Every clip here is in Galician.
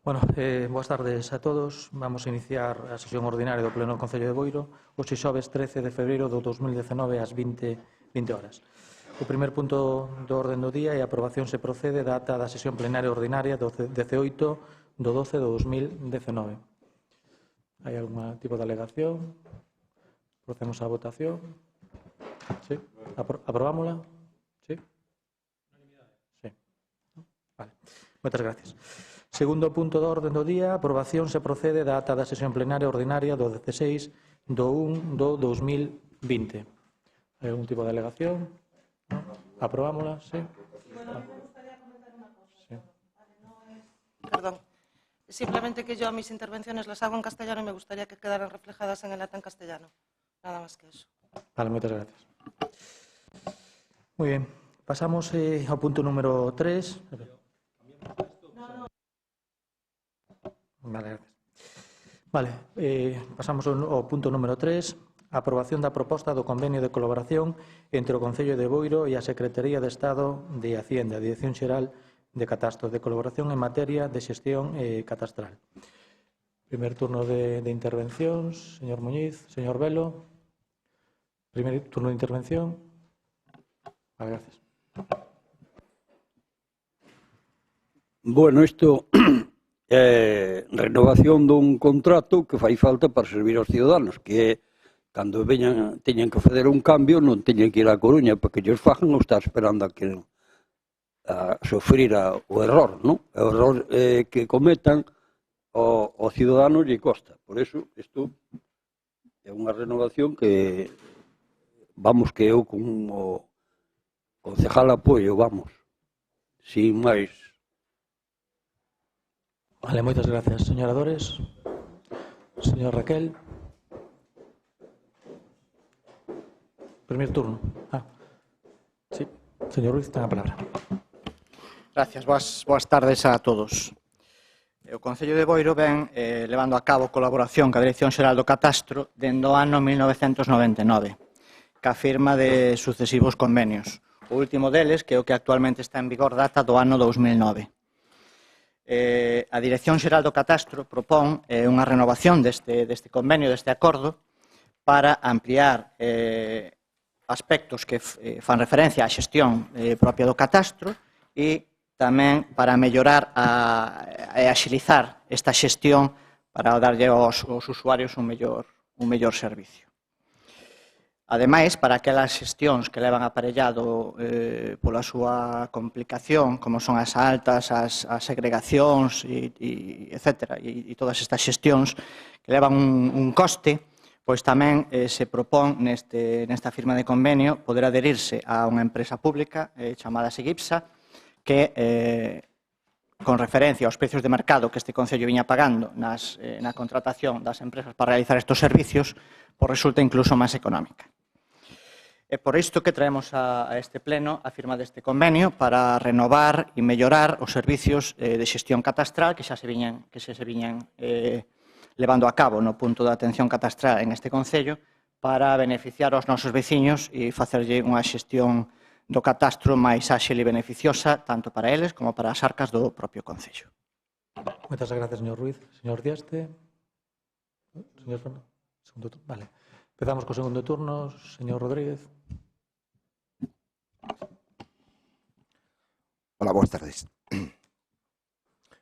Boas tardes a todos. Vamos a iniciar a sesión ordinaria do Pleno do Concello de Boiro hoxe xoves 13 de febreiro do 2019 ás 20 horas. O primer punto do orden do día é a aprobación se procede da ata da sesión plenaria ordinaria do 18 do 12 do 2019. Hai algún tipo de alegación? Procedemos á votación. Sí? Aprobámola? Sí? Sí. Vale. Moitas gracias. Segundo punto do orden do día, aprobación se procede da ata da sesión plenaria ordinaria do 16 do 1 do 2020. Hai algún tipo de alegación? ¿No? Aprobámola, sí? Bueno, me gustaría comentar una cosa. Sí. Vale, no es... Perdón. Simplemente que yo mis intervenciones las hago en castellano y me gustaría que quedaran reflejadas en el acta en castellano. Nada más que eso. Vale, muchas gracias. Muy bien. Pasamos ao punto número 3. Vale, gracias. Vale, pasamos ao punto número 3, a aprobación da proposta do convenio de colaboración entre o Concello de Boiro e a Secretaría de Estado de Hacienda, Dirección Xeral de Catastro, de colaboración en materia de xestión catastral. Primer turno de intervencións, señor Muñiz, señor Velo. Primer turno de intervención. Vale, gracias. Bueno, isto renovación dun contrato que fai falta para servir aos ciudadanos, que é cando teñen que fazer un cambio non teñen que ir á Coruña para que ellos fagan ou estar esperando a sofrir o error, non? O error que cometan o ciudadano lle costa. Por eso, isto é unha renovación que que eu como concejal apoio, sin máis. Vale, moitas gracias. Señora Dores. Señor Raquel. Primer turno. Sí. Señor Ruiz, ten a palabra. Gracias. Boas tardes a todos. O Concello de Boiro ven levando a cabo colaboración ca Dirección Xeral do Catastro dende o ano 1999, ca firma de sucesivos convenios. O último deles, que é o que actualmente está en vigor, data do ano 2009. A Dirección Xeral do Catastro propón unha renovación deste convenio, deste acordo, para ampliar aspectos que fan referencia á xestión propia do catastro e tamén para mellorar e axilizar esta xestión para darlle aos usuarios un mellor servicio. Ademais, para aquelas xestións que levan aparellado pola súa complicación, como son as altas, as segregacións, etc., e todas estas xestións que levan un coste, pois tamén se propón nesta firma de convenio poder adherirse a unha empresa pública chamada Sigipsa, que con referencia aos precios de mercado que este Concello viña pagando na contratación das empresas para realizar estes servicios, pois resulta incluso máis económica. É por isto que traemos a este pleno a firma deste convenio para renovar e mellorar os servicios de xestión catastral que xa se viñan levando a cabo no punto de atención catastral en este Concello para beneficiar aos nosos veciños e facerlle unha xestión do catastro máis áxil e beneficiosa tanto para eles como para as arcas do propio Concello. Moitas gracias, señor Ruiz. Señor Diaste. Señor Fernando. Segundo turno. Vale. Empezamos co segundo turno. Señor Rodríguez. Hola, boas tardes.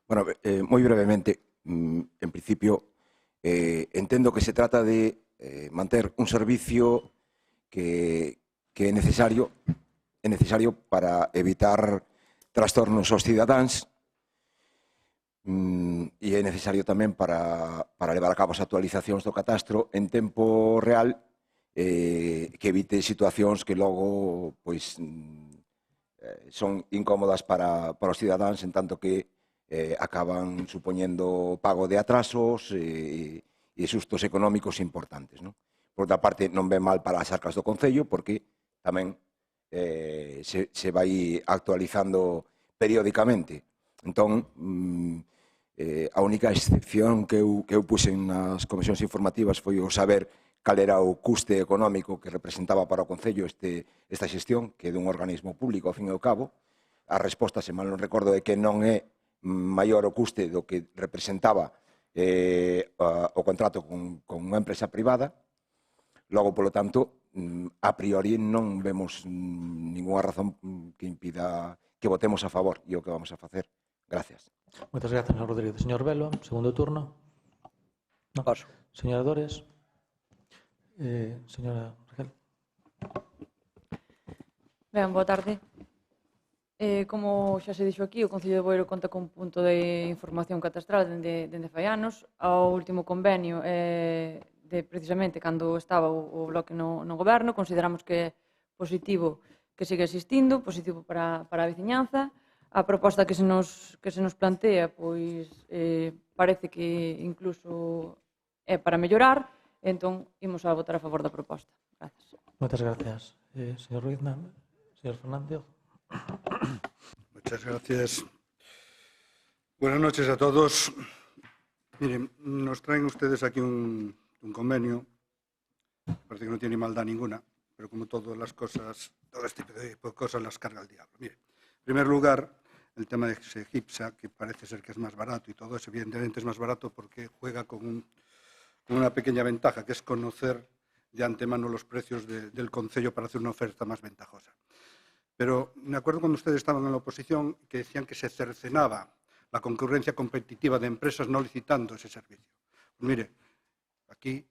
Bueno, moi brevemente, en principio, entendo que se trata de manter un servicio que é necesario para evitar trastornos aos cidadáns e é necesario tamén para levar a cabo as actualizacións do catastro en tempo real que evite situacións que logo son incómodas para os cidadáns en tanto que acaban supoñendo pago de atrasos e sustos económicos importantes. Por outra parte, non ve mal para as arcas do Concello porque tamén se vai actualizando periódicamente. Entón, a única excepción que eu puxen nas comisións informativas foi o saber cal era o custe económico que representaba para o Concello esta xestión, que é dun organismo público, ao fin e ao cabo. A resposta, se mal non recordo, é que non é maior o custe do que representaba o contrato con unha empresa privada. Logo, polo tanto, a priori non vemos ninguna razón que impida que votemos a favor, e o que vamos a facer. Gracias. Moitas gracias, señor Rodríguez. Señor Velo, segundo turno. No. Paso. Señora Dores. Señora Regel. Ben, boa tarde. Como xa se dixo aquí, o Concello de Boiro conta con un punto de información catastral dende fai anos. O último convenio precisamente cando estaba o Bloque no goberno, consideramos que é positivo que siga existindo, positivo para a veciñanza. A proposta que se nos plantea pois parece que incluso é para mellorar, entón imos a votar a favor da proposta. Gracias. Moitas gracias. Señor Ruiz, señor Fernández. Muchas gracias. Buenas noches a todos. Miren, nos traen ustedes aquí un convenio, parece que no tiene maldad ninguna, pero como todas las cosas, todo este tipo de cosas las carga el diablo. Mire, en primer lugar, el tema de Segipsa, que parece ser que es más barato y todo eso, evidentemente es más barato porque juega con una pequeña ventaja, que es conocer de antemano los precios del concello para hacer una oferta más ventajosa. Pero me acuerdo cuando ustedes estaban en la oposición que decían que se cercenaba la concurrencia competitiva de empresas no licitando ese servicio. Pues mire, aquí,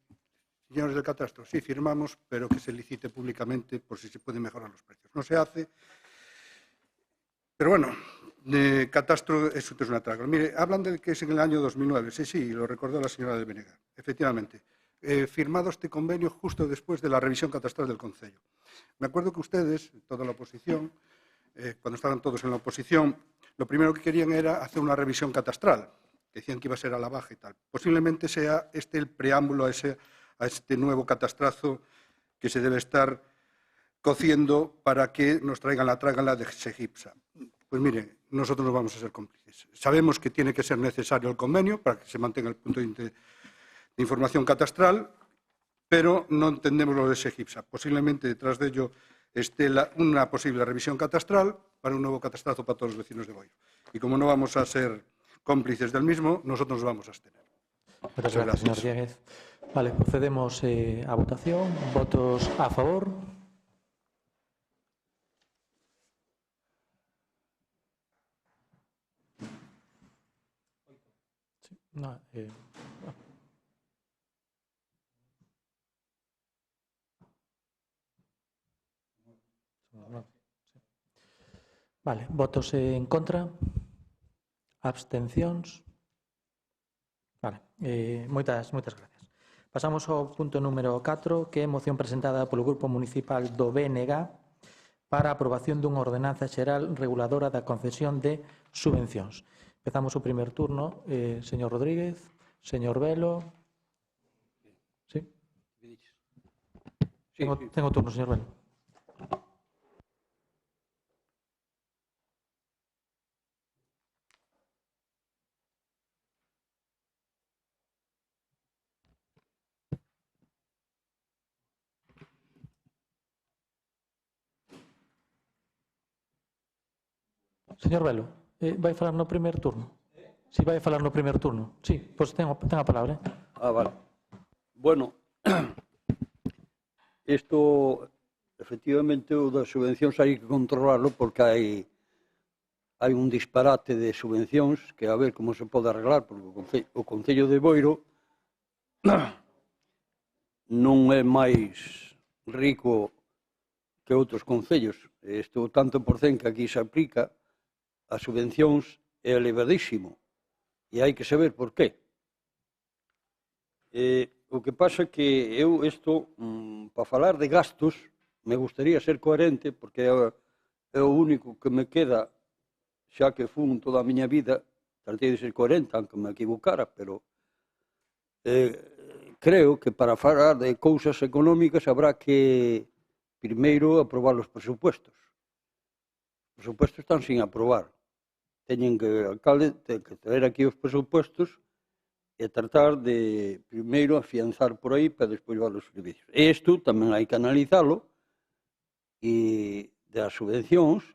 señores del catastro, sí firmamos, pero que se licite públicamente por si se pueden mejorar los precios. No se hace. Pero bueno, de catastro eso es una traga. Mire, hablan de que es en el año 2009. Sí, lo recordó la señora de Benegar. Efectivamente, firmado este convenio justo después de la revisión catastral del concello. Me acuerdo que ustedes, toda la oposición, cuando estaban todos en la oposición, lo primero que querían era hacer una revisión catastral, que decían que iba a ser a la baja y tal. Posiblemente sea este el preámbulo a este nuevo catastrazo que se debe estar cociendo para que nos traigan la trágala de Segipsa. Pues mire, nosotros no vamos a ser cómplices. Sabemos que tiene que ser necesario el convenio para que se mantenga el punto de información catastral, pero no entendemos lo de Segipsa. Posiblemente detrás de ello esté una posible revisión catastral para un nuevo catastrazo para todos los vecinos de Boiro. Y como no vamos a ser cómplices del mismo, nosotros nos vamos a abstener. Muchas gracias, señor Dieguez. Vale, procedemos a votación. Votos a favor. Sí, no, Vale, votos en contra, abstencións. Vale, moitas gracias. Pasamos ao punto número 4, que é moción presentada polo Grupo Municipal do BNG para a aprobación dunha ordenanza xeral reguladora da concesión de subvencións. Empezamos o primer turno. Señor Rodríguez, señor Velo. Sí? Tengo turno, señor Velo. Señor Velo, vai falar no primer turno? Si vai falar no primer turno. Sí, pois ten a palabra. Vale. Bueno, isto, efectivamente, o das subvencións hai que controlarlo porque hai un disparate de subvencións que a ver como se pode arreglar, porque o Concello de Boiro non é máis rico que outros concellos. Isto, tanto por cen que aquí se aplica as subvencións é elevadísimo e hai que saber por qué. O que pasa é que eu isto, para falar de gastos, me gustaría ser coherente porque é o único que me queda, xa que fun toda a miña vida, tratei de ser coherente, aunque me equivocara, pero creo que para falar de cousas económicas habrá que primeiro aprobar os presupuestos. Os presupuestos están sin aprobar. Teñen que, o alcalde ten que traer aquí os presupuestos e tratar de, primeiro, afianzar por aí para despois dar os servicios. E isto tamén hai que analizalo e das subvencións,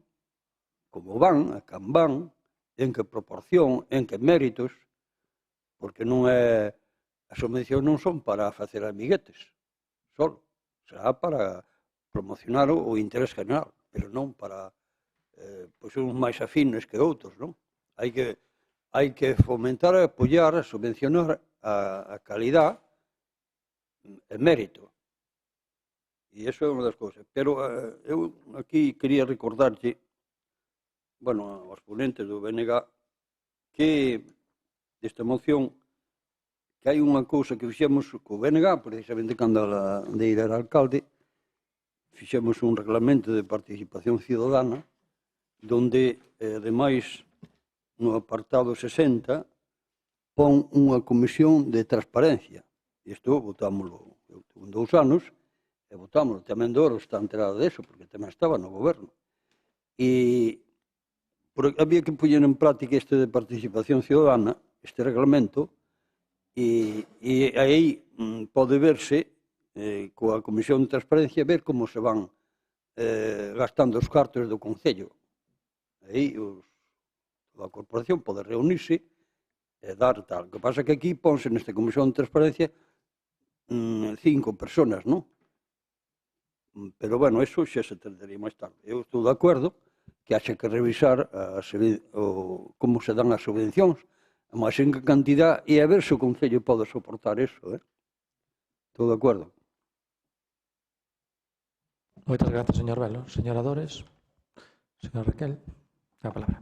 como van, a can van, en que proporción, en que méritos, porque non é, as subvencións non son para facer amiguetes, só, será para promocionar o interés general, pero non para pois uns máis afines que outros, non? Hai que fomentar, apoiar, subvencionar a calidad e mérito. E iso é unha das cousas. Pero eu aquí quería recordarlle, bueno, aos ponentes do BNG, que desta moción, que hai unha cousa que fixemos co BNG, precisamente cando a Leira era alcalde, fixemos un reglamento de participación ciudadana, donde, ademais, no apartado 60, pon unha comisión de transparencia. Isto votámoslo en 2 anos, e votámoslo. Tamén Doro está enterado deso, porque tamén estaba no goberno. E había que poñer en práctica este de participación ciudadana, este reglamento, e aí pode verse, coa Comisión de Transparencia, ver como se van gastando os cartos do Concello. Aí a corporación pode reunirse e dar tal. O que pasa é que aquí ponse nesta Comisión de Transparencia 5 personas, non? Pero, bueno, eso xa se entendería máis tarde. Eu estou de acordo que haxe que revisar como se dan as subvencións, máis en que cantidad, e a ver se o Concello pode soportar eso. Estou de acordo. Moitas grazas, señor Velo. Señora Dores, señor Raquel, a palabra.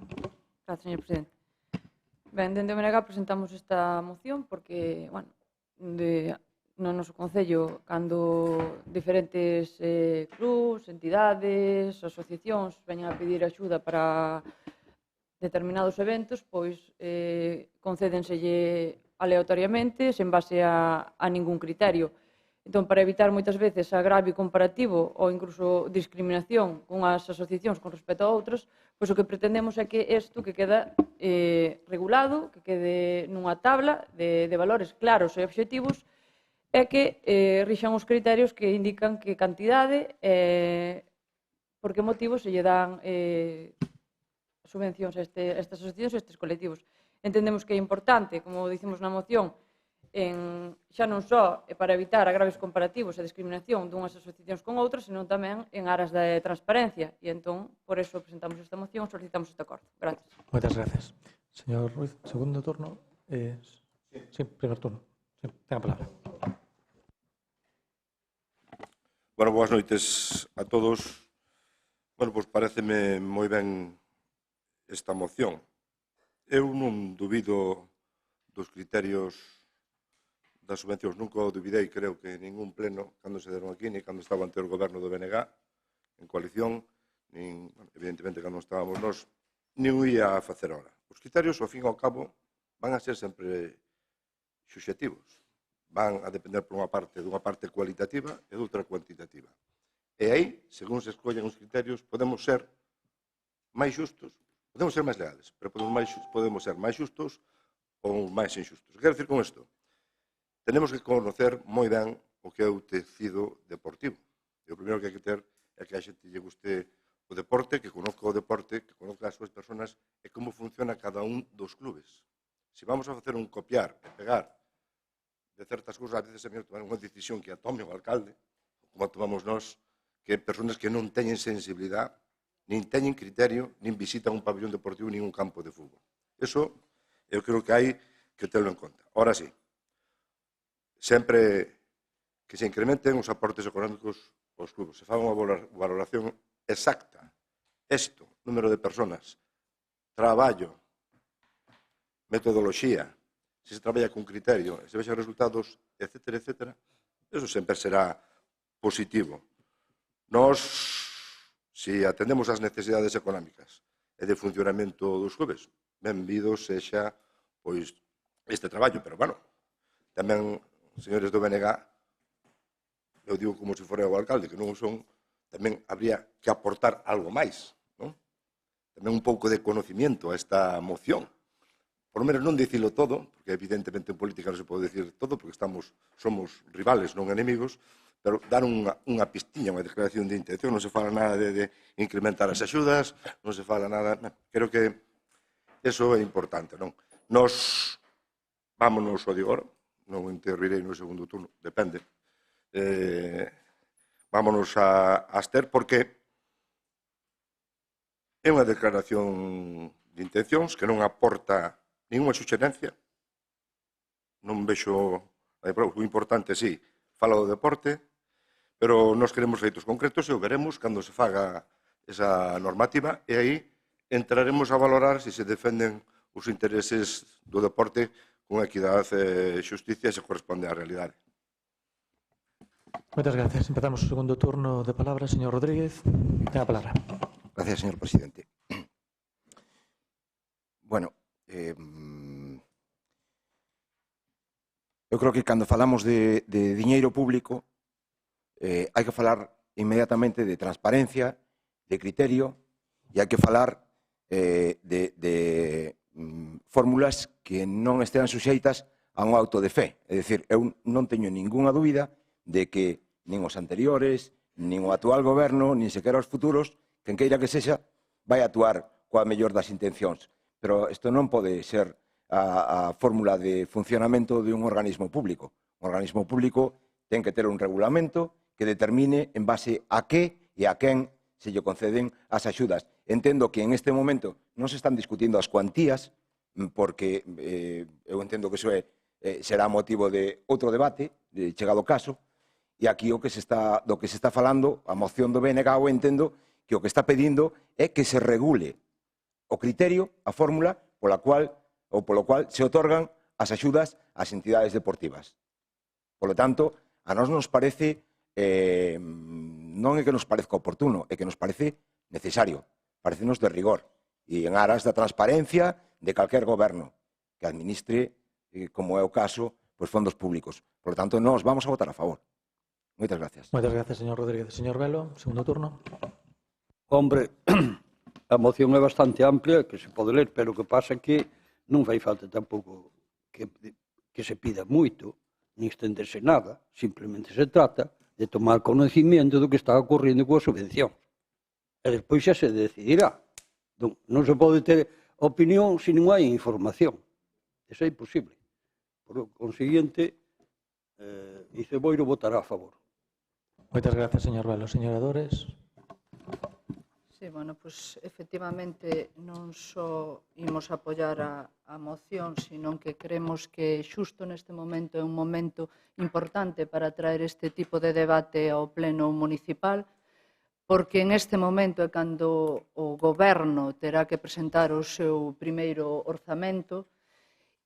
Gracias, señor presidente. Ben, dende o BNG presentamos esta moción porque, bueno, no noso Concello, cando diferentes clubs, entidades, asociacións veñen a pedir axuda para determinados eventos, pois concédenselle aleatoriamente, sen base a ningún criterio. Entón, para evitar moitas veces agravio comparativo ou incluso discriminación cunhas asociacións con respecto a outras, pois o que pretendemos é que isto que queda regulado, que quede nunha tabla de valores claros e obxectivos, é que rixan os criterios que indican que cantidade e por que motivo se lle dan subvencións a estas asociacións e a estes colectivos. Entendemos que é importante, como dicimos na moción, xa non só para evitar agravios comparativos e discriminación dunhas asociacións con outras, senón tamén en aras de transparencia. E entón, por eso presentamos esta moción, solicitamos este acordo. Gracias. Moitas gracias. Señor Ruiz, segundo turno. Sí, primer turno. Sí, ten a palabra. Bueno, boas noites a todos. Bueno, pois pareceme moi ben esta moción. Eu non dubido dos criterios das subvencións. Nunca o duvidei, creo que ningún pleno, cando se deron aquí, ni cando estaba ante o goberno do BNG, en coalición, nin, evidentemente, cando estábamos nós, nin o ia a facer ahora. Os criterios, ao fin e ao cabo, van a ser sempre subxectivos. Van a depender por unha parte cualitativa e doutra cuantitativa. E aí, según se escollen os criterios, podemos ser máis justos, podemos ser máis leales, pero podemos ser máis justos ou máis injustos. Quero dicir con isto? Tenemos que conocer moi ben o que é o tecido deportivo. E o primeiro que hai que ter é que a xente lle guste o deporte, que conozca o deporte, que conozca as súas personas e como funciona cada un dos clubes. Se vamos a facer un copiar e pegar de certas cousas, a veces é mellor tomar unha decisión que a tome o alcalde, como a tomamos nós, que personas que non teñen sensibilidade, nin teñen criterio, nin visitan un pabellón deportivo, nin un campo de fútbol. Eso eu creo que hai que terlo en conta. Ahora sí, sempre que se incrementen os aportes económicos aos clubes, se faga unha valoración exacta, número de personas, traballo, metodoloxía, se se traballa con criterio, se vexan resultados, etcétera, etcétera, eso sempre será positivo. Nós, se atendemos ás necesidades económicas e de funcionamento dos clubes, benvidos sexa pois este traballo, pero, bueno, tamén, señores do BNG, eu digo como se fora o alcalde, que non son, tamén habría que aportar algo máis, non? Tamén un pouco de conocimiento a esta moción. Por lo menos non dicilo todo, porque evidentemente en política non se pode dicir todo, porque somos rivales, non enemigos, pero dar unha pistiña, unha declaración de intención, non se fala nada de incrementar as axudas, non se fala nada. Creo que Eso é importante, non? Nos vámonos ao de agora, non intervirei no segundo turno, depende. Vámonos a abster porque é unha declaración de intencións que non aporta ninguna suxerencia. Non vexo... O importante, sí, fala do deporte, pero nós queremos feitos concretos e o veremos cando se faga esa normativa e aí entraremos a valorar se defenden os intereses do deporte con equidade e xusticia e se corresponde á realidade. Moitas gracias. Empezamos o segundo turno de palabra. Señor Rodríguez, ten a palabra. Gracias, señor presidente. Bueno, eu creo que cando falamos de diñeiro público hai que falar inmediatamente de transparencia, de criterio e hai que falar de fórmulas que non estean suxeitas a un auto de fe. É dicir, eu non teño ningunha dúbida de que nin os anteriores, nin o actual goberno, nin sequera os futuros, quen queira que sexa, vai actuar coa mellor das intencións. Pero isto non pode ser a fórmula de funcionamento de un organismo público. Un organismo público ten que ter un regulamento que determine en base a que e a quen se lle conceden as axudas. Entendo que en este momento non se están discutindo as cuantías, porque eu entendo que iso será motivo de outro debate, chegado o caso, e aquí do que se está falando, a moción do BNG, eu entendo que o que está pedindo é que se regule o criterio, a fórmula polo cual se otorgan as axudas ás entidades deportivas. Por lo tanto, a nós nos parece, non é que nos parezca oportuno, é que nos parece necesario, parecenos de rigor, e en aras da transparencia de calquer goberno que administre, como é o caso, pues, fondos públicos. Por lo tanto, nós vamos a votar a favor. Moitas gracias. Moitas gracias, señor Rodríguez. Señor Velo, segundo turno. Hombre, a moción é bastante amplia, que se pode ler, pero o que pasa é que non fai falta tampouco que se pida moito, nin estenderse nada, simplemente se trata de tomar conocimiento do que está ocorrendo coa subvención. E despois xa se decidirá. Non se pode ter opinión se non hai información. Eso é imposible. Por consiguiente, Boiro votará a favor. Moitas gracias, señor Velo. Señora Dores. Sí, bueno, pues efectivamente non só imos apoiar a moción, sino que creemos que xusto neste momento é un momento importante para traer este tipo de debate ao pleno municipal, porque en este momento é cando o goberno terá que presentar o seu primeiro orzamento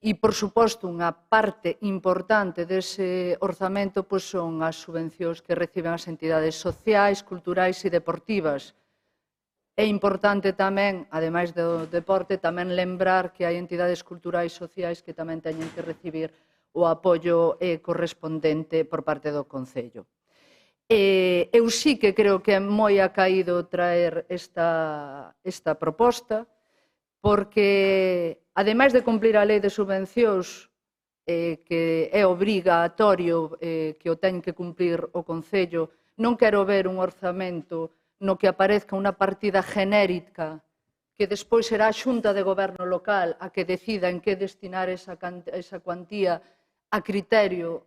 e, por suposto, unha parte importante dese orzamento son as subvencións que reciben as entidades sociais, culturais e deportivas. É importante tamén, ademais do deporte, tamén lembrar que hai entidades culturais sociais que tamén teñen que recibir o apoio correspondente por parte do Concello. Eu sí que creo que é moi acaído traer esta proposta, porque, ademais de cumplir a lei de subvencións, que é obrigatorio que o ten que cumplir o Concello, non quero ver un orzamento no que aparezca unha partida genérica que despois será a Xunta de Goberno local a que decida en que destinar esa cuantía a criterio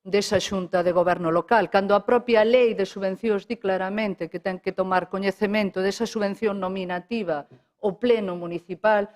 desa Xunta de Goberno local, cando a propia lei de subvencións di claramente que ten que tomar coñecemento desa subvención nominativa o pleno municipal,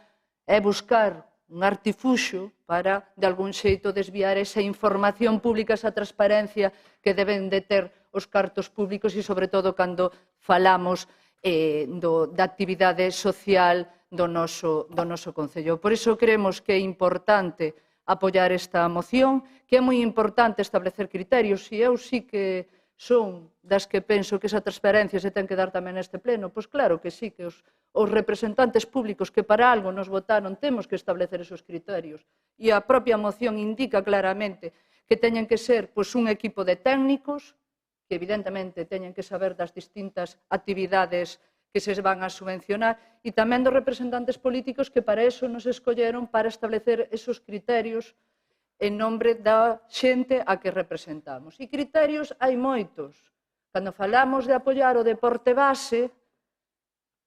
é buscar un artifuxo para, de algún xeito, desviar esa información pública, esa transparencia que deben de ter os cartos públicos e, sobre todo, cando falamos da actividade social do noso Concello. Por iso creemos que é importante apoiar esta moción, que é moi importante establecer criterios, e eu sí que son das que penso que esa transparencia se ten que dar tamén neste pleno. Pois claro que sí, que os representantes públicos que para algo nos votaron temos que establecer esos criterios. E a propia moción indica claramente que teñen que ser un equipo de técnicos, que evidentemente teñen que saber das distintas actividades que se van a subvencionar, e tamén dos representantes políticos que para eso nos escolleron para establecer esos criterios en nombre da xente a que representamos. E criterios hai moitos. Cando falamos de apoiar o deporte base,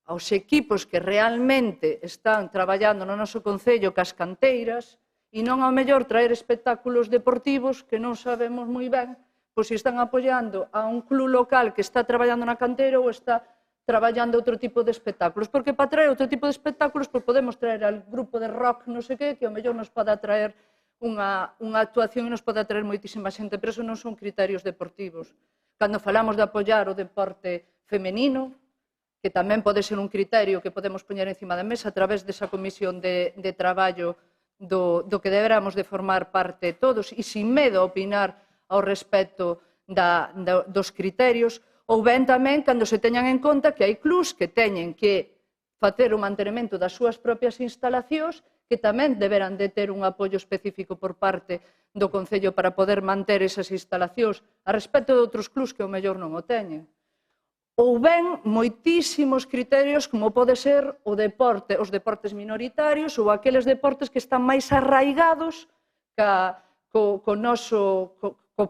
aos equipos que realmente están traballando no noso concello cas canteiras e non ao mellor traer espectáculos deportivos que non sabemos moi ben pois se están apoiando a un club local que está traballando na canteira ou está traballando outro tipo de espectáculos. Porque para traer outro tipo de espectáculos pois podemos traer al grupo de rock non sei que ao mellor nos pode atraer unha actuación e nos pode atraer moitísima xente, pero eso non son criterios deportivos. Cando falamos de apoiar o deporte femenino, que tamén pode ser un criterio que podemos poñer encima da mesa a través desa comisión de traballo do que deberamos de formar parte todos e sin medo a opinar ao respecto dos criterios, ou ben tamén cando se teñan en conta que hai clubs que teñen que facer o mantenimento das súas propias instalacións que tamén deberán de ter un apoio específico por parte do Concello para poder manter esas instalacións a respecto de outros clubs que ao mellor non o teñen. Ou ben moitísimos criterios como pode ser os deportes minoritarios ou aqueles deportes que están máis arraigados co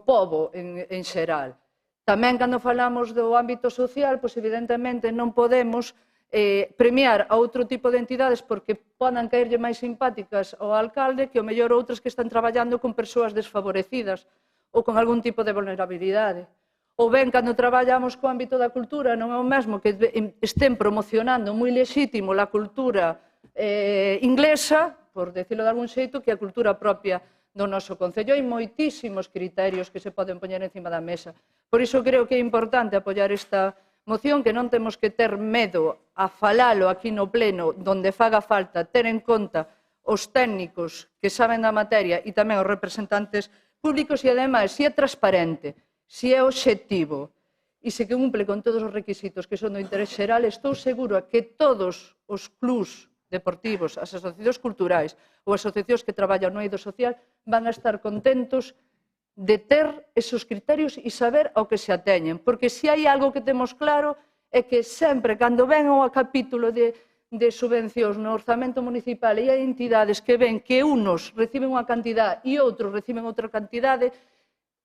pobo en xeral. Tamén, cando falamos do ámbito social, pois evidentemente non podemos premiar a outro tipo de entidades porque podan caerlle máis simpáticas ao alcalde que ao mellor outras que están traballando con persoas desfavorecidas ou con algún tipo de vulnerabilidade. Ou ben, cando traballamos co ámbito da cultura, non é o mesmo que estén promocionando moi lexítimo a cultura inglesa, por decirlo de algún xeito, que a cultura propia do noso Concello. Hai moitísimos criterios que se poden poñer encima da mesa. Por iso creo que é importante apoiar esta moción, que non temos que ter medo a falalo aquí no pleno, donde faga falta ter en conta os técnicos que saben da materia e tamén os representantes públicos e, ademais, se é transparente, se é obxectivo e se cumple con todos os requisitos que son do interés xeral, estou segura que todos os clubs deportivos, as asociacións culturais ou as asociacións que traballan no eido social van a estar contentos de ter esos criterios e saber ao que se ateñen. Porque se hai algo que temos claro é que sempre, cando ven ao capítulo de subvencións no orzamento municipal e hai entidades que ven que unos reciben unha cantidad e outros reciben outra cantidade,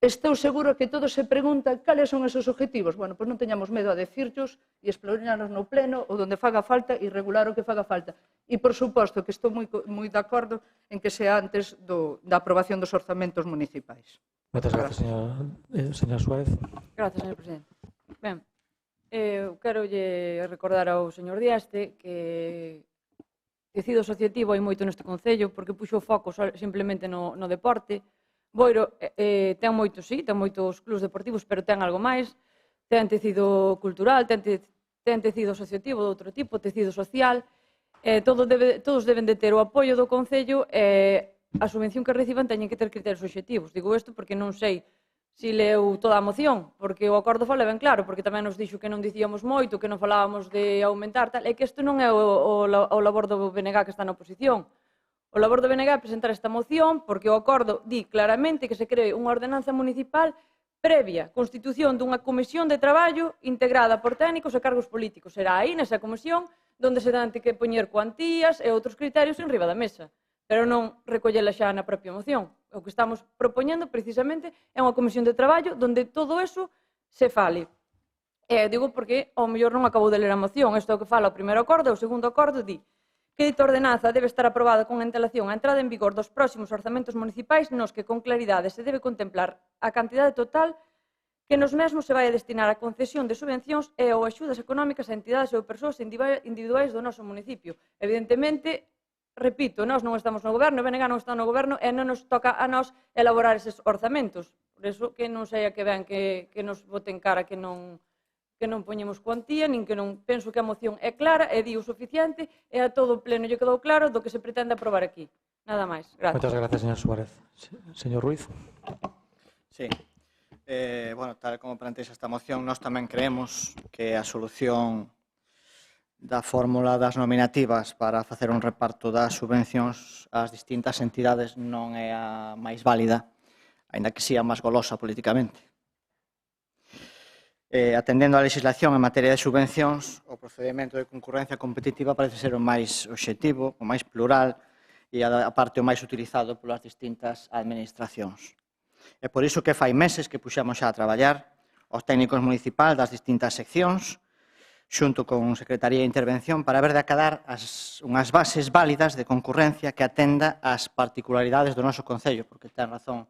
estou seguro que todos se preguntan cales son esos objetivos. Bueno, pois non teñamos medo a decirlos e explorarnos no pleno ou donde faga falta e regular o que faga falta. E, por suposto, que estou moi de acordo en que sea antes da aprobación dos orzamentos municipais. Moitas gracias, señora Suárez. Gracias, señor presidente. Ben, quero recordar ao señor Dieste que tecido asociativo hai moito neste Concello porque puxo o foco simplemente no deporte. Boiro ten moitos, sí, ten moitos clubs deportivos, pero ten algo máis. Ten tecido cultural, ten tecido asociativo de outro tipo, tecido social. Todos deben de ter o apoio do Concello e a subvención que reciban teñen que ter criterios obxectivos. Digo isto porque non sei se leu toda a moción, porque o acordo fala ben claro, porque tamén nos dixo que non dicíamos moito, que non falábamos de aumentar, tal, e que isto non é o labor do BNG que está na oposición. O labor do BNG é presentar esta moción porque o acordo di claramente que se cree unha ordenanza municipal previa constitución dunha comisión de traballo integrada por técnicos e cargos políticos. Será aí, nesa comisión, onde se dan que poñer cuantías e outros criterios en riba da mesa, pero non recollela xa na propia moción. O que estamos propoñendo, precisamente, é unha comisión de traballo onde todo eso se fale. Digo porque, ao mellor non acabou de ler a moción, isto é o que fala o primeiro acordo, e o segundo acordo di que dita ordenanza debe estar aprobada con antelación á entrada en vigor dos próximos orzamentos municipais nos que con claridade se debe contemplar a cantidade total que nos mesmos se vai a destinar a concesión de subvencións e ou axudas económicas a entidades ou persoas individuais do noso municipio. Evidentemente, repito, nós non estamos no goberno, o BNG non está no goberno e non nos toca a nós elaborar eses orzamentos. Por iso que non sei a que ven que nos boten cara que non poñemos cuantía, nin que non penso que a moción é clara, é di o suficiente, e a todo o pleno lle quedou claro do que se pretende aprobar aquí. Nada máis. Gracias. Moitas gracias, señor Suárez. Señor Ruiz. Sí. Tal como plantexa esta moción, nós tamén creemos que a solución da fórmula das nominativas para facer un reparto das subvencións ás distintas entidades non é a máis válida, aínda que sea máis golosa politicamente. Atendendo á legislación en materia de subvencións, o procedimento de concurrencia competitiva parece ser o máis obxectivo, o máis plural e, aparte, o máis utilizado polas distintas administracións. É por iso que fai meses que puxemos xa a traballar os técnicos municipais das distintas seccións xunto con Secretaría de Intervención para ver de acadar unhas bases válidas de concurrencia que atenda ás particularidades do noso Concello, porque ten razón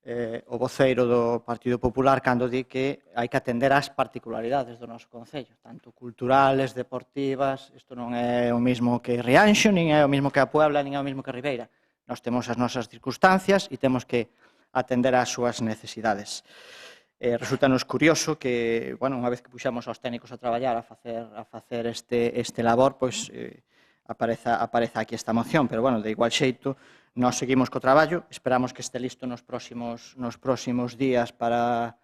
o voceiro do Partido Popular cando di que hai que atender ás particularidades do noso Concello, tanto culturales, deportivas, isto non é o mesmo que Rianxo, nin é o mesmo que a Puebla, nin é o mesmo que Ribeira. Nós temos as nosas circunstancias e temos que atender ás súas necesidades. Resulta-nos curioso que, bueno, unha vez que puxamos aos técnicos a traballar a facer este labor, pois apareza aquí esta moción, pero, bueno, de igual xeito, nós seguimos co traballo, esperamos que este listo nos próximos días para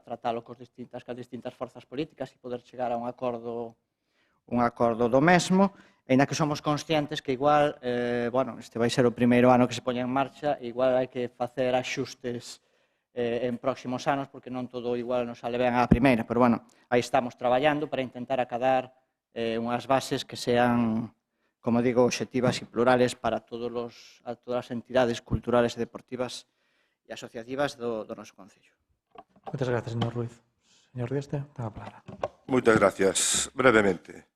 tratalo cas distintas forzas políticas e poder chegar a un acordo do mesmo, ainda que somos conscientes que igual, este vai ser o primeiro ano que se poña en marcha, igual hai que facer axustes en próximos anos, porque non todo igual nos sale ben á primeira, pero, bueno, aí estamos traballando para intentar acadar unhas bases que sean, como digo, obxectivas e plurales para todas as entidades culturales e deportivas e asociativas do noso Concello. Moitas gracias, señor Ruiz. Señor Dieste, ten a palabra. Moitas gracias. Brevemente.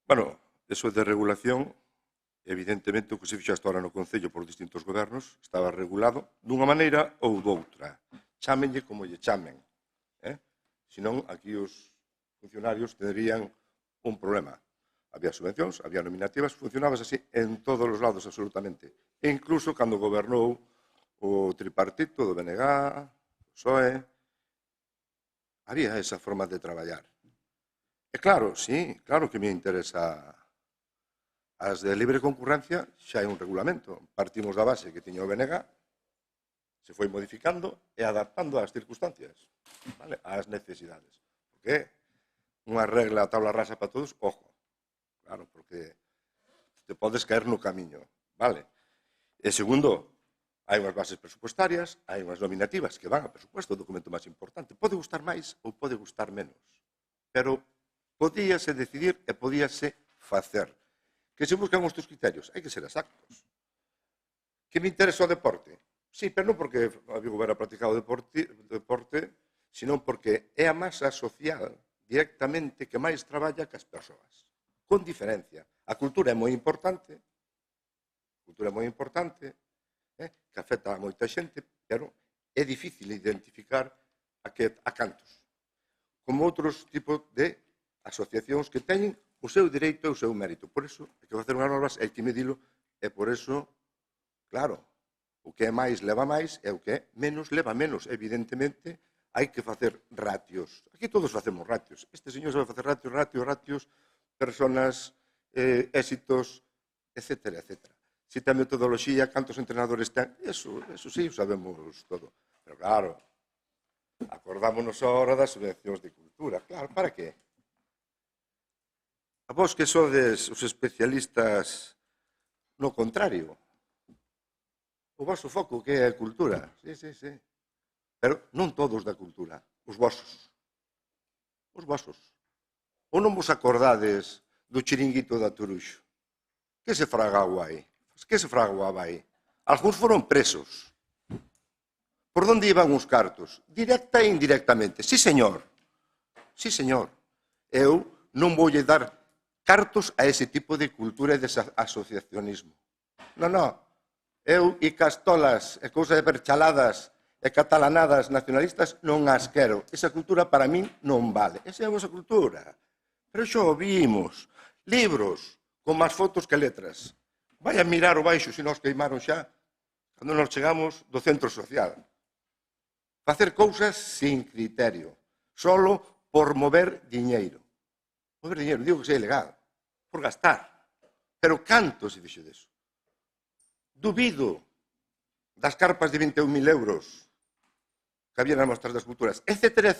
Bueno, eso de regulación, evidentemente, o que se fixo hasta ahora no Concello por distintos gobernos estaba regulado dunha maneira ou doutra. Chámenlle como lle chamen. Senón, aquí os funcionarios tendrían un problema. Había subvencións, había nominativas, funcionaba así en todos os lados, absolutamente. E incluso cando gobernou o tripartito do BNG, o PSOE, había esa forma de traballar. E claro, sí, claro que me interesa. As de libre concurrencia xa hai un regulamento. Partimos da base que tiña o BNG, se foi modificando e adaptando ás circunstancias, vale? Ás necesidades. Porque unha regla a tabla rasa para todos, ojo, claro, porque te podes caer no camiño, vale? E segundo, hai unhas bases presupuestarias, hai unhas nominativas que van a presupuesto, o documento máis importante. Pode gustar máis ou pode gustar menos, pero podíase decidir e podíase facer. Que se buscan os teus criterios, hai que ser exactos. Que me interesa o deporte? Sí, pero non porque a Vigo vera practicado deporte, senón porque é a masa social directamente que máis traballa que as persoas. Con diferencia. A cultura é moi importante, que afecta a moita xente, pero é difícil identificar a cantos. Como outros tipos de asociacións que teñen o seu direito e o seu mérito. Por iso, hai que facer unhas normas, hai que medilo, e por iso, claro, o que é máis leva máis e o que é menos leva menos. Evidentemente, hai que facer ratios. Aquí todos facemos ratios. Este señor sabe facer ratios, personas, éxitos, etcétera, etcétera. Si ten metodoloxía, cantos entrenadores ten, eso sí, o sabemos todo. Pero claro, acordámonos ahora das subvencións de cultura. Claro, para qué? A vos que sodes os especialistas no contrario. O vosso foco que é a cultura. Sí. Pero non todos da cultura. Os vosos. Ou non vos acordades do chiringuito da Turuxo? Que se fragaba aí? Algúns foron presos. Por onde iban os cartos? Directa e indirectamente. Sí, señor. Eu non voulle dar cartos a ese tipo de cultura e de asociacionismo. Non. Eu e castolas e cousas de perchaladas e catalanadas nacionalistas non as quero. Esa cultura para min non vale. Esa é a vosa cultura. Pero xo vimos. Libros con máis fotos que letras. Vai a mirar o baixo se nos queimaron xa cando nos chegamos do centro social. Facer cousas sin criterio. Solo por mover diñeiro. Digo que sea ilegal. Por gastar. Pero canto se fixo deso? Dubido das carpas de 21.000 euros que había nas mostras das culturas, etcétera.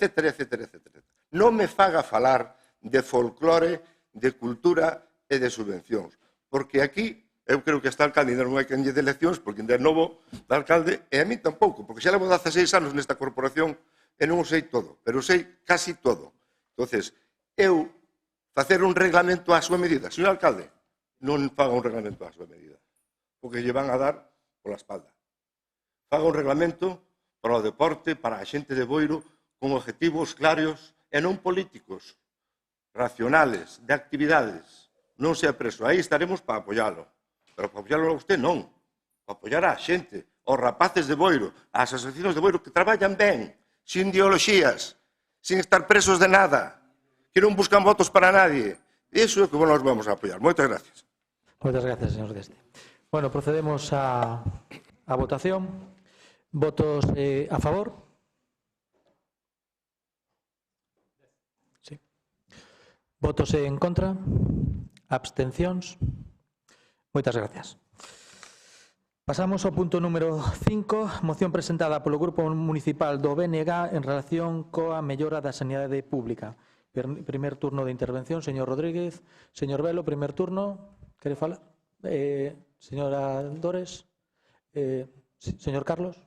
Non me faga falar de folclore, de cultura e de subvencións. Porque aquí, eu creo que este alcalde non hai quen lle de eleccións, porque ainda é novo de alcalde, e a mí tampouco, porque xa levo 16 anos nesta corporación e non o sei todo, pero o sei casi todo. Entonces, eu facer un reglamento á súa medida. Señor alcalde, non faga un reglamento á súa medida, porque lle van a dar pola espalda. Faga un reglamento para o deporte, para a xente de Boiro, con objetivos claros e non políticos. racionales, de actividades, non sea preso. Aí estaremos para apoialo. Pero para apoialo a usted non. Para apoiar a xente, aos rapaces de Boiro, ás asociacións de Boiro que traballan ben, sin ideoloxías, sin estar presos de nada, que non buscan votos para nadie. Iso é o que nos vamos a apoiar. Moitas gracias. Moitas gracias, señor Deste. Bueno, procedemos a votación. Votos a favor? Sí. Votos en contra? Abstencións? Moitas gracias. Pasamos ao punto número 5, moción presentada polo Grupo Municipal do BNG en relación coa mellora da sanidade pública. Primer turno de intervención, señor Rodríguez. Señor Velo, primer turno. Quere falar? Señora Dores. Señor Carlos.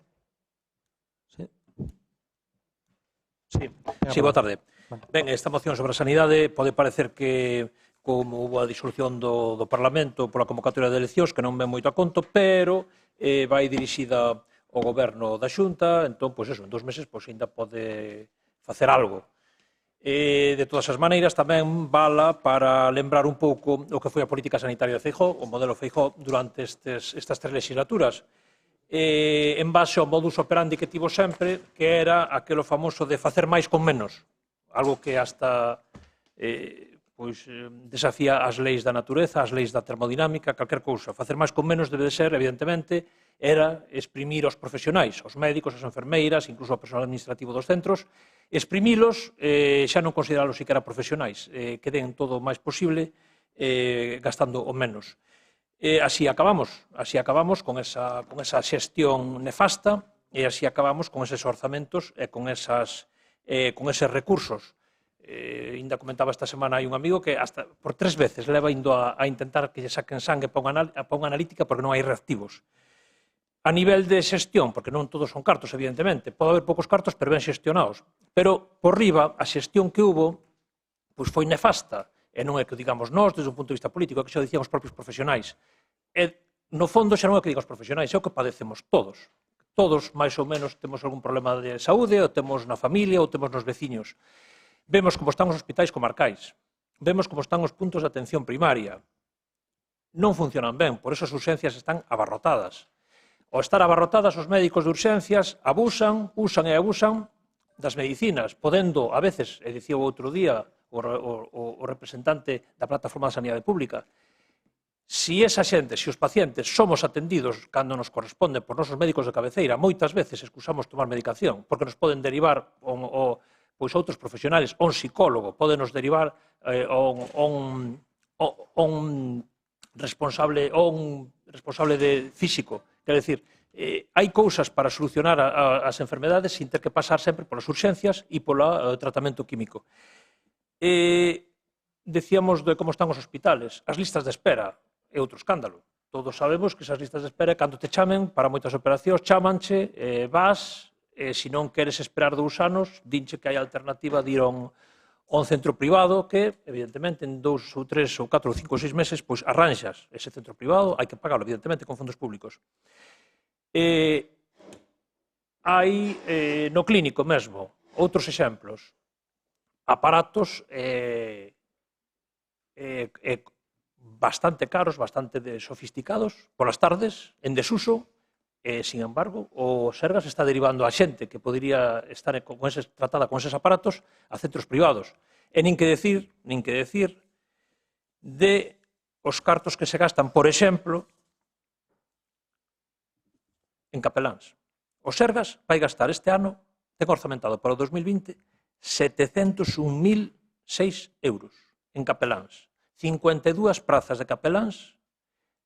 Sí, boa tarde. Ben, esta moción sobre a sanidade pode parecer que como houve a disolución do Parlamento pola convocatoria de eleccións, que non ven moito a conto, pero vai dirixida ao goberno da Xunta, entón, pois eso, en 2 meses, pois ainda pode facer algo. De todas as maneiras, tamén vala para lembrar un pouco o que foi a política sanitaria de Feijóo, o modelo Feijóo, durante estas 3 legislaturas, en base ao modus operandi que tivo sempre, que era aquelo famoso de facer máis con menos, algo que hasta desafía as leis da natureza, as leis da termodinámica, calquer cousa. Facer máis con menos debe de ser, evidentemente, era exprimir os profesionais, os médicos, as enfermeiras, incluso o personal administrativo dos centros, exprimilos, xa non consideralos siquiera profesionais, que den todo o máis posible, gastando o menos. Así acabamos con esa xestión nefasta e así acabamos con eses orzamentos e con eses recursos. Ainda comentaba esta semana, hai un amigo que hasta por 3 veces leva indo a intentar que lle saquen sangue para unha analítica porque non hai reactivos. A nivel de xestión, porque non todos son cartos, evidentemente, pode haber poucos cartos, pero ben xestionados. Pero, por riba, a xestión que hubo foi nefasta. E non é que o digamos nós, desde un punto de vista político, é que xa o dicían os propios profesionais. E, no fondo, xa non é que digan os profesionais, é o que padecemos todos. Todos, máis ou menos, temos algún problema de saúde, ou temos na familia, ou temos nos veciños. Vemos como están os hospitais comarcais. Vemos como están os puntos de atención primaria. Non funcionan ben, por eso as urxencias están abarrotadas. Ao estar abarrotadas, os médicos de urxencias usan e abusan das medicinas, podendo, a veces, e dicía o outro día o representante da Plataforma de Sanidade Pública, se esa xente, se os pacientes somos atendidos cando nos corresponde por nosos médicos de cabeceira, moitas veces excusamos tomar medicación, porque nos poden derivar pois outros profesionales, o un psicólogo, podenos derivar un responsable de físico. Quer decir, hai cousas para solucionar as enfermedades sin ter que pasar sempre polas urxencias e polo tratamento químico. Decíamos de como están os hospitales. As listas de espera é outro escándalo. Todos sabemos que esas listas de espera, cando te chamen para moitas operacións, chamanche, vas, se non queres esperar 2 anos, dinche que hai alternativa de ir a un centro privado que, evidentemente, en 2 ou 3 ou 4 ou 5 ou 6 meses, pois arranxas ese centro privado, hai que pagarlo, evidentemente, con fondos públicos. Hai, no clínico mesmo, outros exemplos, aparatos bastante caros, bastante sofisticados, polas tardes, en desuso, sin embargo, o Sergas está derivando a xente que podría estar tratada con eses aparatos a centros privados. E nin que decir de os cartos que se gastan, por exemplo, en capeláns. O Sergas vai gastar este ano, ten orzamentado para o 2020, 701.006 euros en capeláns. 52 prazas de capeláns,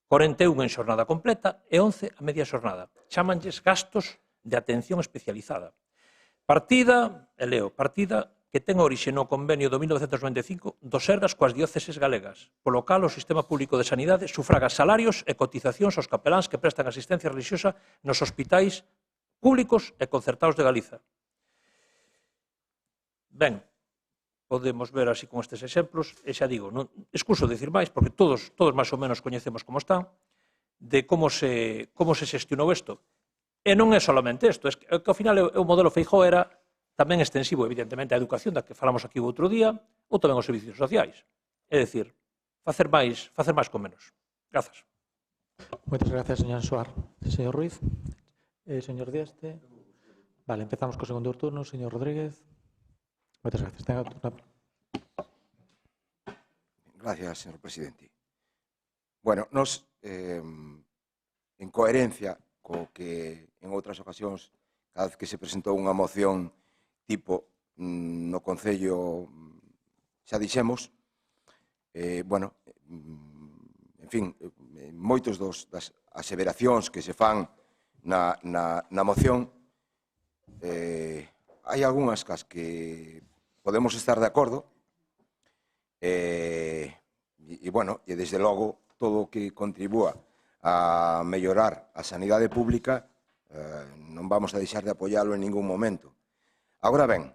41 en xornada completa e 11 a media xornada. Chámanlles gastos de atención especializada. Partida, e leo, partida que ten orixe no convenio do 1995 do Sergas coas dióceses galegas, polo cal o Sistema Público de Sanidade sufraga salarios e cotizacións aos capeláns que prestan asistencia religiosa nos hospitais públicos e concertados de Galiza. Ben, podemos ver así con estes exemplos, e xa digo, non excuso dicir máis, porque todos máis ou menos coñecemos como están, de como se xestionou isto. E non é solamente isto, é que ao final o modelo Feijóo era tamén extensivo, evidentemente, a educación da que falamos aquí o outro día, ou tamén os servicios sociais. É dicir, facer máis con menos. Grazas. Moitas gracias, señor Soar. Señor Ruiz. Señor Dieste. Vale, empezamos co segundo turno. Señor Rodríguez. Moitas gracias. Tenga o turno. Gracias, señor presidente. Bueno, nos, en coherencia co que en outras ocasións, cada vez que se presentou unha moción tipo no Concello, xa dixemos, bueno, en fin, moitos das aseveracións que se fan na moción, hai algunhas cas que podemos estar de acordo, e, bueno, e desde logo, todo o que contribúa a mellorar a sanidade pública, non vamos a deixar de apoialo en ningún momento. Agora ben,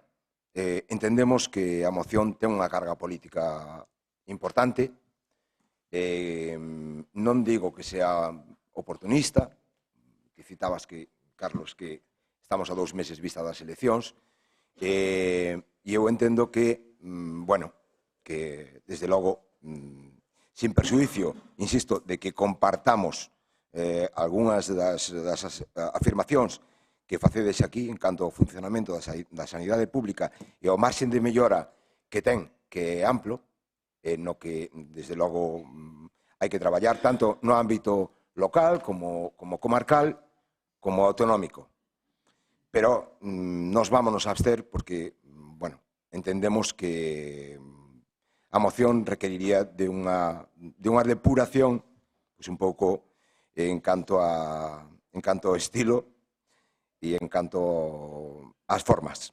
entendemos que a moción ten unha carga política importante. Non digo que sea oportunista, que citabas que, Carlos, que estamos a 2 meses vista das eleccións, e eu entendo que, bueno, que desde logo, sin perxuicio, insisto, de que compartamos algunhas das afirmacións que facedes aquí en canto ao funcionamento da sanidade pública e ao marxen de mellora que ten, que é amplo, no que, desde logo, hai que traballar tanto no ámbito local como comarcal, como autonómico. Pero nos vámonos a abster porque, bueno, entendemos que a moción requeriría de unha depuración un pouco en canto ao estilo e en canto ás formas.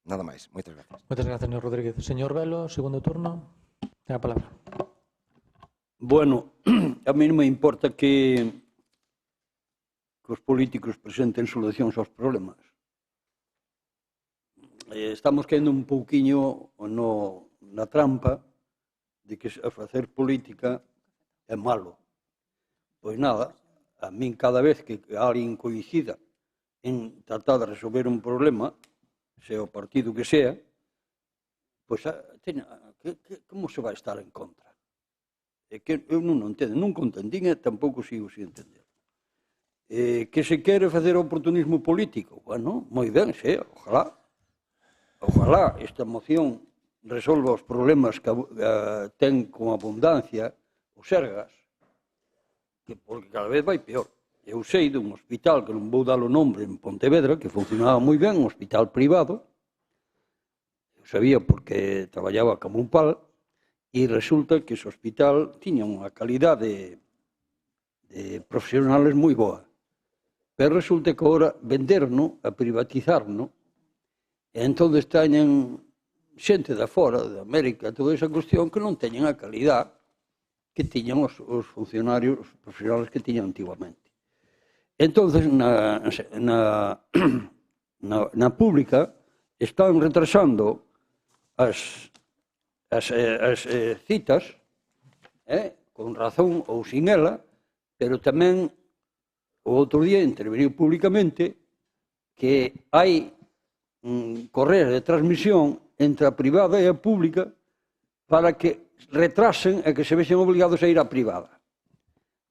Nada máis. Moitas gracias. Moitas gracias, señor Rodríguez. Señor Velo, segundo turno. Ten a palabra. Bueno, a mí non me importa que os políticos presenten solucións aos problemas. Estamos caendo un pouquiño na trampa de que facer política é malo. Pois nada, a min cada vez que alguén coincida en tratar de resolver un problema, sea o partido que sea, pois como se vai estar en contra? É que eu non entendo, nunca entendín e tampouco sigo sin entender. Que se quere facer oportunismo político? Bueno, moi ben, sí, ojalá. Ojalá esta moción resolva os problemas que ten con abundancia o Sergas, porque cada vez vai peor. Eu sei dun hospital, que non vou dar o nombre, en Pontevedra, que funcionaba moi ben, un hospital privado. Eu sabía porque traballaba como un pal, e resulta que ese hospital tiña unha calidade de profesionales moi boa. Pero resulta que agora venderno, a privatizarno, e entón teñen xente de fora, de América, toda esa cuestión, que non teñen a calidad que tiñan os funcionarios profesionales que tiñan antiguamente. Entón, na pública están retrasando as citas, con razón ou sin ela, pero tamén o outro día interveniu públicamente que hai correr de transmisión entre a privada e a pública para que retrasen e que se vexen obligados a ir á privada.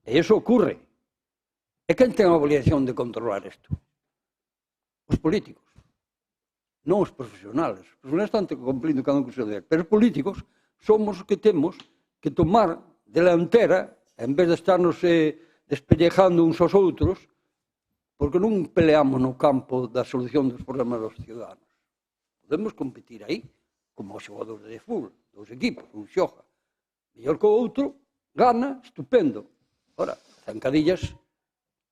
E iso ocurre. E quen ten a obligación de controlar isto? Os políticos. Non os profesionales. Os profesionales están cumplindo cada un con o seu deber. Pero os políticos somos os que temos que tomar delantera, en vez de estarnos despellejando uns aos outros, porque non peleamos no campo da solución dos problemas dos ciudadanos. Podemos competir aí, como os xogadores de fútbol, dos equipos, un xoga mellor que o outro, gana, estupendo. Ora, zancadillas,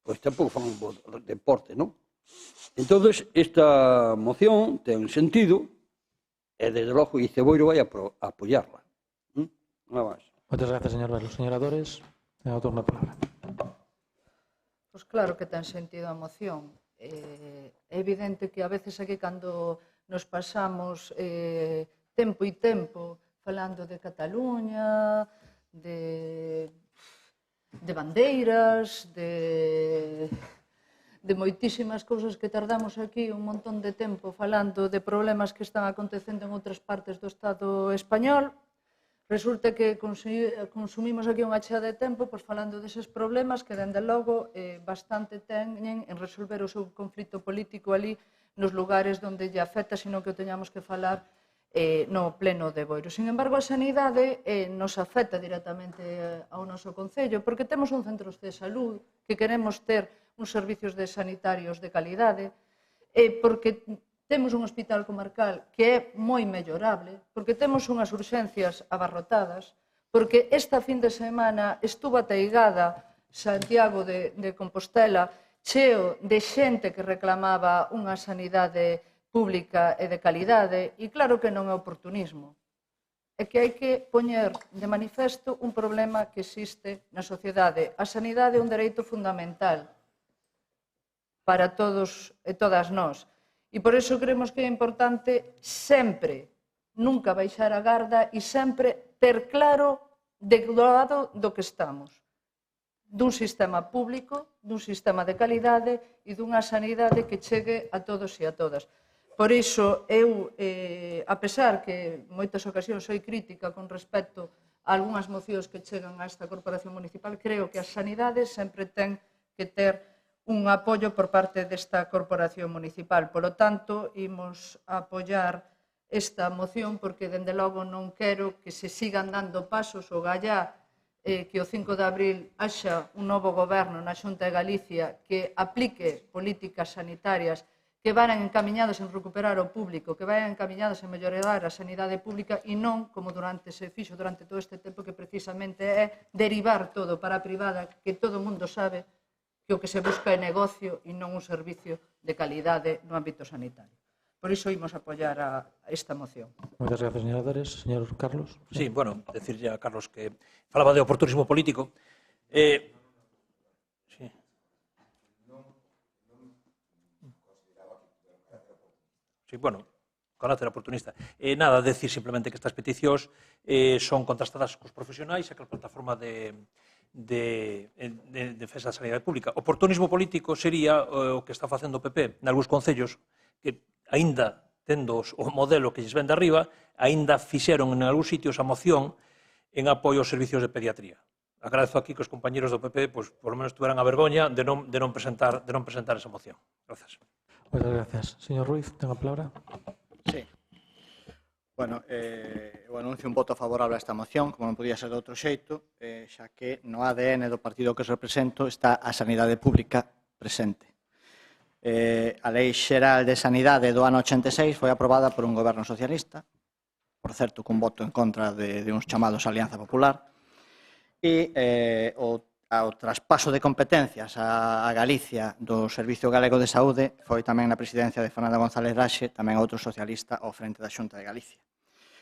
pois tampouco fan un bo deporte, non? Entón, esta moción ten sentido, e desde logo Ceboiro vai a apoiarla. Nada máis. Moitas gracias, señor Velo. Señora Dores, ten a turno a palabra. Pois claro que ten sentido a moción. É evidente que a veces aquí cando nos pasamos tempo e tempo falando de Cataluña, de bandeiras, de de moitísimas cousas que tardamos aquí un montón de tempo falando de problemas que están acontecendo en outras partes do Estado español. Resulta que consumimos aquí unha chea de tempo falando deses problemas que, dende logo, bastante teñen en resolver o seu conflito político ali nos lugares onde lle afecta, sino que o teñamos que falar no pleno de Boiro. Sin embargo, a sanidade nos afecta directamente ao noso concello, porque temos un centro de salud, que queremos ter uns servicios sanitarios de calidade, porque temos un hospital comarcal que é moi mellorable, porque temos unhas urxencias abarrotadas, porque esta fin de semana estuvo ateigada Santiago de Compostela cheo de xente que reclamaba unha sanidade pública e de calidade, e claro que non é oportunismo. É que hai que poñer de manifesto un problema que existe na sociedade. A sanidade é un dereito fundamental para todos e todas nós. E por iso creemos que é importante sempre, nunca baixar a garda e sempre ter claro do lado do que estamos. Dun sistema público, dun sistema de calidade e dunha sanidade que chegue a todos e a todas. Por iso, eu, a pesar que en moitas ocasións sou crítica con respecto a algunhas mocións que chegan a esta Corporación Municipal, creo que a sanidade sempre ten que ter un apoio por parte desta Corporación Municipal. Polo tanto, imos apoiar esta moción porque, dende logo, non quero que se sigan dando pasos o gallá que o 5 de abril haxa un novo goberno na Xunta de Galicia que aplique políticas sanitarias que vayan encamiñados en recuperar o público, que vayan encamiñados en mellorar a sanidade pública e non, como se fixo durante todo este tempo, que precisamente é derivar todo para a privada, que todo o mundo sabe que o que se busca é negocio e non un servicio de calidade no ámbito sanitario. Por iso imos apoiar a esta moción. Moitas gracias, señora Dores. Señor Carlos. Sí, bueno, decirlle a Carlos que falaba de oportunismo político. Sí. Sí, bueno, carácter oportunista. Nada, decir simplemente que estas peticións son contrastadas cos profesionais e que a plataforma de defensa da sanidade pública. Oportunismo político sería o que está facendo o PP nalgúns concellos que, aínda tendo o modelo que lles ven de arriba, aínda fixeron en algúns sitios a moción en apoio aos servicios de pediatría. Agradezo aquí que os compañeros do PP, pues, por lo menos tuveran a vergoña de non presentar esa moción. Gracias. Moitas gracias. Señor Ruiz, ten a palabra. Sí. Bueno, eu anuncio un voto favorable a esta moción, como non podía ser de outro xeito, xa que no ADN do partido que represento está a sanidade pública presente. A Lei Xeral de Sanidade do ano 86 foi aprobada por un goberno socialista, por certo, cun voto en contra de uns chamados Alianza Popular, e ao traspaso de competencias a Galicia do Servicio Galego de Saúde foi tamén na presidencia de Fernando González Raxe, tamén outro socialista ao frente da Xunta de Galicia.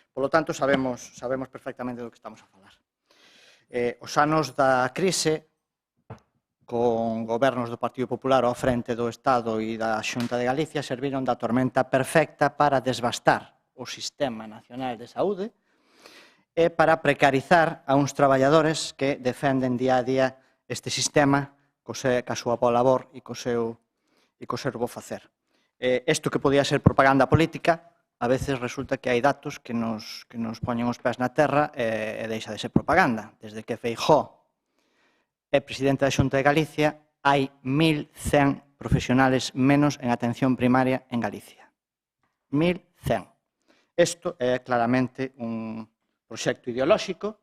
Por lo tanto, sabemos perfectamente do que estamos a falar. Os anos da crise, con gobernos do Partido Popular ao frente do Estado e da Xunta de Galicia, serviron da tormenta perfecta para desbastar o Sistema Nacional de Saúde e para precarizar a uns traballadores que defenden día a día este sistema ca súa boa labor e co seu bo facer. Isto que podía ser propaganda política, a veces resulta que hai datos que nos poñen os pés na terra e deixa de ser propaganda. Desde que Feijóo é presidente da Xunta de Galicia, hai 1.100 profesionales menos en atención primaria en Galicia. 1.100. Isto é claramente un proxecto ideolóxico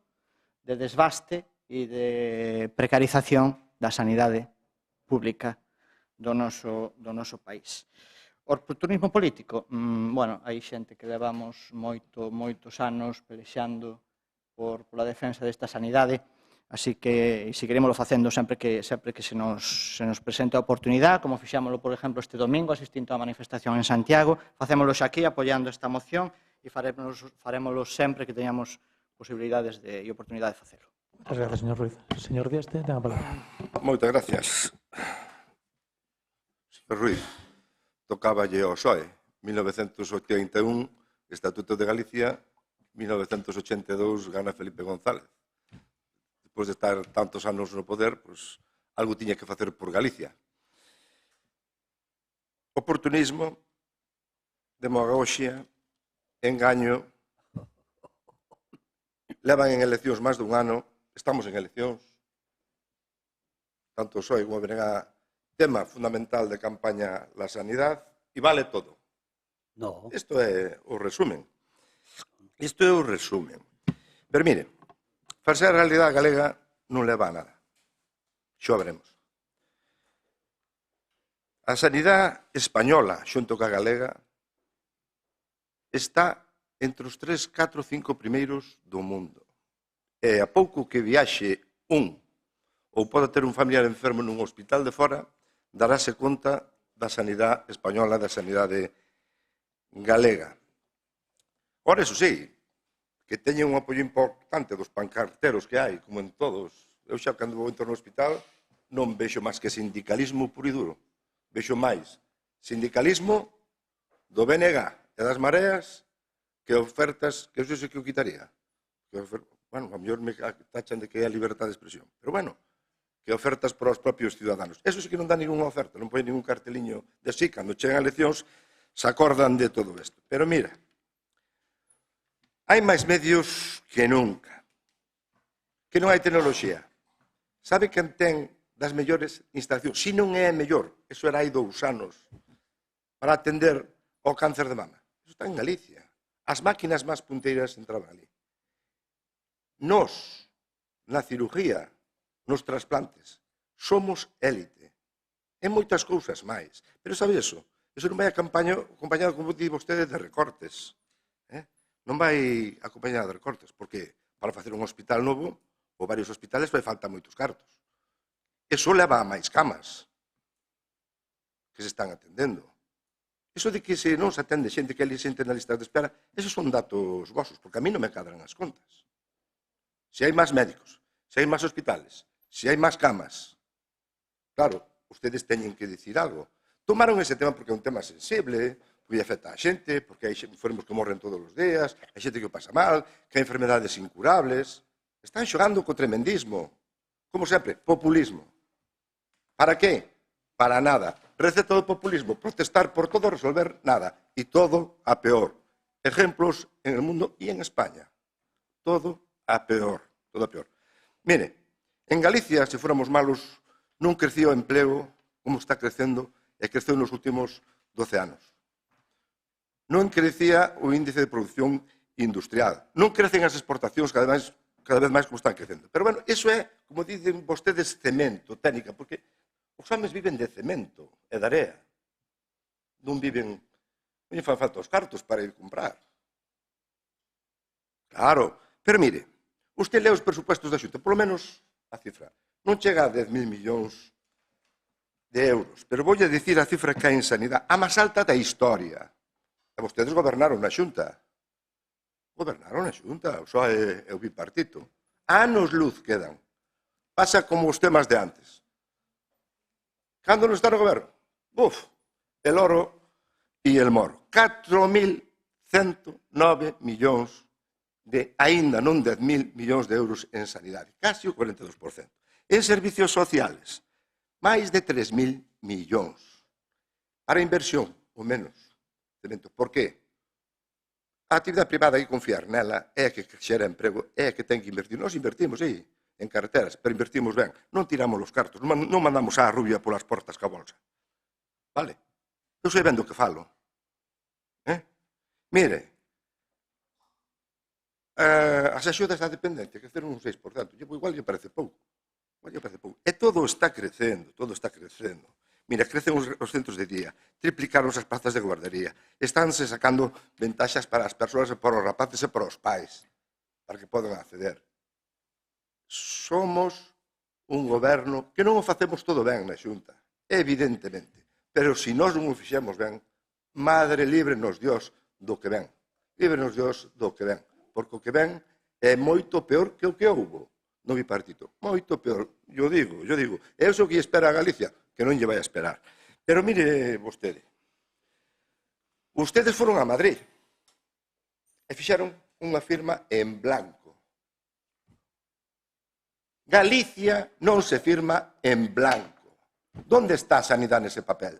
de desbaste e de precarización da sanidade pública do noso país. O oportunismo político, bueno, hai xente que levamos moitos anos pelexando pola defensa desta sanidade, así que seguiremoslo facendo sempre que se nos presente a oportunidade, como fixámoslo, por exemplo, este domingo, asistindo á manifestación en Santiago, facémoslo xa aquí apoiando esta moción e farémoslo sempre que teñamos posibilidades e oportunidade de facelo. Moitas gracias, señor Ruiz. Señor Dieste, ten a palabra. Moitas gracias. Señor Ruiz, tocáballe ao PSOE, 1981, Estatuto de Galicia, 1982, gana Felipe González. Despois de estar tantos anos no poder, pues, algo tiña que facer por Galicia. oportunismo, demagoxia, engaño. Levan en eleccións máis dun ano, estamos en eleccións. Tanto soy como verá tema fundamental de campaña la sanidad e vale todo. No. Isto é o resumen. Isto é o resumen. Pero mire, para ser a realidade galega non leva a nada. Xo veremos. A sanidade española, xunto ca galega, está entre os 3, 4, 5 primeiros do mundo. E a pouco que viaxe ou pode ter un familiar enfermo nun hospital de fora, darase conta da sanidade española, da sanidade galega. Ora, eso sí, que teñen un apoio importante dos pancarteros que hai, como en todos. Eu xa, cando vou entrar no hospital, non vexo máis que sindicalismo puro e duro. Vexo máis sindicalismo do BNG e das mareas que ofertas, que eu sei que eu quitaría. Bueno, a mellor me tachan de que é a libertad de expresión. Pero bueno, que ofertas para os propios ciudadanos. Eso sí que non dá ninguna oferta, non pode ningún carteliño de así, cando chegan a eleccións, se acordan de todo isto. Pero mira, hai máis medios que nunca, que non hai tecnoloxía. Sabe quen ten das mellores instalacións? Si non é a mellor, eso era hai 2 anos, para atender ao cáncer de mama. Eso está en Galicia. As máquinas máis punteiras entraban ali. Nos, na cirugía, nos trasplantes, somos élite. En moitas cousas máis. Pero sabe eso? Eso non vai acompañado, como di vostede, de recortes. Non vai acompañado de recortes, porque para facer un hospital novo, ou varios hospitales, vai falta moitos cartos. Eso leva a máis camas que se están atendendo. Iso de que se non se atende xente que ali xente na lista de espera, esos son datos vosos, porque a mí non me cadran as contas. Se hai máis médicos, se hai máis hospitales, se hai máis camas, claro, ustedes teñen que dicir algo. Tomaron ese tema porque é un tema sensible, porque afecta a xente, porque hai enfermos que morren todos os días, hai xente que o pasa mal, que hai enfermedades incurables. Están xogando co tremendismo. Como sempre, populismo. Para qué? Para nada. Receta do populismo, protestar por todo, resolver nada. E todo a peor. Ejemplos en el mundo e en España. Todo a peor. Todo a peor. Mire, en Galicia, se fóramos malos, non crecía o empleo como está crecendo e creceu nos últimos 12 anos. Non crecía o índice de producción industrial. Non crecen as exportacións cada vez máis como están crecendo. Pero, bueno, iso é, como dicen vostedes, cemento, técnica, porque os homes viven de cemento e de area. Non viven... Non lle fan falta os cartos para ir comprar. Claro. Pero, mire, usted lee os presupuestos da Xunta, polo menos a cifra. Non chega a 10.000 millóns de euros, pero voulle dicir a cifra que hai en sanidade, a máis alta da historia. E vostedes gobernaron na Xunta. Gobernaron na Xunta, o PSOE é o bipartito. Anos luz quedan. Pasa como os temas de antes. Cando non está no goberno? El oro e el moro. 4.109 millóns de, aínda non 10.000 millóns de euros en sanidade. Casi o 42%. En servicios sociales, máis de 3.000 millóns. Para inversión, o menos. Por qué? A actividade privada hai que confiar nela, é a que xera emprego, é a que ten que invertir. Nós invertimos, sí, en carreteras, pero invertimos ben. Non tiramos os cartos, non mandamos a rubia polas portas ca bolsa. Vale? Eu sei ben do que falo. Mire, as axudas da dependencia creceron un 6%. Igual lle parece pouco. E todo está crecendo, todo está crecendo. Mira, crecen os centros de día, triplicaron as plazas de guardería, estánse sacando ventaxas para as persoas, para os rapaces e para os pais, para que podan acceder. Somos un goberno que non o facemos todo ben na Xunta, evidentemente, pero se nós non o fixemos ben, madre líbrenos Dios do que ven, líbrenos Dios do que ven, porque o que ven é moito peor que o que houbo no bipartito, moito peor, yo digo, é iso que espera a Galicia, que non lle vai a esperar. Pero mire vostede, ustedes foron a Madrid e fixeron unha firma en blanco. Galicia non se firma en blanco. Donde está a sanidade nese papel?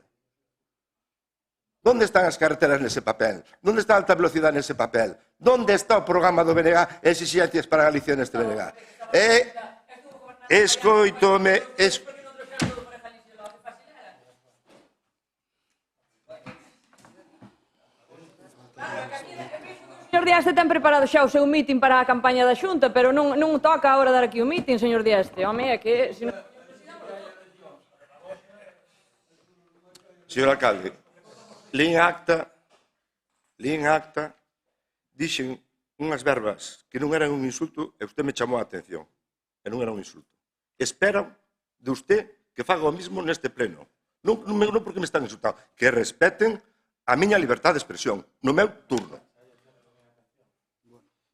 ¿Dónde están as carreteras nese papel? ¿Dónde está a alta velocidade nese papel? ¿Dónde está o programa do BNG e exixencias para Galicia neste BNG? Escoítome... Señor Dieste ten preparado xa o seu mitin para a campaña da Xunta, pero non toca agora dar aquí o mitin, señor Dieste. Home, é que... Señor alcalde, lín acta, dixen unhas verbas que non eran un insulto e usted me chamou a atención. E non era un insulto. Espero de usted que faga o mismo neste pleno. Non porque me están insultando, que respeten a miña liberdade de expresión no meu turno.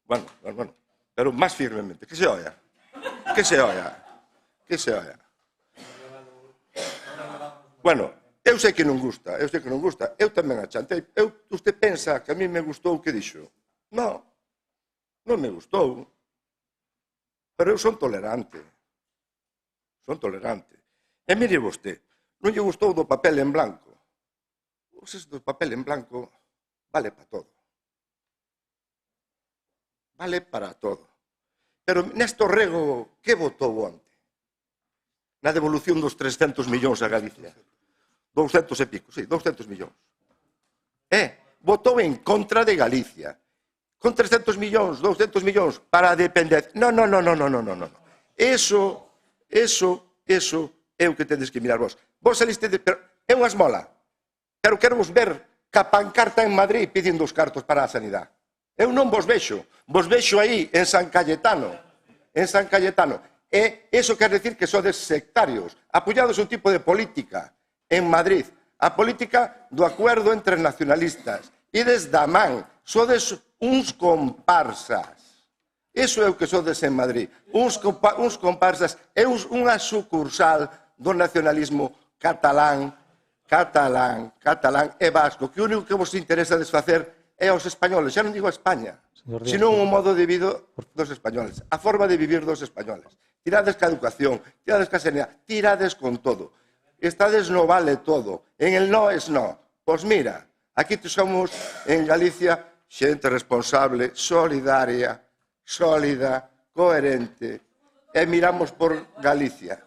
Bueno, pero máis firmemente. Que se oia. Bueno, eu sei que non gusta, eu tamén achantei. Usted pensa que a mí me gustou o que dixo? Non me gustou. Pero eu son tolerante. E mire vostede, non lle gustou do papel en blanco. Pois ese do papel en blanco vale para todo. Vale para todo. Pero Néstor Rego, que votou onte? Na devolución dos 300 millóns a Galicia. 200 e pico, sí, 200 millóns. Votou en contra de Galicia. Con 300 millóns, 200 millóns para a dependencia. Non. Eso é o que tedes que mirar vos. Vos saliste de... É unha esmola. Pero quero vos ver ca pancarta en Madrid pedindo os cartos para a sanidade. Eu non vos vexo aí en San Cayetano. E iso quer decir que sodes sectarios, apoiados un tipo de política en Madrid, a política do acuerdo entre nacionalistas. Ides da man, sodes uns comparsas. Iso é o que sodes en Madrid, uns comparsas, é unha sucursal do nacionalismo catalán e vasco, que o único que vos interesa desfacer é aos españoles, xa non digo a España, senón o modo de vida dos españoles, a forma de vivir dos españoles. Tirades ca educación, tirades ca sanidade, tirades con todo. Estades no vale todo, en el no es no. Pois mira, aquí somos en Galicia xente responsable, solidaria, sólida, coherente, e miramos por Galicia.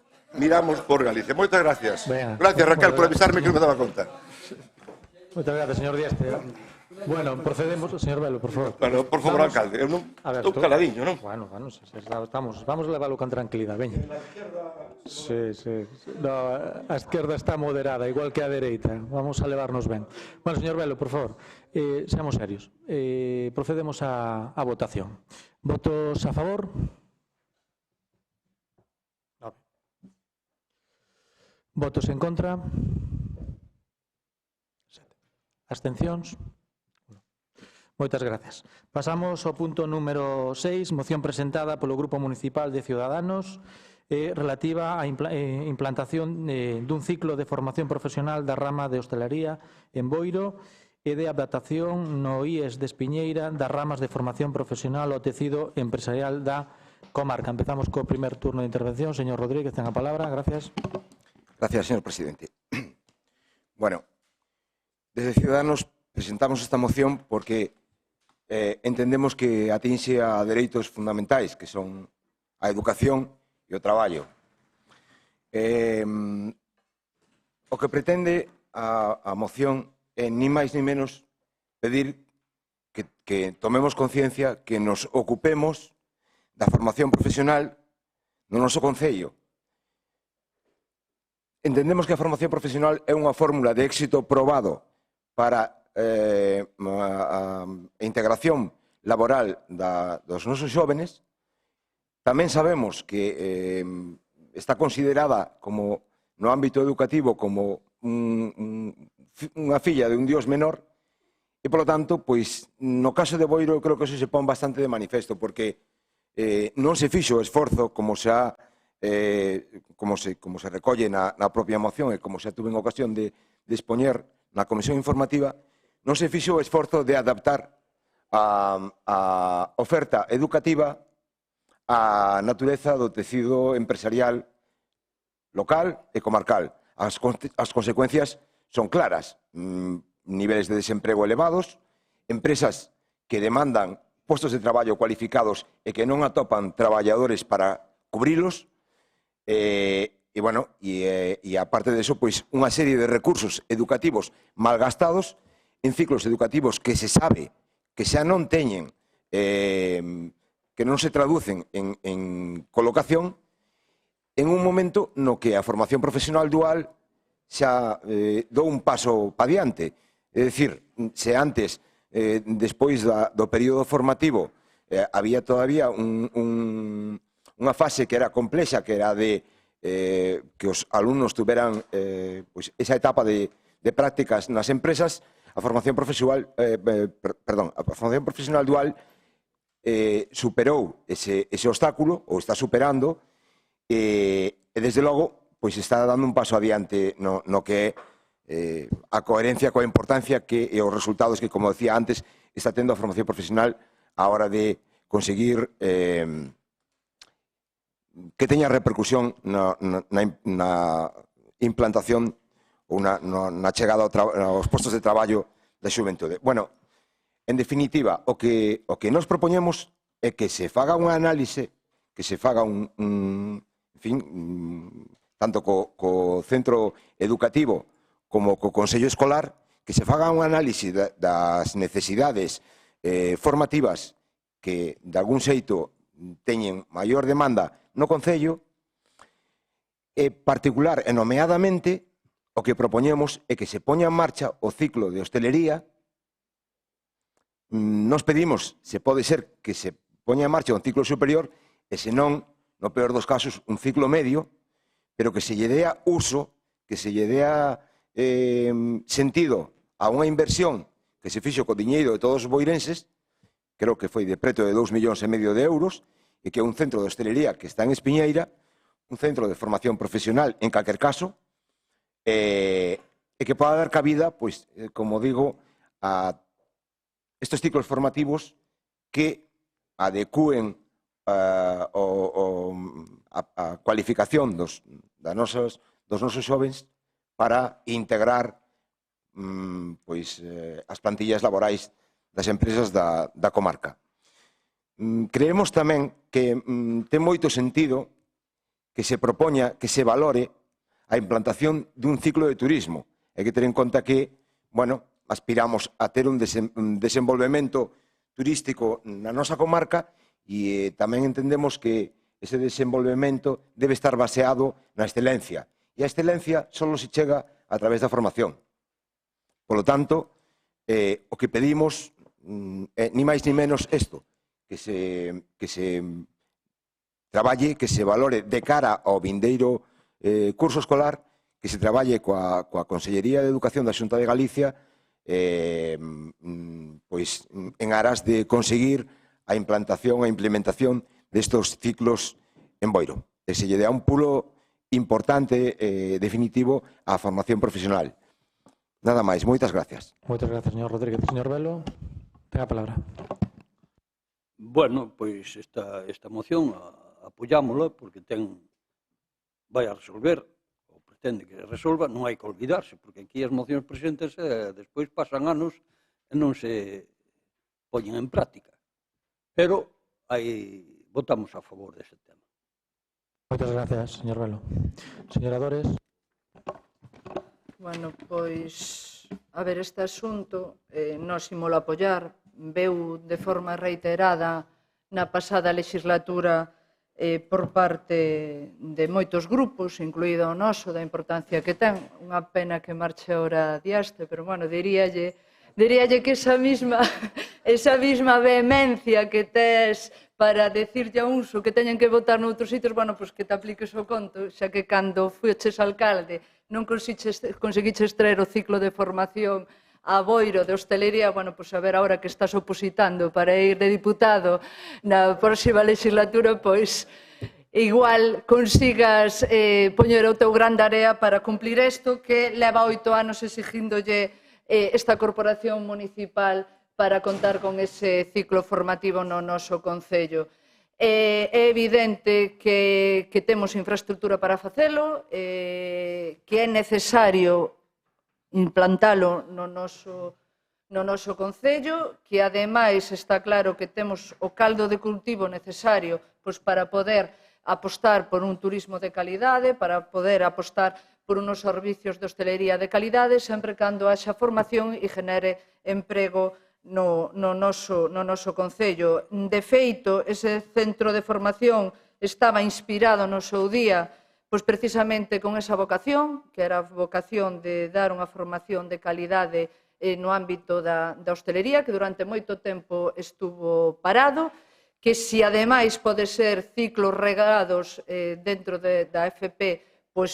Moitas gracias. Gracias, Raquel, por avisarme que non me daba conta. Moitas gracias, señor Dieste. Bueno, procedemos, señor Velo, por favor. Bueno, por favor, alcalde, eu non estou caladiño, non? Bueno, vamos a leválo con tranquilidade, veña. Sí. No, a esquerda está moderada, igual que a dereita. Vamos a levarnos ben. Bueno, señor Velo, por favor, seamos serios. Procedemos a votación. Votos a favor? No. Votos en contra? Abstencións? Moitas gracias. Pasamos ao punto número 6, moción presentada polo Grupo Municipal de Ciudadanos relativa á implantación dun ciclo de formación profesional da rama de hostelería en Boiro e de adaptación no IES de Espiñeira das ramas de formación profesional ao tecido empresarial da comarca. Empezamos co primer turno de intervención. Señor Rodríguez, ten a palabra. Gracias. Gracias, señor presidente. Bueno, desde Ciudadanos presentamos esta moción porque entendemos que atinxe a dereitos fundamentais, que son a educación e o traballo. O que pretende a moción é ni máis ni menos pedir que tomemos conciencia, que nos ocupemos da formación profesional no noso concello. Entendemos que a formación profesional é unha fórmula de éxito probado para a integración laboral dos nosos xóvenes. Tamén sabemos que está considerada como no ámbito educativo como unha filla de un dios menor e, polo tanto, pois, no caso de Boiro, creo que eso se pon bastante de manifesto, porque non se fixo o esforzo como se recolle na propia moción e como se tuve en ocasión de expoñer na comisión informativa, non se fixo o esforzo de adaptar a oferta educativa á natureza do tecido empresarial local e comarcal. As consecuencias son claras. niveles de desemprego elevados, empresas que demandan postos de traballo cualificados e que non atopan traballadores para cubrilos, e aparte de eso, pois, unha serie de recursos educativos malgastados en ciclos educativos que se sabe que xa non teñen, que non se traducen en colocación, en un momento no que a formación profesional dual xa dou un paso pa diante. É dicir, se antes, despois do período formativo, había todavía unha fase que era complexa, que era de que os alumnos tuveran esa etapa de prácticas nas empresas, a formación profesional dual superou ese obstáculo, ou está superando, e desde logo está dando un paso adiante no que é a coherencia coa importancia e os resultados que, como decía antes, está tendo a formación profesional a hora de conseguir que teña repercusión na implantación ou na chegada aos postos de traballo da xuventude. Bueno, en definitiva, o que nos propoñemos é que se faga unha análise, que se faga tanto co centro educativo como co Consello Escolar, que se faga unha análise das necesidades formativas que, de algún xeito, teñen maior demanda no Concello, e particular e nomeadamente o que propoñemos é que se poña en marcha o ciclo de hostelería. Nos pedimos, se pode ser, que se poña en marcha un ciclo superior e, senón, no peor dos casos, un ciclo medio, pero que se lle dea uso, que se lle dea sentido a unha inversión que se fixo co diñeiro de todos os boirenses, creo que foi de preto de 2,5 millóns de euros, e que é un centro de hostelería que está en Espiñeira, un centro de formación profesional, en calquer caso, e que poda dar cabida, pois, como digo, a estes ciclos formativos que adecúen a cualificación dos nosos xovens para integrar as plantillas laborais das empresas da comarca. Creemos tamén que ten moito sentido que se propoña, que se valore a implantación dun ciclo de turismo. Hai que ter en conta que, aspiramos a ter un desenvolvemento turístico na nosa comarca e tamén entendemos que ese desenvolvemento debe estar baseado na excelencia. E a excelencia só se chega a través da formación. Por lo tanto, o que pedimos é ni máis ni menos isto, que se traballe, que se valore de cara ao vindeiro curso escolar, que se traballe coa Consellería de Educación da Xunta de Galicia en aras de conseguir a implantación, a implementación destos ciclos en Boiro. E se lle dá un pulo importante, definitivo, á formación profesional. Nada máis. Moitas gracias. Moitas gracias, señor Rodríguez. Señor Velo, ten a palabra. Bueno, pois esta moción apoyámola porque vai a resolver, ou pretende que resolva, non hai que olvidarse, porque aquí as mocións presentes despois pasan anos e non se poñen en práctica. Pero votamos a favor dese tema. Moitas gracias, señor Velo. Señora Dores. Bueno, pois, a ver, este asunto nós ímolo apoiar, veu de forma reiterada na pasada legislatura por parte de moitos grupos, incluído o noso, da importancia que ten. Unha pena que marche ahora diaste, pero, bueno, diríalle que esa misma vehemencia que tes para decirlle a uns que teñen que votar noutros sitios, bueno, pois que te apliques o conto, xa que cando fueches alcalde non conseguiches traer o ciclo de formación a Boiro de hostelería, bueno, pois a ver, agora que estás opositando para ir de diputado na próxima legislatura, pois igual consigas poñer o teu gran area para cumplir isto que leva 8 anos exigíndolle esta corporación municipal para contar con ese ciclo formativo no noso concello. É evidente que temos infraestructura para facelo, que é necesario implantalo no noso concello, que ademais está claro que temos o caldo de cultivo necesario para poder apostar por un turismo de calidade, para poder apostar por unos servicios de hostelería de calidade, sempre cando haxa formación e genere emprego no noso concello. De feito, ese centro de formación estaba inspirado no seu día precisamente con esa vocación, que era a vocación de dar unha formación de calidade no ámbito da hostelería, que durante moito tempo estuvo parado, que se ademais pode ser ciclos regados dentro da FP,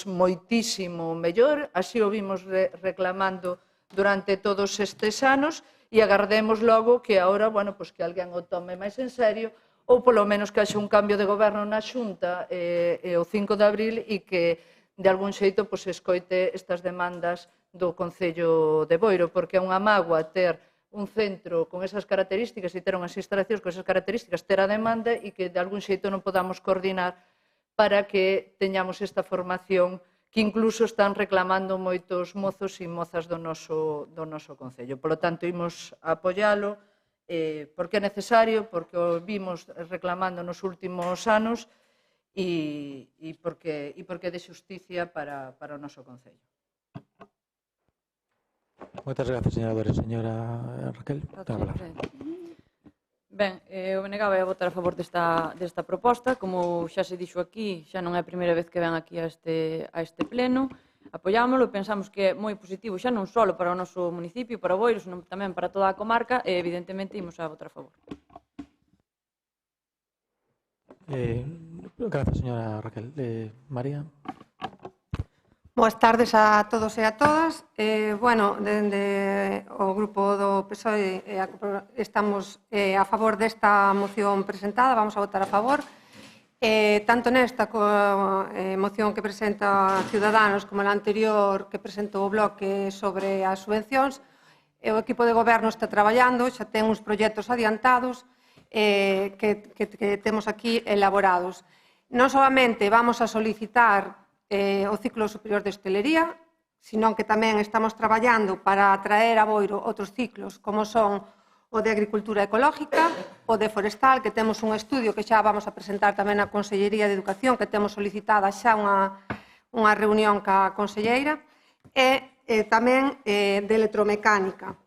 moitísimo mellor, así o vimos reclamando durante todos estes anos, e agardemos logo que agora, que alguén o tome máis en serio, ou polo menos que haxe un cambio de goberno na Xunta o 5 de abril e que de algún xeito escoite estas demandas do Concello de Boiro, porque é unha mágoa ter un centro con esas características e ter unhas instalacións con esas características, ter a demanda e que de algún xeito non podamos coordinar para que teñamos esta formación que incluso están reclamando moitos mozos e mozas do noso Concello. Por lo tanto, imos apoialo porque é necesario, porque o vimos reclamando nos últimos anos e porque é de xusticia para o noso Concello. Moitas gracias, señora Dores. Señora Raquel, ten a palabra. Ben, o BNG vai votar a favor desta proposta. Como xa se dixo aquí, xa non é a primeira vez que ven aquí a este pleno. Apoiámoslo, pensamos que é moi positivo, xa non só para o noso municipio, para Boiro, senón tamén para toda a comarca, e evidentemente imos a votar a favor. Gracias, señora Raquel. María. Boas tardes a todos e a todas. Dende o grupo do PSOE estamos a favor desta moción presentada, vamos a votar a favor. Tanto nesta moción que presenta Ciudadanos como na anterior que presentou o Bloque sobre as subvencións, o equipo de goberno está traballando, xa ten uns proxectos adiantados que temos aquí elaborados. Non solamente vamos a solicitar o ciclo superior de hostelería, senón que tamén estamos traballando para atraer a Boiro outros ciclos, como son o de agricultura ecológica, o de forestal, que temos un estudio que xa vamos a presentar tamén na Consellería de Educación, que temos solicitada xa unha reunión ca Conselleira, e tamén de electromecánica.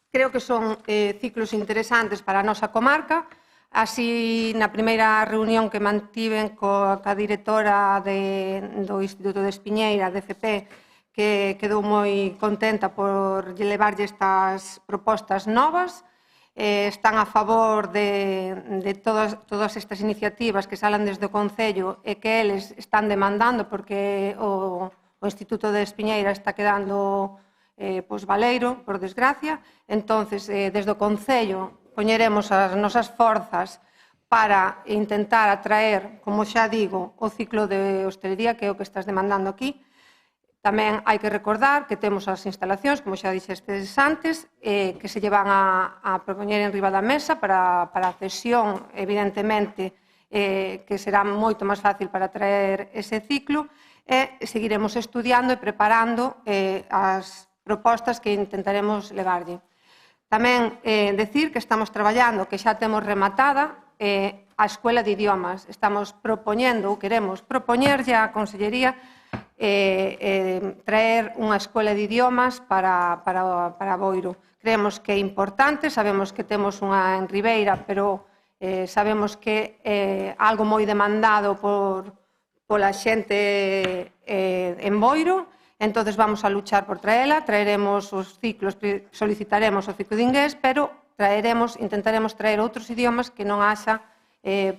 Creo que son ciclos interesantes para a nosa comarca. Así, na primeira reunión que mantiven coa directora do Instituto de Espiñeira, de FP, que quedou moi contenta por levarlle estas propostas novas. Están a favor de todas estas iniciativas que salan desde o Concello e que eles están demandando porque o Instituto de Espiñeira está quedando baleiro, por desgracia. Entonces, desde o Concello poñeremos as nosas forzas para intentar atraer, como xa digo, o ciclo de hostelería, que é o que estás demandando aquí. Tamén hai que recordar que temos as instalacións, como xa dixestes antes, que se llevan a propoñer en riba da mesa para a cesión, evidentemente, que será moito máis fácil para atraer ese ciclo, e seguiremos estudiando e preparando as propostas que intentaremos levarlle. Tamén decir que estamos traballando, que xa temos rematada a Escuela de Idiomas. Estamos propoñendo, ou queremos propoñerlle á Consellería traer unha Escuela de Idiomas para Boiro. Creemos que é importante, sabemos que temos unha en Ribeira, pero sabemos que é algo moi demandado pola xente en Boiro. Entón, vamos a luchar por traela, traeremos os ciclos, solicitaremos o ciclo de inglés, pero intentaremos traer outros idiomas que non haxa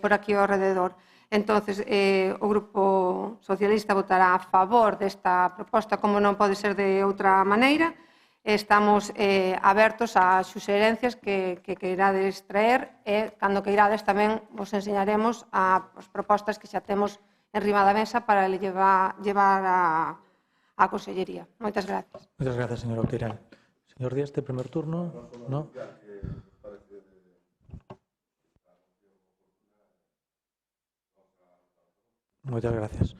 por aquí ao rededor. Entón, o Grupo Socialista votará a favor desta proposta, como non pode ser de outra maneira. Estamos abertos a suxerencias que queirades traer e, cando queirades, tamén vos enseñaremos as propostas que xa temos en riba da mesa para llevar a Consellería. Moitas gracias. Moitas gracias, señora Outeiral. Señor Díaz, este primer turno, ¿no? Moitas gracias.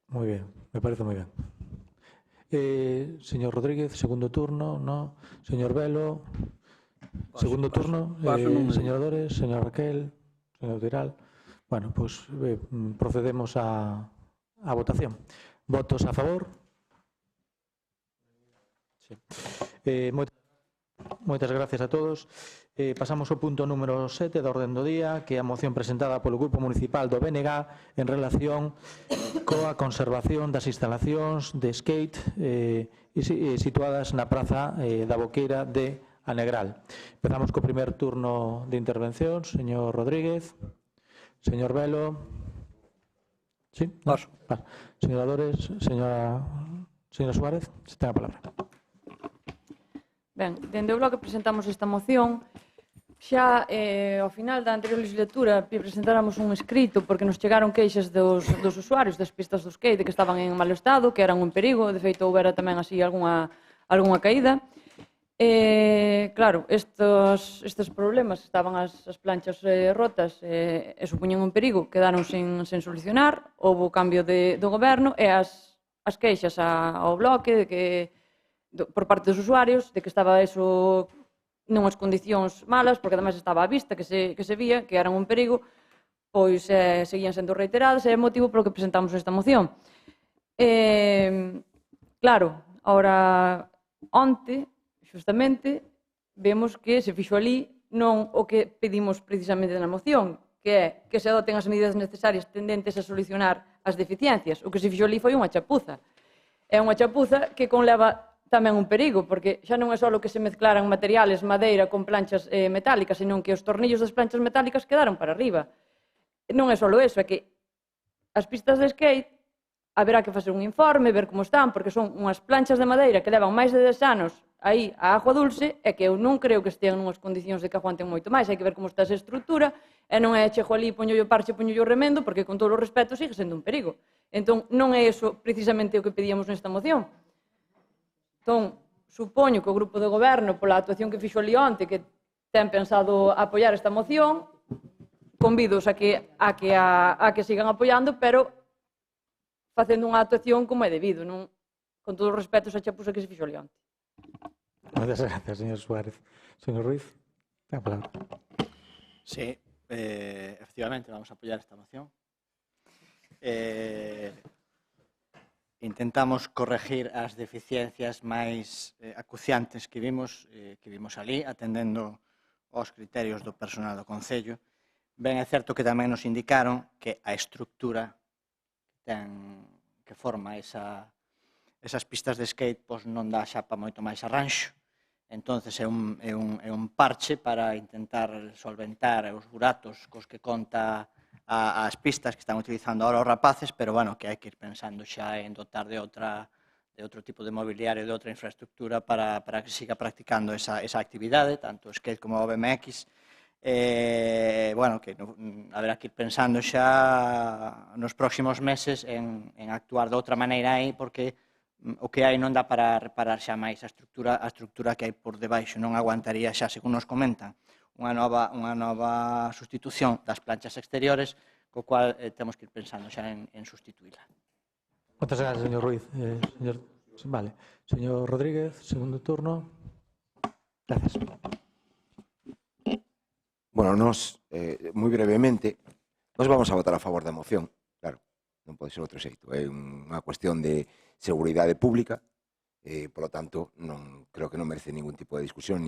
Moi bien, me parece moi ben. Señor Rodríguez, segundo turno, no. Señor Velo, segundo turno. Señor Dores, señor Raquel, señor Tiral. Bueno, pues procedemos a votación. Votos a favor? Sí. Moitas gracias a todos. Pasamos ao punto número 7 da orden do día, que é a moción presentada polo Grupo Municipal do BNG en relación coa conservación das instalacións de skate situadas na Praza da Boqueira de Anegral. Empezamos co primer turno de intervención. Señor Rodríguez, señor Velo. Sí? Paso. Señora Dores, señora Suárez, se ten a palabra. Ben, dende o Bloque presentamos esta moción. Xa ao final da anterior legislatura presentáramos un escrito porque nos chegaron queixas dos usuarios das pistas do skate que estaban en mal estado, que eran un perigo, de feito houbera tamén así algunha caída. Claro, estes problemas, estaban as planchas rotas e supoñen un perigo, quedaron sen solucionar, houve cambio do goberno e as queixas ao Bloque por parte dos usuarios de que estaba eso nunhas condicións malas, porque ademais estaba á vista que se vía que eran un perigo, pois seguían sendo reiteradas e é motivo polo que presentamos esta moción. Claro, ahora onte, justamente, vemos que se fixo ali non o que pedimos precisamente na moción, que é que se adoten as medidas necesarias tendentes a solucionar as deficiencias. O que se fixo ali foi unha chapuza. É unha chapuza que conleva tamén un perigo, porque xa non é só que se mezclaran materiales, madeira con planchas metálicas, senón que os tornillos das planchas metálicas quedaron para arriba. Non é só eso, é que as pistas de skate haberá que facer un informe, ver como están, porque son unhas planchas de madeira que levan máis de 10 anos aí a agua dulce, e que eu non creo que estean nunhas condicións de que aguanten moito máis. Hai que ver como está esa estrutura, e non é chego ali, poño o parche, poño o remendo, porque con todo o respeto sigue sendo un perigo. Entón, non é eso precisamente o que pedíamos nesta moción. Entón, supoño que o grupo de goberno, pola actuación que fixo ali onte, que ten pensado apoiar esta moción, convidos a que sigan apoiando, pero facendo unha actuación como é debido, non con todo o respeto esa chapuza que se fixo ali onte. Moitas gracias, señor Suárez. Señor Ruiz, ten a palabra. Sí, efectivamente, vamos a apoiar esta moción. Intentamos corregir as deficiencias máis acuciantes que vimos ali, atendendo aos criterios do personal do Concello. Ben, é certo que tamén nos indicaron que a estructura que forma esas pistas de skate non dá xa para moito máis arranxo. Entón, é un parche para intentar solventar os buratos cos que conta as pistas que están utilizando ahora os rapaces, pero bueno, que hai que ir pensando xa en dotar de outro tipo de mobiliario, de outra infraestructura para que siga practicando esa actividade, tanto o skate como o BMX. Bueno, que haberá que ir pensando xa nos próximos meses en actuar de outra maneira aí, porque o que hai non dá para reparar xa máis a estructura que hai por debaixo, non aguantaría xa, según nos comentan, unha nova sustitución das planchas exteriores, co cual temos que ir pensando xa en sustituíla. Moitas gracias, señor Ruiz. Vale. Señor Rodríguez, segundo turno. Gracias. Bueno, moi brevemente, nos vamos a votar a favor da moción, claro, non pode ser outro xeito. É unha cuestión de seguridade pública, polo tanto, creo que non merece ningún tipo de discusión,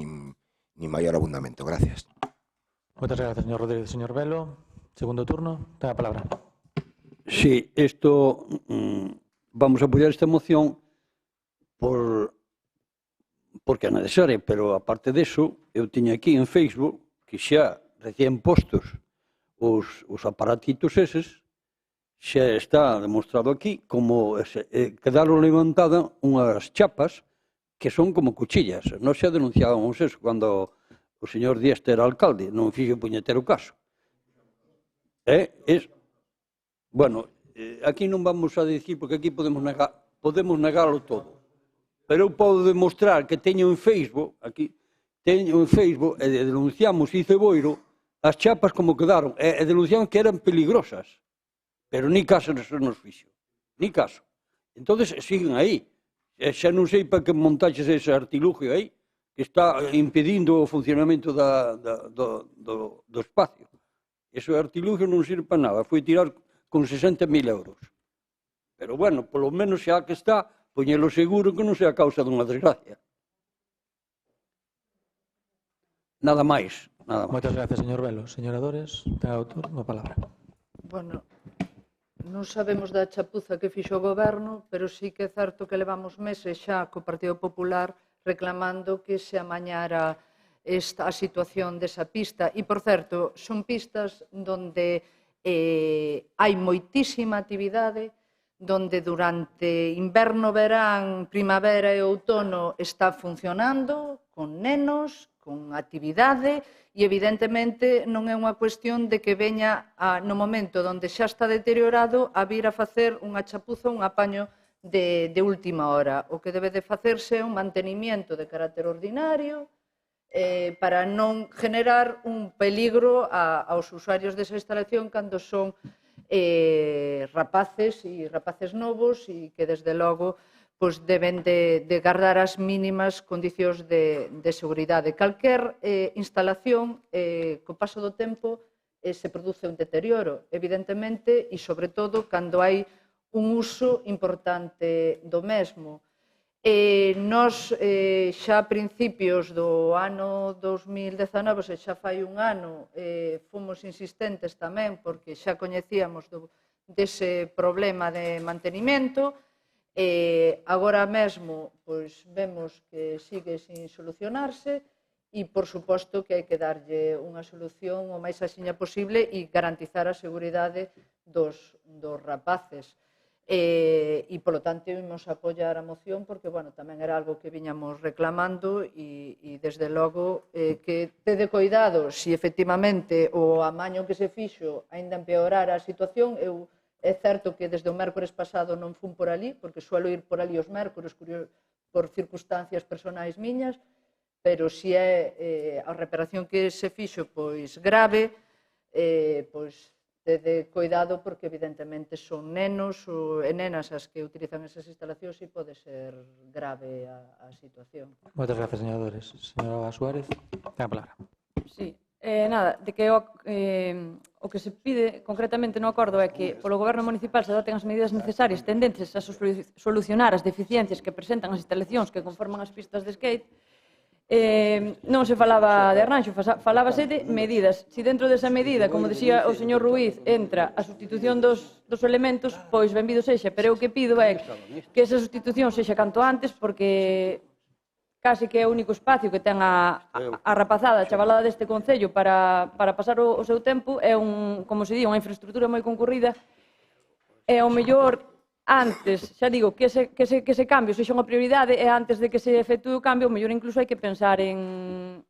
ni maior abundamento. Gracias. Moitas gracias, señor Rodríguez. Señor Velo, segundo turno, ten a palabra. Sí, vamos a apoiar esta moción porque é necesaria, pero aparte deso, eu tiña aquí en Facebook que xa recén postos os aparatitos eses, xa está demostrado aquí como quedaron levantadas unhas chapas que son como cuchillas. Nós xa denunciábamos eso cando o señor Dieste era alcalde, non fixo puñetero caso. Bueno, aquí non vamos a dicir, porque aquí podemos negalo todo. Pero eu podo demostrar que teño en Facebook, e denunciamos Ice Boiro, as chapas como quedaron, e denunciamos que eran peligrosas. Pero ni caso nos fixo, ni caso. Entón, siguen aí. Xa non sei para que montaxes ese artilugio aí, que está impedindo o funcionamento do espacio. Ese artilugio non sirve para nada, foi tirar con 60.000 euros. Pero, bueno, polo menos xa que está, poñelo seguro que non sea a causa dunha desgracia. Nada máis. Moitas gracias, señor Velo. Señora Dores, ten a turno a palabra. Bueno, non sabemos da chapuza que fixo o goberno, pero sí que é certo que levamos meses xa co Partido Popular reclamando que se amañara a situación desa pista. E, por certo, son pistas onde hai moitísima actividade, onde durante inverno, verán, primavera e outono está funcionando, con nenos, con actividade, e evidentemente non é unha cuestión de que veña no momento onde xa está deteriorado a vir a facer unha chapuza, un apaño de última hora. O que debe de facerse é un mantenimiento de carácter ordinario para non generar un peligro aos usuarios desa instalación cando son rapaces e rapaces novos e que, desde logo, deben de guardar as mínimas condicións de seguridade. Calquer instalación, co paso do tempo, se produce un deterioro, evidentemente, e, sobre todo, cando hai un uso importante do mesmo. Nós, xa a principios do ano 2019, se xa fai un ano, fomos insistentes tamén, porque xa coñecíamos dese problema de mantenimento. Agora mesmo vemos que sigue sin solucionarse e, por suposto, que hai que darlle unha solución o máis axiña posible e garantizar a seguridade dos rapaces. E, polo tanto, imos apoiar a moción porque, bueno, tamén era algo que viñamos reclamando e, desde logo, que tede cuidado se efectivamente o amaño que se fixo aínda empeorara a situación. É certo que desde o mércores pasado non fun por ali, porque suelo ir por ali os mércores por circunstancias personais miñas, pero se é a reparación que se fixo grave, de cuidado, porque evidentemente son nenos e nenas as que utilizan esas instalacións e pode ser grave a situación. Moitas gracias, señora Dores. Señora Suárez, ten a palabra. Sí. Nada, de que o que se pide concretamente no acordo é que polo Goberno Municipal se adoten as medidas necesarias tendentes a solucionar as deficiencias que presentan as instalacións que conforman as pistas de skate. Non se falaba de arranxo, falábase de medidas. Se dentro desa medida, como dicía o señor Ruiz, entra a sustitución dos elementos, pois benvido sexa, pero eu que pido é que esa sustitución sexa canto antes, porque case que é o único espacio que ten a rapazada, a chavalada deste concello para pasar o seu tempo. É, como se di, unha infraestructura moi concurrida. É o mellor antes, xa digo, que ese cambio sexa unha prioridade, e antes de que se efectúe o cambio, o mellor incluso hai que pensar en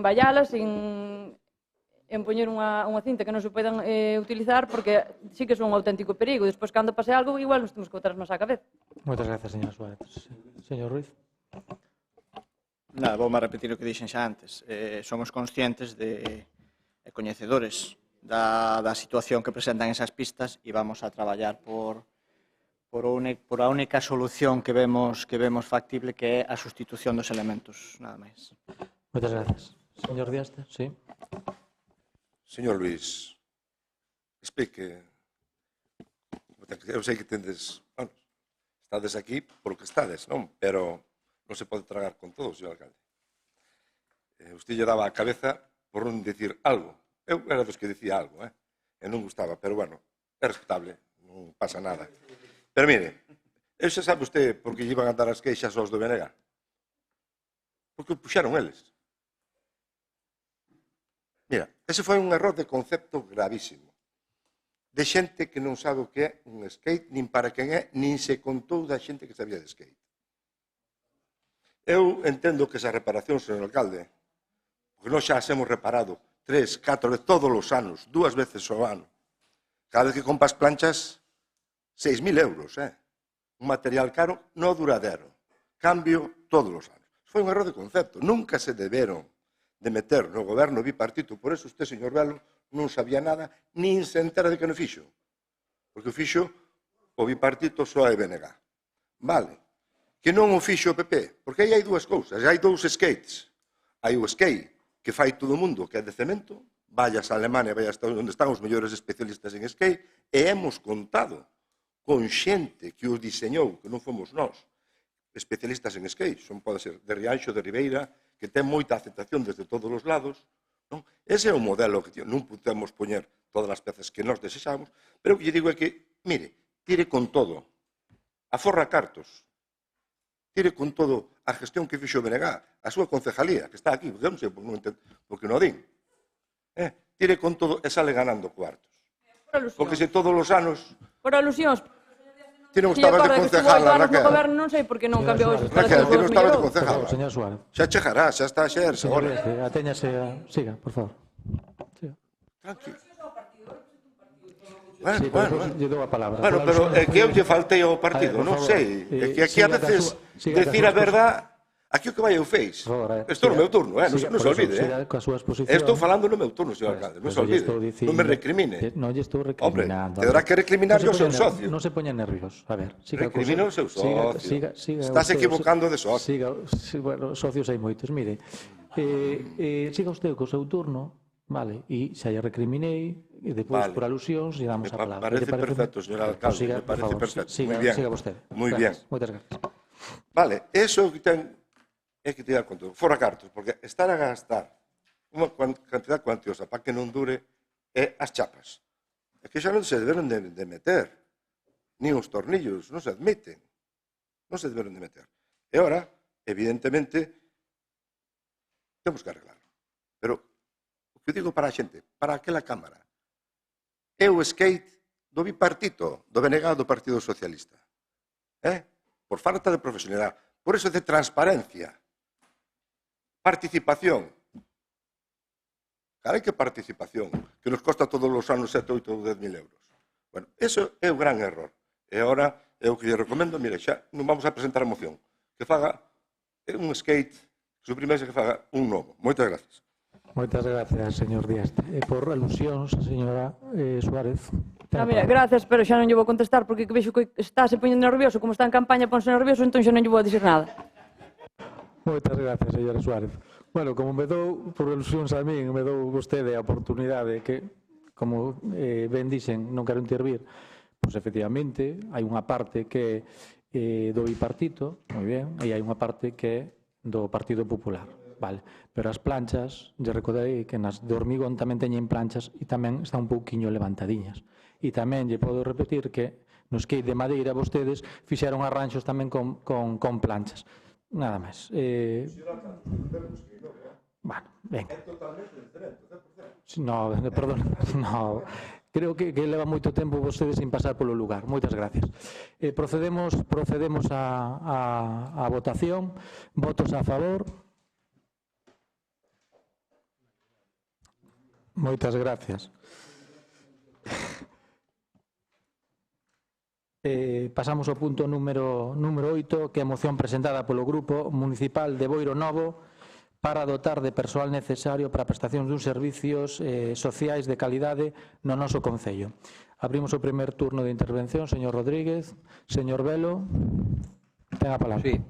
vallalas, en poñer unha cinta que non se podan utilizar, porque sí que son un auténtico perigo. Despois, cando pase algo, igual nos temos que botar as mãos á cabeza. Moitas gracias, señora Suárez. Señor Ruiz. Nada, voume repetir o que dixen xa antes. Somos conscientes e coñecedores da situación que presentan esas pistas e vamos a traballar por a única solución que vemos factible, que é a sustitución dos elementos, nada máis. Moitas gracias. Señor Diaste, sí. Señor Luís, explique. Eu sei que tendes... Estades aquí porque estades, non? Pero non se pode tragar con todo, señor alcalde. Usted lle daba a cabeza por non dicir algo. Eu era dos que dicía algo, e non gustaba, pero, bueno, é respetable, non pasa nada. Pero, mire, eu xa sabe usted por que lle iban a dar as queixas aos do BNG? Porque o puxaron eles. Mira, ese foi un error de concepto gravísimo. De xente que non sabe o que é un skate, nin para quen é, nin se contou da xente que sabía de skate. Eu entendo que esa reparación, señor alcalde, porque nós xa as hemos reparado 3, 4 veces, todos os anos, 2 veces ao ano. Cada vez que compras planchas, 6.000 euros, un material caro, no duradero. Cambio todos os anos. Foi un error de concepto. Nunca se deberon de meter no goberno bipartito. Por eso usted, señor Velo, non sabía nada, nin se entera de que non fixo. Porque o fixo o bipartito só é BNG. Vale. Que non o fixo o PP. Porque aí hai dúas cousas. Hai dous skates. Hai o skate que fai todo o mundo, que é de cemento. Vayas a Alemania, vayas onde están os mellores especialistas en skate, e hemos contado con xente que os diseñou, que non fomos nós, especialistas en skate, pode ser de Rianxo, de Ribeira, que ten moita aceptación desde todos os lados. Non? Ese é o modelo que non podemos poñer todas as pezas que nós desexamos, pero o que lle digo é que, mire, tire con todo, aforra cartos, tire con todo a gestión que fixo BNG, a súa concejalía, que está aquí, eu non sei por que non din. Tire con todo e sale ganando cuartos. Porque se todos os anos... Por alusións. Ti non estabas de concejala, Raquel. No goberno non sei por que non cambiou eso. Raquel, ti non estabas de concejala. Señor Suárez. Xa chegará, xa está a xerse. Atéñase a... Siga, por favor. Tranquilo. Bueno, lle dou a palabra. Bueno, pero é que eu lle faltei ao partido, non sei. É que aquí a veces decir a verdad... Aquí o que vai eu fez. Estou no meu turno, non se olvide. Estou falando no meu turno, señor alcalde, non se olvide. Non me recrimine. Non lle estou recriminando. Hombre, tendrá que recriminar o seu socio. Non se poña nervios. A ver, recrimina o seu socio. Estás equivocando de socio. Bueno, socios hai moitos. Mire, siga usted co seu turno, vale, e xa lle recriminei, e depois por alusións lle damos a palabra. Parece perfecto, señor alcalde, me parece perfecto. Siga vostede. Moi bien. Moitas gracias. Vale, eso que ten... é que tirar con todo. Fora cartos, porque estar a gastar unha cantidad cuantiosa para que non dure é as chapas. É que xa non se deberon de meter. Nin os tornillos, non se admiten. Non se deberon de meter. E ora, evidentemente, temos que arreglarlo. Pero, o que digo para a xente, para aquela Cámara, é o skate do bipartito, do BNG do Partido Socialista. Por falta de profesionalidade. Por eso de transparencia. Participación. Carai que participación, que nos costa todos os anos 7, 8 ou 10.000 euros. Bueno, eso é o gran error. E agora, é o que lle recomendo, mire, xa non vamos a presentar a moción. Que faga un skate, que suprimese que faga un novo. Moitas gracias. Moitas gracias, señor Díaz. Por alusións, señora Suárez. Mira, gracias, pero xa non lle vou contestar porque vexo que está se poñendo nervioso, como está en campaña ponse nervioso, entón xa non lle vou dicir nada. Moitas gracias, señora Suárez. Bueno, como me dou, por alusións a min, me dou vostede a oportunidade que, como ben dixen, non quero intervir, pois efectivamente, hai unha parte que é do bipartito, moi ben, e hai unha parte que é do Partido Popular. Vale, pero as planchas, lle recordei que nas de hormigón tamén teñen planchas e tamén están un pouquiño levantadiñas. E tamén lle podo repetir que nos que de madeira vostedes fixeron arranxos tamén con planchas. Nada máis. Bueno, venga. É totalmente diferente, 100%. No, perdón, no. Creo que leva moito tempo vostedes sin pasar polo lugar. Moitas gracias. Procedemos a votación. Votos a favor. Moitas gracias. Pasamos ao punto número 8, que é a moción presentada polo Grupo Municipal de Boiro Novo para dotar de persoal necesario para a prestación duns servicios sociais de calidade no noso concello. Abrimos o primer turno de intervención. Señor Rodríguez, señor Velo, ten a palabra. Sí.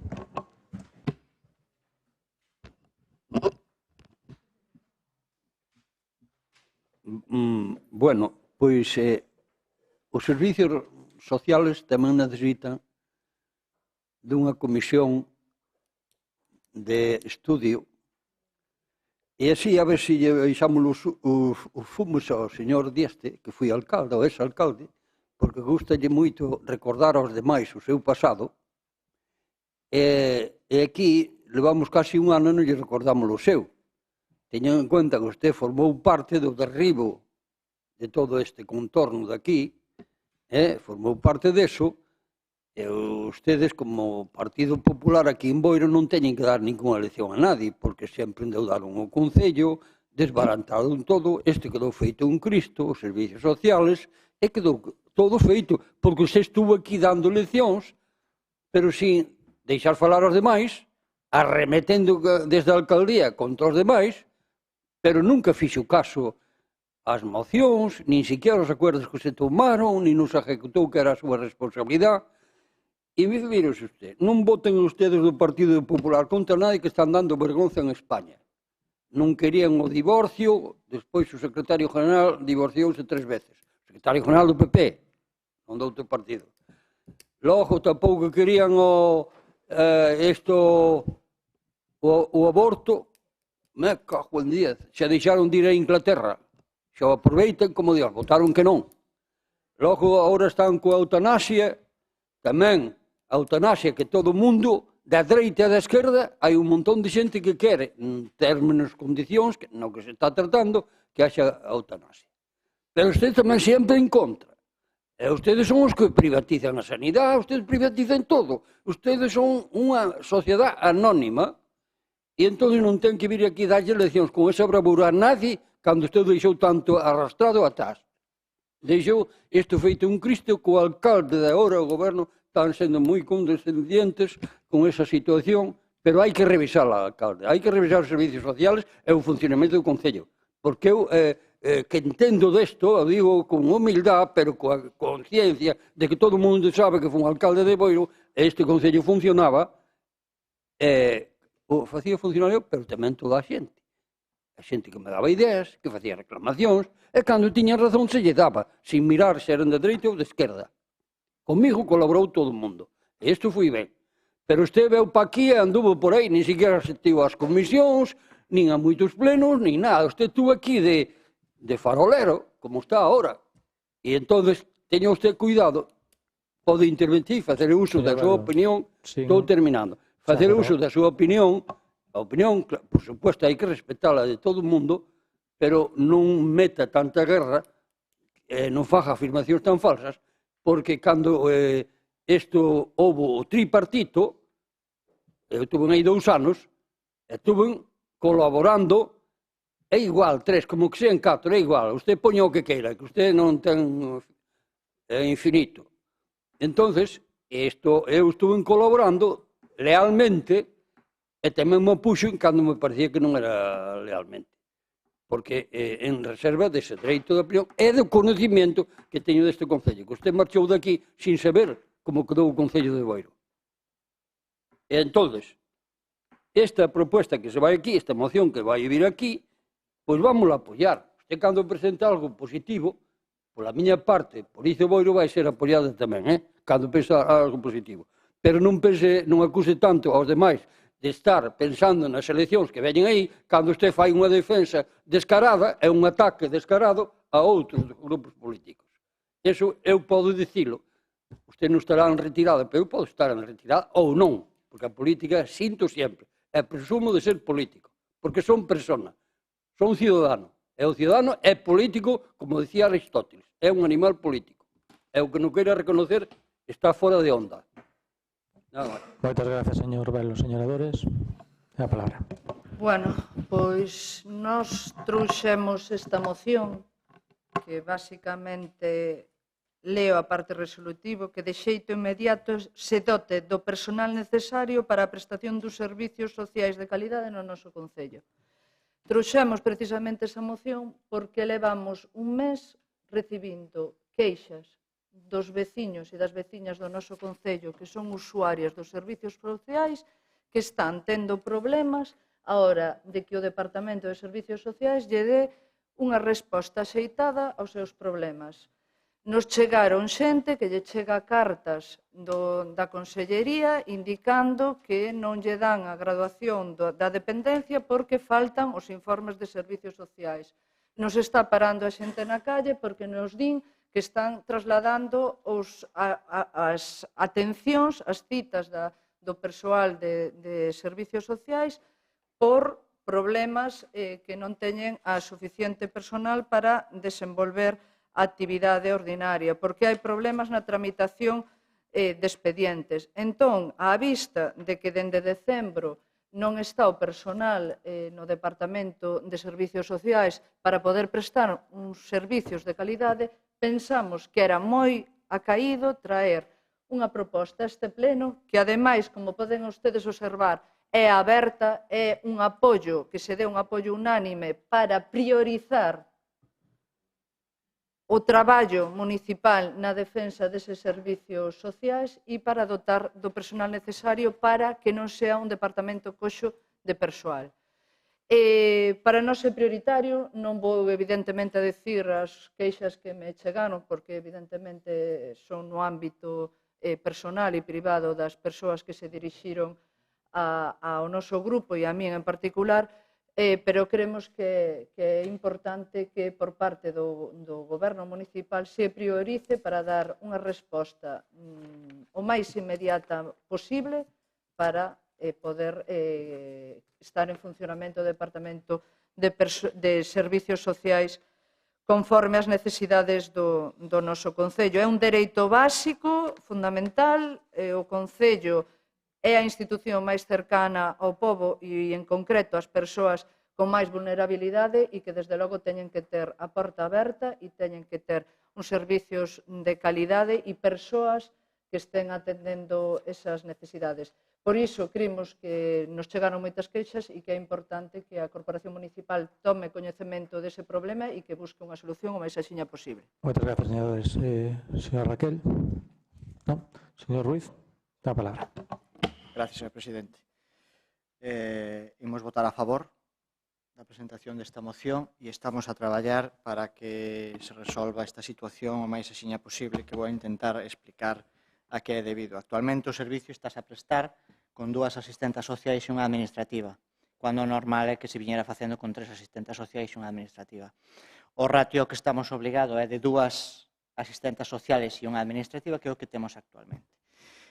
Bueno, pois os servicios sociales tamén necesitan dunha comisión de estudio e así a ver se lle deixamos os fumos ao señor Dieste, que foi alcalde ou ex-alcalde, porque gustalle moito recordar aos demais o seu pasado e aquí levamos casi un ano e non lle recordamos o seu. Teñan en conta que usted formou parte do derribo de todo este contorno de aquí, formou parte deso, e ustedes como Partido Popular aquí en Boiro non teñen que dar ninguna lección a nadie, porque sempre endeudaron o Concello, desbarantaron todo, este quedou feito un Cristo, os servicios sociales, e quedou todo feito, porque usted estuvo aquí dando leccións, pero sin deixar falar aos demais, arremetendo desde a alcaldía contra os demais, pero nunca fixo caso ás mocións, nin siquiera os acuerdos que se tomaron, nin nos ejecutou que era a súa responsabilidade. E mírese usted, non voten ustedes do Partido Popular contra nadie que están dando vergonza en España. Non querían o divorcio, despois o secretario general divorciouse 3 veces. O secretario general do PP, non do outro partido. Logo tampouco querían o aborto. Me cago en 10. Xa deixaron de ir a Inglaterra. Xa o aproveitan como Dios, votaron que non. Logo, agora están coa eutanasia, tamén a eutanasia que todo o mundo, da dereita e da esquerda, hai un montón de xente que quere, en términos, condicións, no que se está tratando, que haxa a eutanasia. Pero ustedes tamén sempre en contra. E ustedes son os que privatizan a sanidade, ustedes privatizan todo. Ustedes son unha sociedade anónima e entón non ten que vir aquí darlle leccións con esa bravura a nadie cando usted deixou tanto arrastrado atrás. Deixou isto feito un Cristo co alcalde de agora o goberno están sendo moi condescendientes con esa situación, pero hai que revisar o alcalde, hai que revisar os servicios sociales e o funcionamento do Concello. Porque eu que entendo desto, o digo con humildade, pero coa conciencia de que todo o mundo sabe que foi un alcalde de Boiro, este Concello funcionaba, o facía funcionario, pero tamén toda a xente. A xente que me daba ideas, que facía reclamacións, e cando tiña razón se lle daba, sin mirar se eran de dereita ou de esquerda. Comigo colaborou todo o mundo. E isto foi ben. Pero este veu pa aquí e anduvo por aí, nin siquiera asistiu ás comisións, nin a moitos plenos, nin nada. Este estuvo aquí de farolero, como está ahora. E entonces, teña usted cuidado, pode intervenir, facer uso da súa opinión, estou terminando, facer uso da súa opinión, a opinión, por supuesto, hai que respetala de todo o mundo, pero non meta tanta guerra, non faja afirmacións tan falsas, porque cando isto houve o tripartito, eu tuve aí 2 anos, estuve colaborando, é igual, 3, como que sean 4, é igual, usted poña o que queira, que usted non ten infinito. Entonces, eu estuve colaborando lealmente e tamén me opuxo cando me parecía que non era lealmente. Porque en reserva dese dereito de opinión e do conocimiento que teño deste Concello, que usted marchou daqui sin saber como quedou o Concello de Boiro. E entón, esta proposta que se vai aquí, esta moción que vai vir aquí, pois vamos a apoiar. Usted cando presenta algo positivo, pola miña parte, por iso Boiro vai ser apoiada tamén, cando pensa algo positivo. Pero non acuse tanto aos demais de estar pensando nas eleccións que veñen aí, cando usted fai unha defensa descarada e un ataque descarado a outros grupos políticos. Eso eu podo dicilo. Usted non estará en retirada, pero eu podo estar en retirada ou non, porque a política sinto sempre, e presumo de ser político, porque son persona, son cidadano, e o cidadano é político, como decía Aristóteles, é un animal político, e o que non queira reconocer está fora de onda. Moitas gracias, señor Velo. Señora Dores, a palabra. Bueno, pois nós trouxemos esta moción que basicamente leo a parte resolutiva que de xeito inmediato se dote do personal necesario para a prestación dos servicios sociais de calidade no noso Concello. Trouxemos precisamente esa moción porque levamos un mes recibindo queixas dos veciños e das veciñas do noso Concello que son usuarias dos servicios sociais que están tendo problemas a hora de que o Departamento de Servicios Sociais lle dé unha resposta axeitada aos seus problemas. Nos chegaron xente que lle chega cartas da Consellería indicando que non lle dan a graduación da dependencia porque faltan os informes de servicios sociais. Nos está parando a xente na calle porque nos din que están trasladando as atencións, as citas do persoal de servicios sociais por problemas que non teñen a suficiente personal para desenvolver a actividade ordinaria, porque hai problemas na tramitación de expedientes. Entón, á vista de que dende decembro non está o personal no Departamento de Servicios Sociais para poder prestar uns servicios de calidade, pensamos que era moi acaído traer unha proposta a este pleno que, ademais, como poden ustedes observar, é aberta, é un apoio, que se dé un apoio unánime para priorizar o traballo municipal na defensa deses servicios sociais e para dotar do personal necesario para que non sea un departamento coxo de persoal. Para nós é prioritario, non vou evidentemente a decir as queixas que me chegaron, porque evidentemente son no ámbito personal e privado das persoas que se dirixiron ao noso grupo e a min en particular, pero creemos que é importante que por parte do Goberno municipal se priorice para dar unha resposta o máis inmediata posible para poder estar en funcionamento do Departamento de Servicios Sociais conforme as necesidades do noso Concello. É un dereito básico, fundamental, o Concello é a institución máis cercana ao pobo e, en concreto, ás persoas con máis vulnerabilidade e que, desde logo, teñen que ter a porta aberta e teñen que ter uns servicios de calidade e persoas que estén atendendo esas necesidades. Por iso, creemos que nos chegaron moitas queixas e que é importante que a Corporación Municipal tome coñecemento dese problema e que busque unha solución o máis axiña posible. Moitas grazas, señores. Señora Raquel. No. Señor Ruiz, ten a palabra. Gracias, señor presidente. Imos votar a favor da presentación desta moción e estamos a traballar para que se resolva esta situación o máis axiña posible, que vou intentar explicar a que é debido. Actualmente o servicio estás a prestar con 2 asistentas sociais e unha administrativa, cando o normal é que se viñera facendo con 3 asistentas sociais e unha administrativa. O ratio que estamos obligados é de 2 asistentas sociales e unha administrativa, que é o que temos actualmente.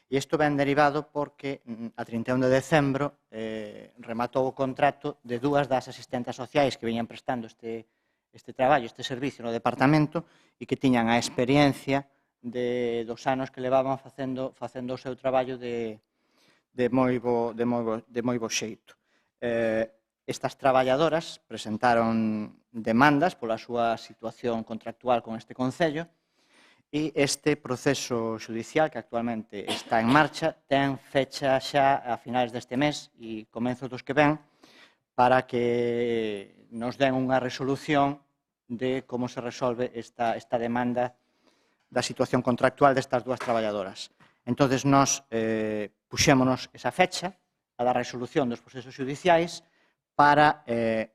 E isto ven derivado porque a 31 de decembro rematou o contrato de 2 das asistentas sociais que veñan prestando este traballo, este servicio no departamento e que tiñan a experiencia dos anos que levaban facendo o seu traballo de moi bo xeito. Estas traballadoras presentaron demandas pola súa situación contractual con este Concello e este proceso judicial que actualmente está en marcha ten fecha xa a finales deste mes e comenzos dos que ven para que nos den unha resolución de como se resolve esta demanda da situación contractual destas 2 traballadoras. Entón, nós puxémonos esa fecha a dar resolución dos procesos judiciais para,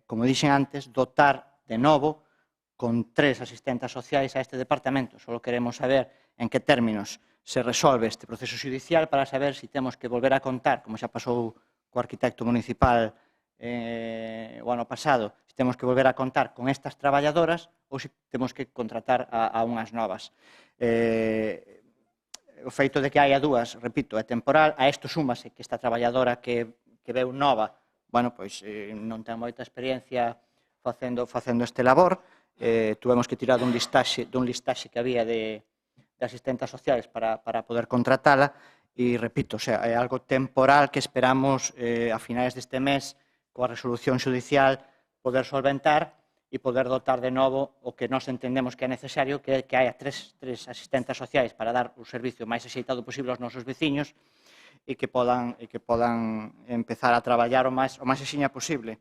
como dixen antes, dotar de novo con 3 asistentas sociais a este departamento. Só queremos saber en que términos se resolve este proceso judicial para saber se temos que volver a contar, como xa pasou co arquitecto municipal o ano pasado, se temos que volver a contar con estas traballadoras ou se temos que contratar a unhas novas. O feito de que haya 2, repito, é temporal, a isto súmase que esta traballadora que veu nova, bueno, pois non ten moita experiencia facendo este labor, tuvemos que tirar dun listaxe que había de asistentas sociais para poder contratala e, repito, é algo temporal que esperamos a finais deste mes, coa resolución judicial, poder solventar e poder dotar de novo o que nós entendemos que é necesario, que haya 3 asistentas sociais para dar o servicio máis axeitado posible aos nosos veciños e que podan empezar a traballar o máis axiña posible.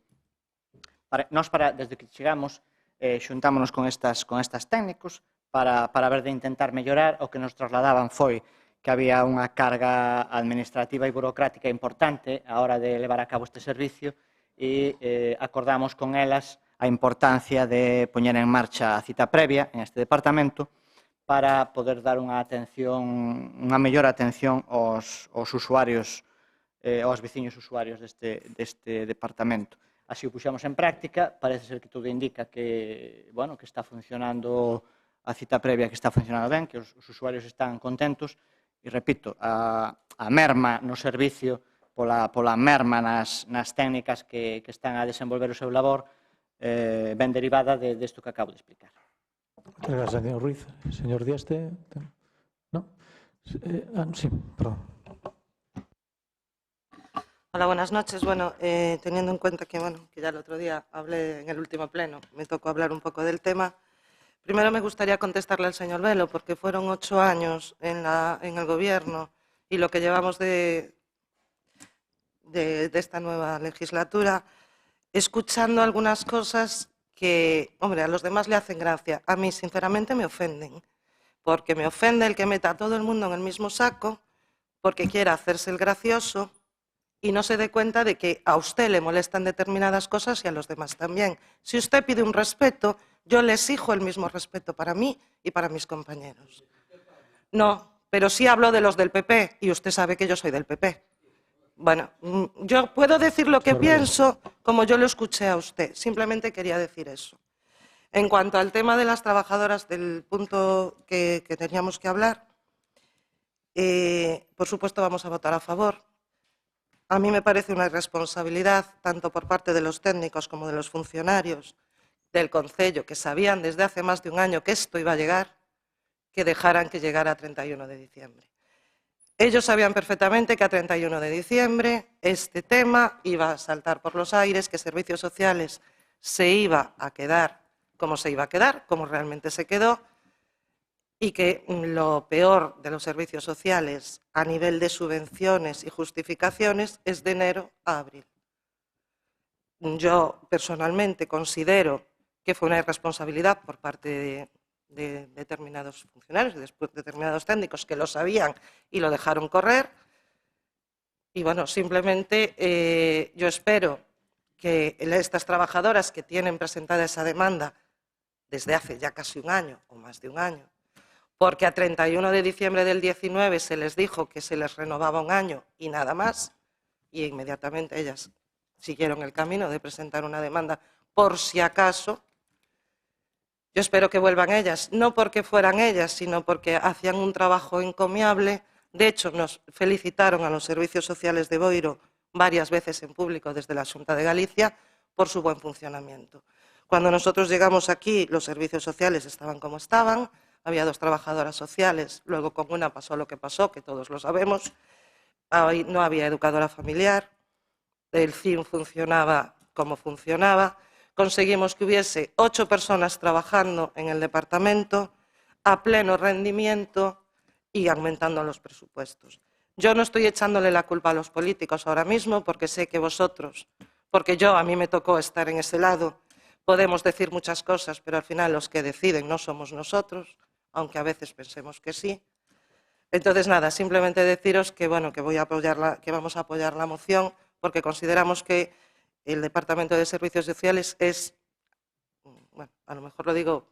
Nós, desde que chegamos, xuntámonos con estas técnicos para ver de intentar mellorar. O que nos trasladaban foi que había unha carga administrativa e burocrática importante a hora de levar a cabo este servicio e acordamos con elas a importancia de poñer en marcha a cita previa en este departamento para poder dar unha mellor atención aos usuarios, aos veciños usuarios deste departamento. Así o puxamos en práctica, parece ser que todo indica que está funcionando a cita previa, que está funcionando ben, que os usuarios están contentos e, repito, a merma no servicio pola merma nas técnicas que están a desenvolver o seu labor ben derivada desto que acabo de explicar. Muchas gracias, señor Ruiz. Señor Dieste. ¿No? Sí, perdón. Hola, buenas noches. Bueno, teniendo en cuenta que ya el otro día hablé en el último pleno, me tocó hablar un poco del tema. Primero me gustaría contestarle al señor Velo, porque fueron 8 años en el Gobierno y lo que llevamos de esta nueva legislatura, escuchando algunas cosas que, hombre, a los demás le hacen gracia. A mí, sinceramente, me ofenden. Porque me ofende el que meta a todo el mundo en el mismo saco, porque quiera hacerse el gracioso y no se dé cuenta de que a usted le molestan determinadas cosas y a los demás también. Si usted pide un respeto, yo le exijo el mismo respeto para mí y para mis compañeros. No, pero sí hablo de los del PP y usted sabe que yo soy del PP. Bueno, yo puedo decir lo que pienso como yo lo escuché a usted. Simplemente quería decir eso. En cuanto al tema de las trabajadoras, del punto que teníamos que hablar, por supuesto vamos a votar a favor. A mí me parece una irresponsabilidad, tanto por parte de los técnicos como de los funcionarios del Concello, que sabían desde hace más de un año que esto iba a llegar, que dejaran que llegara a 31 de diciembre. Ellos sabían perfectamente que a 31 de diciembre este tema iba a saltar por los aires, que Servicios Sociales se iba a quedar como se iba a quedar, como realmente se quedó, y que lo peor de los servicios sociales a nivel de subvenciones y justificaciones es de enero a abril. Yo personalmente considero que fue una irresponsabilidad por parte de determinados funcionarios y después determinados técnicos que lo sabían y lo dejaron correr. Y bueno, simplemente yo espero que estas trabajadoras que tienen presentada esa demanda desde hace ya casi un año o más de un año, porque a 31 de diciembre del 19 se les dijo que se les renovaba un año y nada más, y inmediatamente ellas siguieron el camino de presentar una demanda por si acaso. Yo espero que vuelvan ellas, no porque fueran ellas, sino porque hacían un trabajo encomiable. De hecho, nos felicitaron a los servicios sociales de Boiro varias veces en público desde la Xunta de Galicia por su buen funcionamiento. Cuando nosotros llegamos aquí, los servicios sociales estaban como estaban, había 2 trabajadoras sociales, luego con una pasó lo que pasó, que todos lo sabemos, no había educadora familiar, el CIN funcionaba como funcionaba, conseguimos que hubiese 8 personas trabajando en el departamento a pleno rendimiento y aumentando los presupuestos. Yo no estoy echándole la culpa a los políticos ahora mismo porque sé que vosotros, porque a mí me tocó estar en ese lado, podemos decir muchas cosas, pero al final los que deciden no somos nosotros, aunque a veces pensemos que sí. Entonces, nada, simplemente deciros que, bueno, que vamos a apoyar la moción porque consideramos que el Departamento de Servicios Sociales es, bueno, a lo mejor lo digo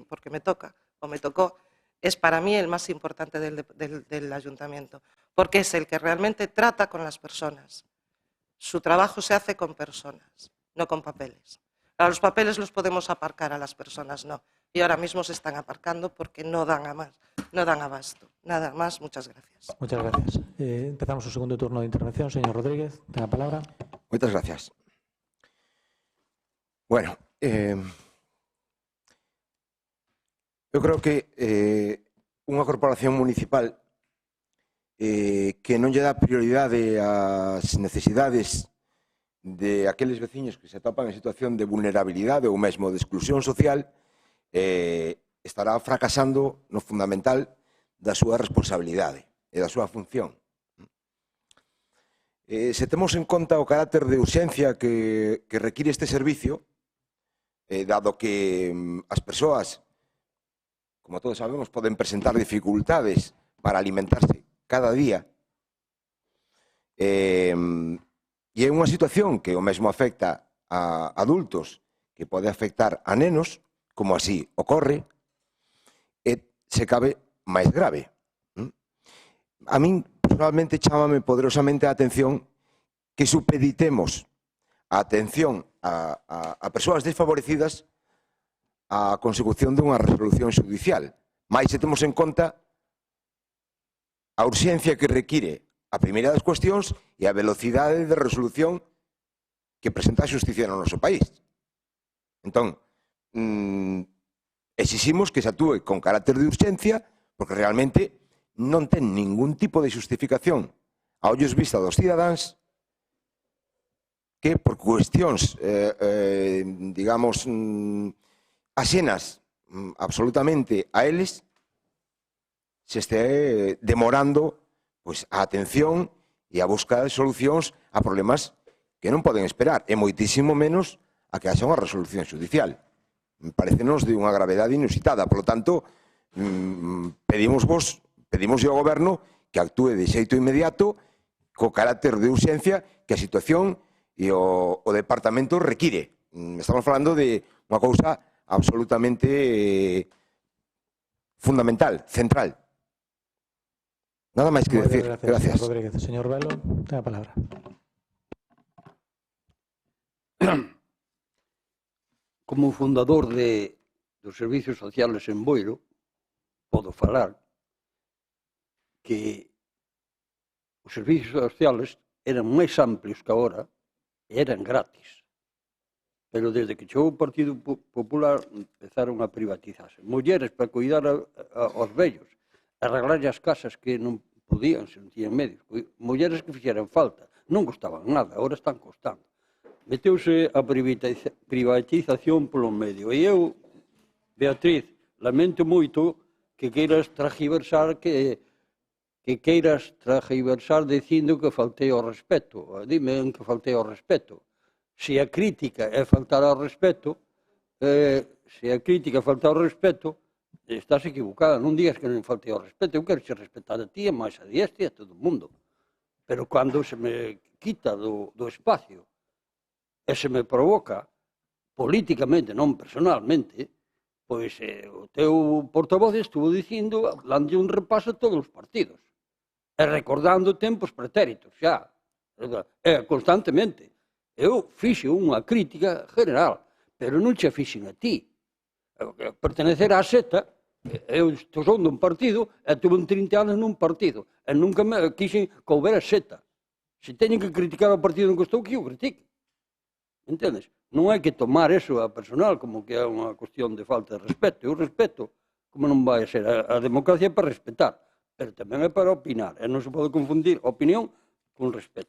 porque me toca o me tocó, es para mí el más importante del Ayuntamiento, porque es el que realmente trata con las personas. Su trabajo se hace con personas, no con papeles. A los papeles los podemos aparcar, a las personas no. Y ahora mismo se están aparcando porque no dan abasto. Nada más, muchas gracias. Muchas gracias. Empezamos el segundo turno de intervención. Señor Rodríguez, tenga palabra. Muchas gracias. Bueno, eu creo que unha corporación municipal que non lle dá prioridade ás necesidades de aqueles veciños que se atopan en situación de vulnerabilidade ou mesmo de exclusión social estará fracasando no fundamental da súa responsabilidade e da súa función. Se temos en conta o carácter de urxencia que require este servicio, dado que as persoas, como todos sabemos, poden presentar dificultades para alimentarse cada día, e é unha situación que o mesmo afecta a adultos, que pode afectar a nenos, como así ocorre, e se cabe máis grave. A min, personalmente, chámame poderosamente a atención que supeditemos a atención a persoas desfavorecidas a consecución dunha resolución xudicial. Mais se temos en conta a urxencia que require a primeira das cuestións e a velocidade de resolución que presenta a xusticia no noso país. Entón, exiximos que se actúe con carácter de urxencia porque realmente non ten ningún tipo de xustificación a ollos vista dos cidadáns que por cuestións, digamos, axenas absolutamente a eles, se este demorando a atención e a busca de solucións a problemas que non poden esperar, e moitísimo menos a que haxa unha resolución xudicial. parecenos de unha gravedade inusitada. Por lo tanto, pedimos ao Goberno que actúe de xeito inmediato co carácter de urxencia que a situación e o Departamento require. Estamos falando de unha cousa absolutamente fundamental, central. Nada máis que decir. Gracias. Señor Rodríguez. Señor Velo, ten a palabra. Como fundador dos servicios sociales en Boiro, podo falar que os servicios sociales eran máis amplios que agora e eran gratis. Pero desde que chegou o Partido Popular empezaron a privatizarse. Mulleres para cuidar aos vellos, arreglar as casas que non podían, se non tiñan medios. Mulleres que fixeran falta, non costaban nada, agora están costando. Meteuse a privatización polo medio. E eu, Beatriz, lamento moito que queiras tragiversar dicindo que faltei ao respeto. Dime en que faltei ao respeto. Se a crítica é faltar ao respeto, estás equivocada. Non digas que non faltei ao respeto. Eu quero ser respetado a ti, e máis a diestra e a todo o mundo. Pero cando se me quita do espacio e se me provoca políticamente, non personalmente, pois o teu portavoz estuvo dicindo, dando un repaso a todos os partidos, e recordando tempos pretéritos, xa, constantemente. Eu fixe unha crítica general, pero non che fixen a ti. Pertenecer á seta, eu son dun partido, e tuve 30 anos nun partido, e nunca me quixen que houbera seta. Se teñen que criticar o partido en que estou, que o critique. Entendes? Non hai que tomar eso a personal como que é unha cuestión de falta de respeto. Eu respeto, como non vai a ser, a democracia é para respetar, pero tamén é para opinar, e non se pode confundir opinión con respeto.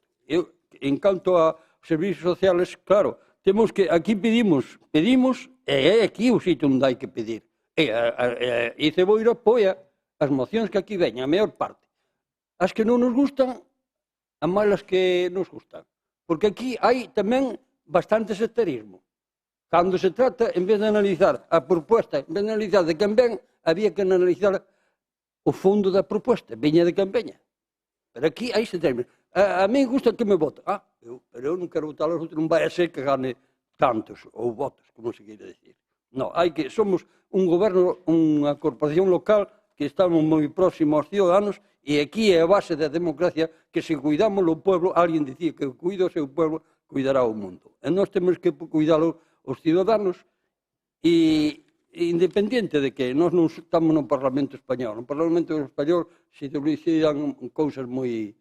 En canto a servicios sociales, claro, temos que, aquí pedimos, e é aquí o sitio onde hai que pedir. E Boiro apoia as mocións que aquí veñen, a maior parte. As que non nos gustan, a malas que nos gustan. Porque aquí hai tamén bastante sectarismo. Cando se trata, en vez de analizar a proposta, en vez de analizar de quen ven, había que analizar o fondo da proposta, veña de quen veña. Pero aquí hai sectarismo. A mí gusta que me voten. Pero eu non quero votar aos outros, non vai a ser que gane tantos, ou votos, como se queira decir. Non, somos un goberno, unha corporación local que estamos moi próximos aos ciudadanos, e aquí é a base da democracia que se cuidamos o pueblo, alguén dicía que cuida o seu pueblo, cuidará o mundo. E nós temos que cuidar os ciudadanos, e independiente de que nós non estamos no Parlamento Español. No Parlamento Español se decidan cousas moi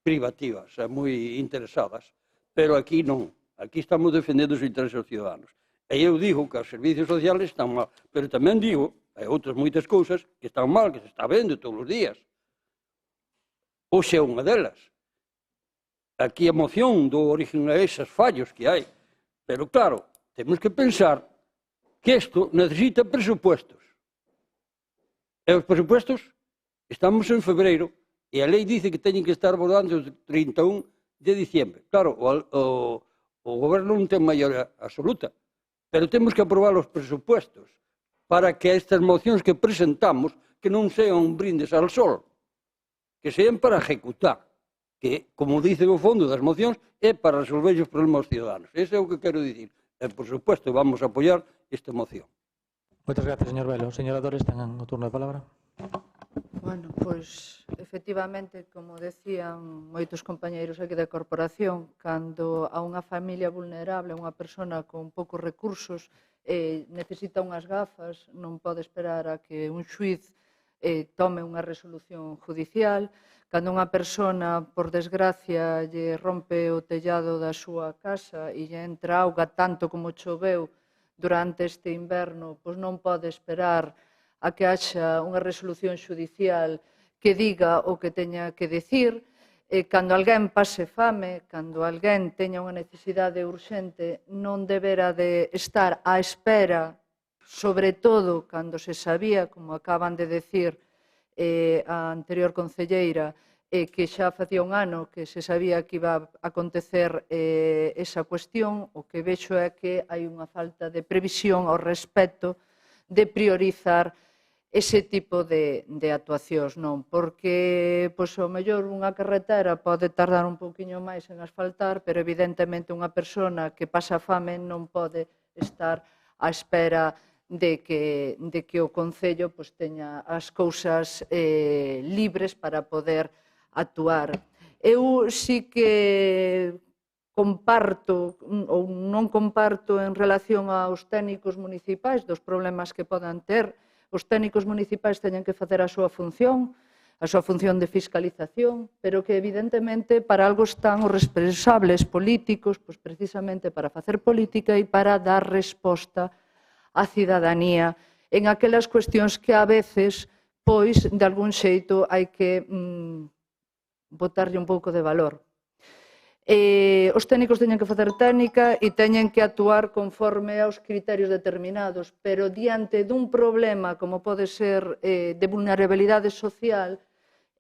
privativas, moi interesadas, pero aquí non. Aquí estamos defendendo os intereses dos ciudadanos. E eu digo que os servicios sociales están mal, pero tamén digo, hai outras moitas cousas que están mal, que se está vendo todos os días. Hoxe é unha delas. Aquí a moción do origen a eses fallos que hai. Pero claro, temos que pensar que isto necesita presupuestos. E os presupuestos, estamos en febreiro, e a lei dice que teñen que estar votados o 31 de diciembre. Claro, o goberno non ten maioría absoluta, pero temos que aprobar os presupuestos para que estas mocións que presentamos que non sean un brindes al sol, que sean para ejecutar, que, como dice o fondo das mocións, é para resolver os problemas dos ciudadanos. Ese é o que quero dicir. E, por supuesto, vamos a apoiar esta moción. Moitas gracias, señor Velo. Señora Dores, ten o turno de palabra. Bueno, pois, efectivamente, como decían moitos compañeiros aquí da corporación, cando a unha familia vulnerable, unha persona con poucos recursos, necesita unhas gafas, non pode esperar a que un xuiz tome unha resolución judicial. Cando unha persona, por desgracia, lle rompe o tellado da súa casa e lle entra auga tanto como choveu durante este inverno, pois non pode esperar a que haxa unha resolución xudicial que diga o que teña que decir. Cando alguén pase fame, cando alguén teña unha necesidade urxente, non debera de estar á espera, sobre todo cando se sabía, como acaban de decir a anterior concelleira, que xa facía un ano que se sabía que iba a acontecer esa cuestión, o que vexo é que hai unha falta de previsión ao respecto de priorizar ese tipo de actuacións, non? Porque, pois, ao mellor unha carretera pode tardar un pouquiño máis en asfaltar, pero evidentemente unha persona que pasa fame non pode estar á espera de que o Concello pois, teña as cousas libres para poder actuar. Eu sí que comparto ou non comparto en relación aos técnicos municipais dos problemas que podan ter. Os técnicos municipais teñen que facer a súa función de fiscalización, pero que evidentemente para algo están os responsables políticos, pois precisamente para facer política e para dar resposta á cidadanía en aquelas cuestións que a veces, pois, de algún xeito hai que botarlle un pouco de valor. Os técnicos teñen que facer técnica e teñen que actuar conforme aos criterios determinados, pero diante dun problema como pode ser de vulnerabilidade social,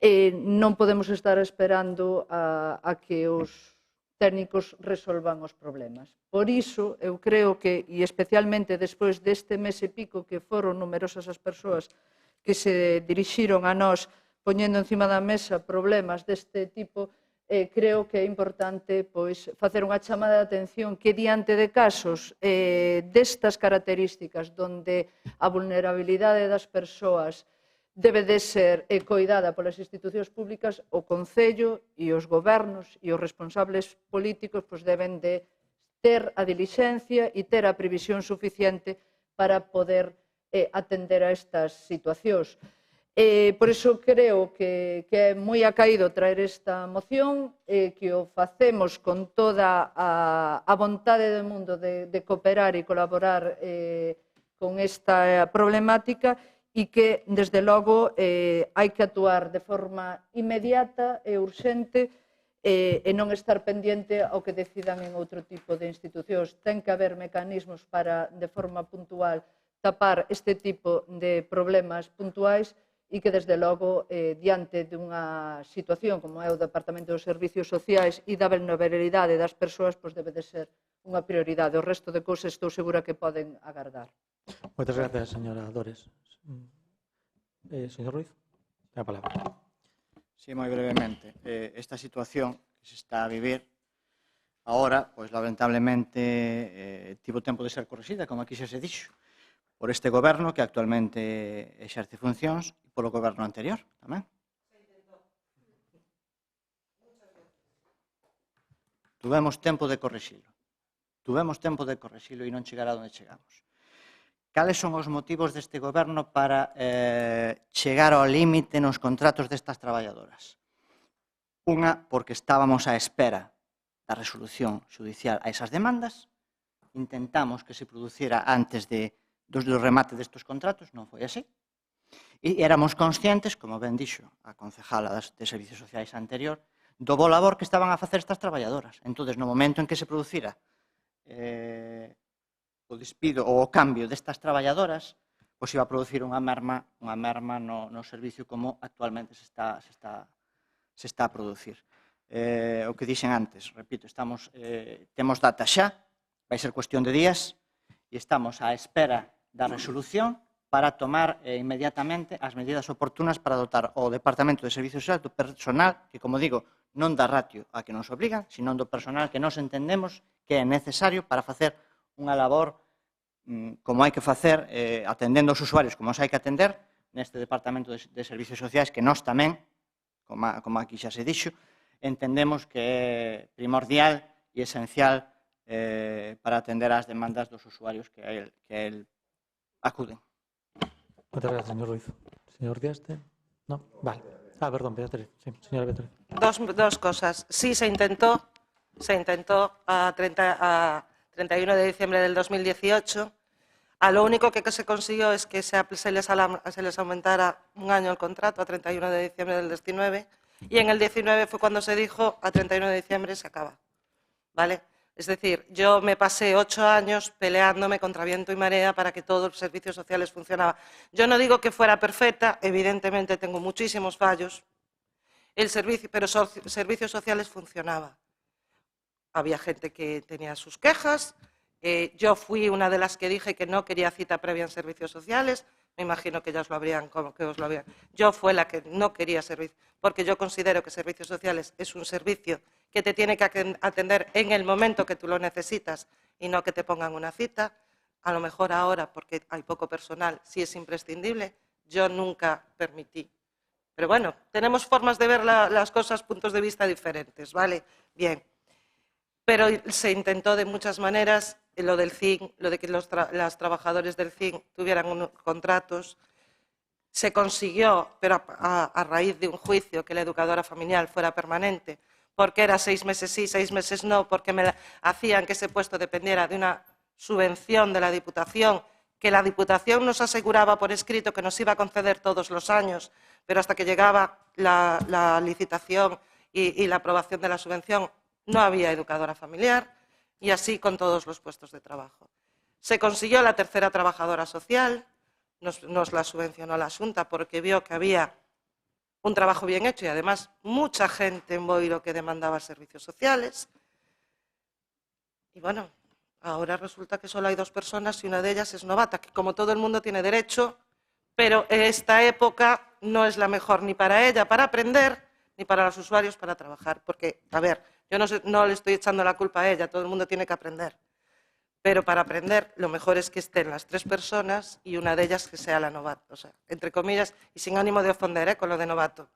non podemos estar esperando a que os técnicos resolvan os problemas. Por iso, eu creo que, e especialmente despois deste mes e pico que foron numerosas as persoas que se dirixiron a nós poñendo encima da mesa problemas deste tipo, creo que é importante pois, facer unha chamada de atención que diante de casos destas características donde a vulnerabilidade das persoas debe de ser coidada polas institucións públicas, o Concello e os gobernos e os responsables políticos pois, deben de ter a dilixencia e ter a previsión suficiente para poder atender a estas situacións. Por iso creo que é moi acaído traer esta moción, que o facemos con toda a vontade do mundo de cooperar e colaborar con esta problemática e que, desde logo, hai que actuar de forma inmediata e urxente e non estar pendiente ao que decidan en outro tipo de institucións. Ten que haber mecanismos para, de forma puntual, tapar este tipo de problemas puntuais e que, desde logo, diante dunha situación como é o Departamento dos Servicios Sociais e da vulnerabilidade das persoas, pois debe de ser unha prioridade. O resto de cousas estou segura que poden agardar. Moitas gracias, señora Dores. Señor Ruiz, ten a palabra. Sí, moi brevemente. Esta situación que se está a vivir agora, pois, lamentablemente, tivo tempo de ser corrixida, como aquí xa se dixo, por este goberno que actualmente exerce funcións e polo goberno anterior tamén. Tuvemos tempo de corrixilo. Tuvemos tempo de corrixilo e non chegar a onde chegamos. Cales son os motivos deste goberno para chegar ao límite nos contratos destas traballadoras? Unha, porque estábamos á espera da resolución judicial a esas demandas, intentamos que se produciera antes do remate destes contratos, non foi así. E éramos conscientes, como ben dixo a concejala de Servicios Sociais anterior, do bo labor que estaban a facer estas traballadoras. Entón, no momento en que se producira o despido ou o cambio destas traballadoras, pois iba a producir unha merma no servicio como actualmente se está a producir. O que dixen antes, repito, temos data xa, vai ser cuestión de días, e estamos á espera da resolución para tomar inmediatamente as medidas oportunas para dotar o Departamento de Servicios Sociais do personal que, como digo, non dá ratio a que nos obligan, sino do personal que nos entendemos que é necesario para facer unha labor como hai que facer, atendendo os usuarios como os hai que atender neste Departamento de Servicios Sociais, que nós tamén, como aquí xa se dixo, entendemos que é primordial e esencial para atender ás demandas dos usuarios que a el acuden. Moitas gracias, señor Ruiz. Señor Diaste? No? Vale. Perdón, Beatriz. Sí, señora Beatriz. Dos cosas. Sí, se intentó a 31 de diciembre del 2018. Lo único que se consiguió es que se les aumentara un año el contrato a 31 de diciembre del 19 y en el 19 fue cuando se dijo a 31 de diciembre se acaba. ¿Vale? Es decir, yo me pasé 8 años peleándome contra viento y marea para que todos los servicios sociales funcionaban. Yo no digo que fuera perfecta, evidentemente tengo muchísimos fallos, pero servicios sociales funcionaba. Había gente que tenía sus quejas. Yo fui una de las que dije que no quería cita previa en servicios sociales. Me imagino que ya os lo habrían, Yo fue la que no quería servicio, porque yo considero que servicios sociales es un servicio que te tiene que atender en el momento que tú lo necesitas y no que te pongan una cita. A lo mejor ahora, porque hay poco personal, sí es imprescindible. Yo nunca permití. Pero bueno, tenemos formas de ver las cosas, puntos de vista diferentes, ¿vale? Bien. Pero se intentó de muchas maneras lo del CIN, lo de que los trabajadores del CIN tuvieran unos contratos. Se consiguió, pero a raíz de un juicio, que la educadora familiar fuera permanente, porque era 6 meses sí, 6 meses no, porque hacían que ese puesto dependiera de una subvención de la Diputación, que la Diputación nos aseguraba por escrito que nos iba a conceder todos los años, pero hasta que llegaba la licitación y la aprobación de la subvención no había educadora familiar, y así con todos los puestos de trabajo. Se consiguió la tercera trabajadora social, nos la subvencionó la Xunta porque vio que había un trabajo bien hecho y además mucha gente en Boiro que demandaba servicios sociales. Y bueno, ahora resulta que solo hay 2 personas y una de ellas es novata, que como todo el mundo tiene derecho, pero esta época no es la mejor ni para ella para aprender, ni para los usuarios para trabajar. Porque, a ver, yo no le estoy echando la culpa a ella, todo el mundo tiene que aprender. Pero para aprender lo mejor es que estén las 3 personas y una de ellas que sea la novata. O sea, entre comillas, y sin ánimo de ofender con lo de novato.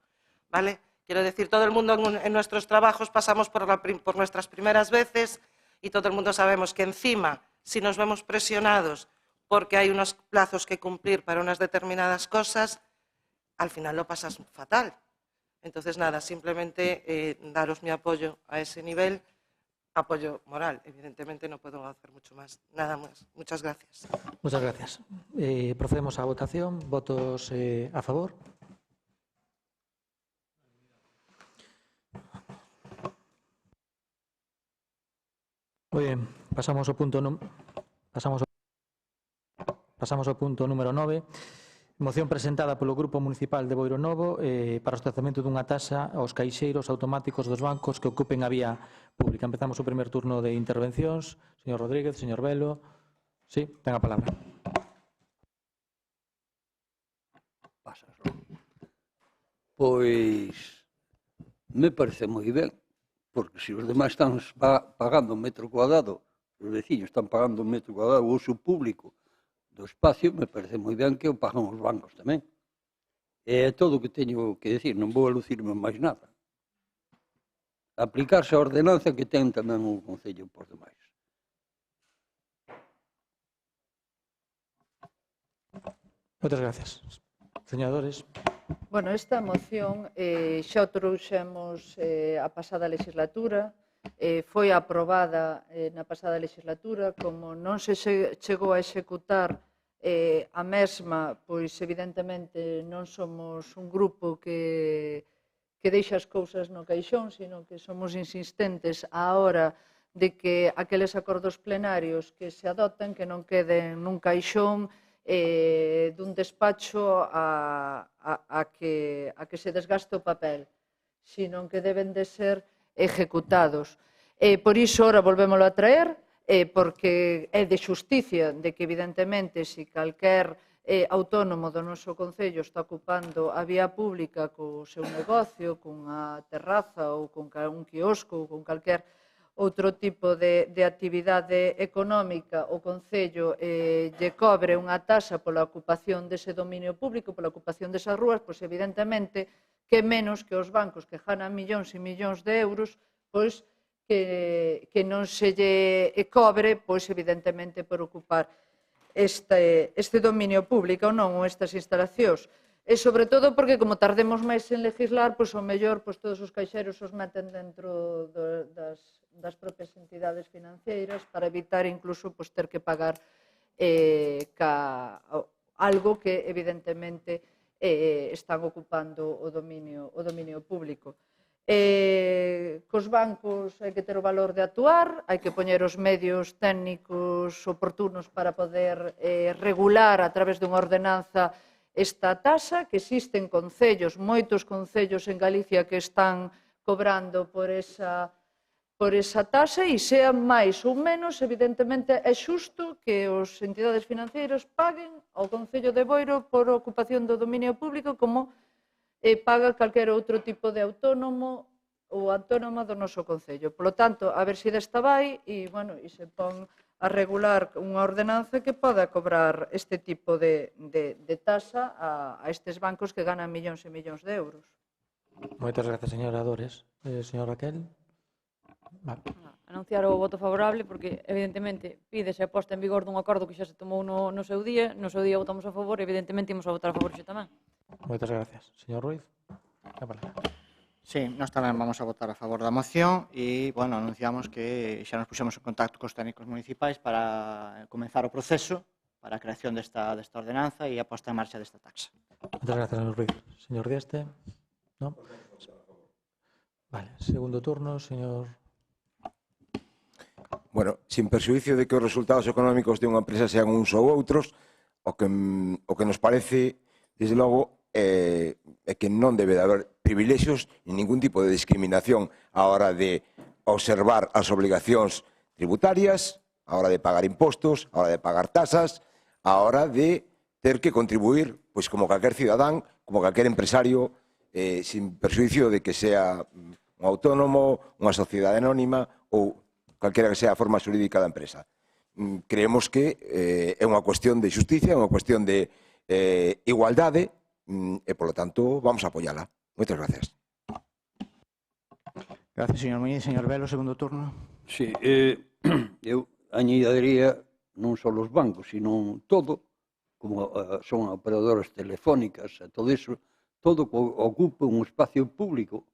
¿Vale? Quiero decir, todo el mundo en nuestros trabajos pasamos por nuestras primeras veces y todo el mundo sabemos que encima, si nos vemos presionados porque hay unos plazos que cumplir para unas determinadas cosas, al final lo pasas fatal. Entonces, nada, simplemente daros mi apoyo a ese nivel, apoyo moral. Evidentemente no puedo hacer mucho más. Nada más. Muchas gracias. Muchas gracias. Procedemos a votación. Votos a favor. Muy bien, pasamos ao punto número 9. Moción presentada polo Grupo Municipal de Boiro Novo para o establecemento dunha taxa aos caixeiros automáticos dos bancos que ocupen a vía pública. Empezamos o primer turno de intervencións. Señor Rodríguez, señor Velo. Sí, ten a palabra. Pásaslo. Pois me parece moi ben, porque se os demais están pagando un metro cuadrado, os veciños están pagando un metro cuadrado o uso público do espacio, me parece moi ben que o pagan os bancos tamén. É todo o que teño que decir, non vou a lucirme máis nada. Aplicarse a ordenanza que ten tamén o Concello por demais. Moitas gracias. Señores. Bueno, esta moción xa o trouxemos a pasada legislatura, foi aprobada na pasada legislatura, como non se chegou a executar a mesma, pois evidentemente non somos un grupo que deixa as cousas no caixón, sino que somos insistentes á hora de que aqueles acordos plenarios que se adopten que non queden nun caixón dun despacho a que se desgaste o papel, sino que deben de ser ejecutados. Por iso, ora volvémolo a traer, porque é de xusticia de que, evidentemente, se calquer autónomo do noso Concello está ocupando a vía pública co seu negocio, cunha terraza ou con un quiosco ou con calquer outro tipo de actividade económica, o Concello lle cobre unha taxa pola ocupación dese dominio público, pola ocupación desas rúas, pois evidentemente que menos que os bancos que ganan millóns e millóns de euros, pois que non se lle cobre, pois evidentemente por ocupar este dominio público ou non, ou estas instalacións. E sobre todo porque como tardemos máis en legislar, pois o mellor todos os caixeros os meten dentro das propias entidades financeiras para evitar incluso ter que pagar algo que evidentemente están ocupando o dominio público. Cos bancos hai que ter o valor de actuar, hai que poñer os medios técnicos oportunos para poder regular a través dunha ordenanza esta taxa, que existen concellos, moitos concellos en Galicia que están cobrando por esa taxa e sean máis ou menos, evidentemente é xusto que as entidades financeiras paguen ao Concello de Boiro por ocupación do dominio público como paga calquer outro tipo de autónomo ou autónoma do noso Concello. Por lo tanto, a ver se desta vai e se pon a regular unha ordenanza que poda cobrar este tipo de taxa a estes bancos que ganan millóns e millóns de euros. Moitas gracias, señora Dores. Señor Raquel. Vale. Anunciar o voto favorable porque, evidentemente, pídese a posta en vigor dun acordo que xa se tomou no seu día votamos a favor e, evidentemente, imos a votar a favor xa tamén. Moitas gracias. Señor Ruiz. A palabra. Sí, nós tamén vamos a votar a favor da moción e, anunciamos que xa nos puxemos en contacto cos técnicos municipais para comenzar o proceso para a creación desta ordenanza e a posta en marcha desta taxa. Moitas gracias, señor Ruiz. Señor Dieste. ¿No? Vale. Segundo turno, señor... Bueno, sin perxuicio de que os resultados económicos de unha empresa sean uns ou outros, o que nos parece, desde logo, é que non debe de haber privilexios ni ningún tipo de discriminación á hora de observar as obligacións tributarias, á hora de pagar impostos, á hora de pagar tasas, á hora de ter que contribuir, pois como calquer cidadán, como calquer empresario, sin perxuicio de que sea un autónomo, unha sociedade anónima ou calquera que sea a forma xurídica da empresa. Creemos que é unha cuestión de xusticia, é unha cuestión de igualdade e, polo tanto, vamos a apoiala. Moitas gracias. Gracias, señor Muñiz. Señor Velo, segundo turno. Sí, eu añadiría non só os bancos, sino todo, como son operadoras telefónicas, todo iso, todo que ocupe un espacio público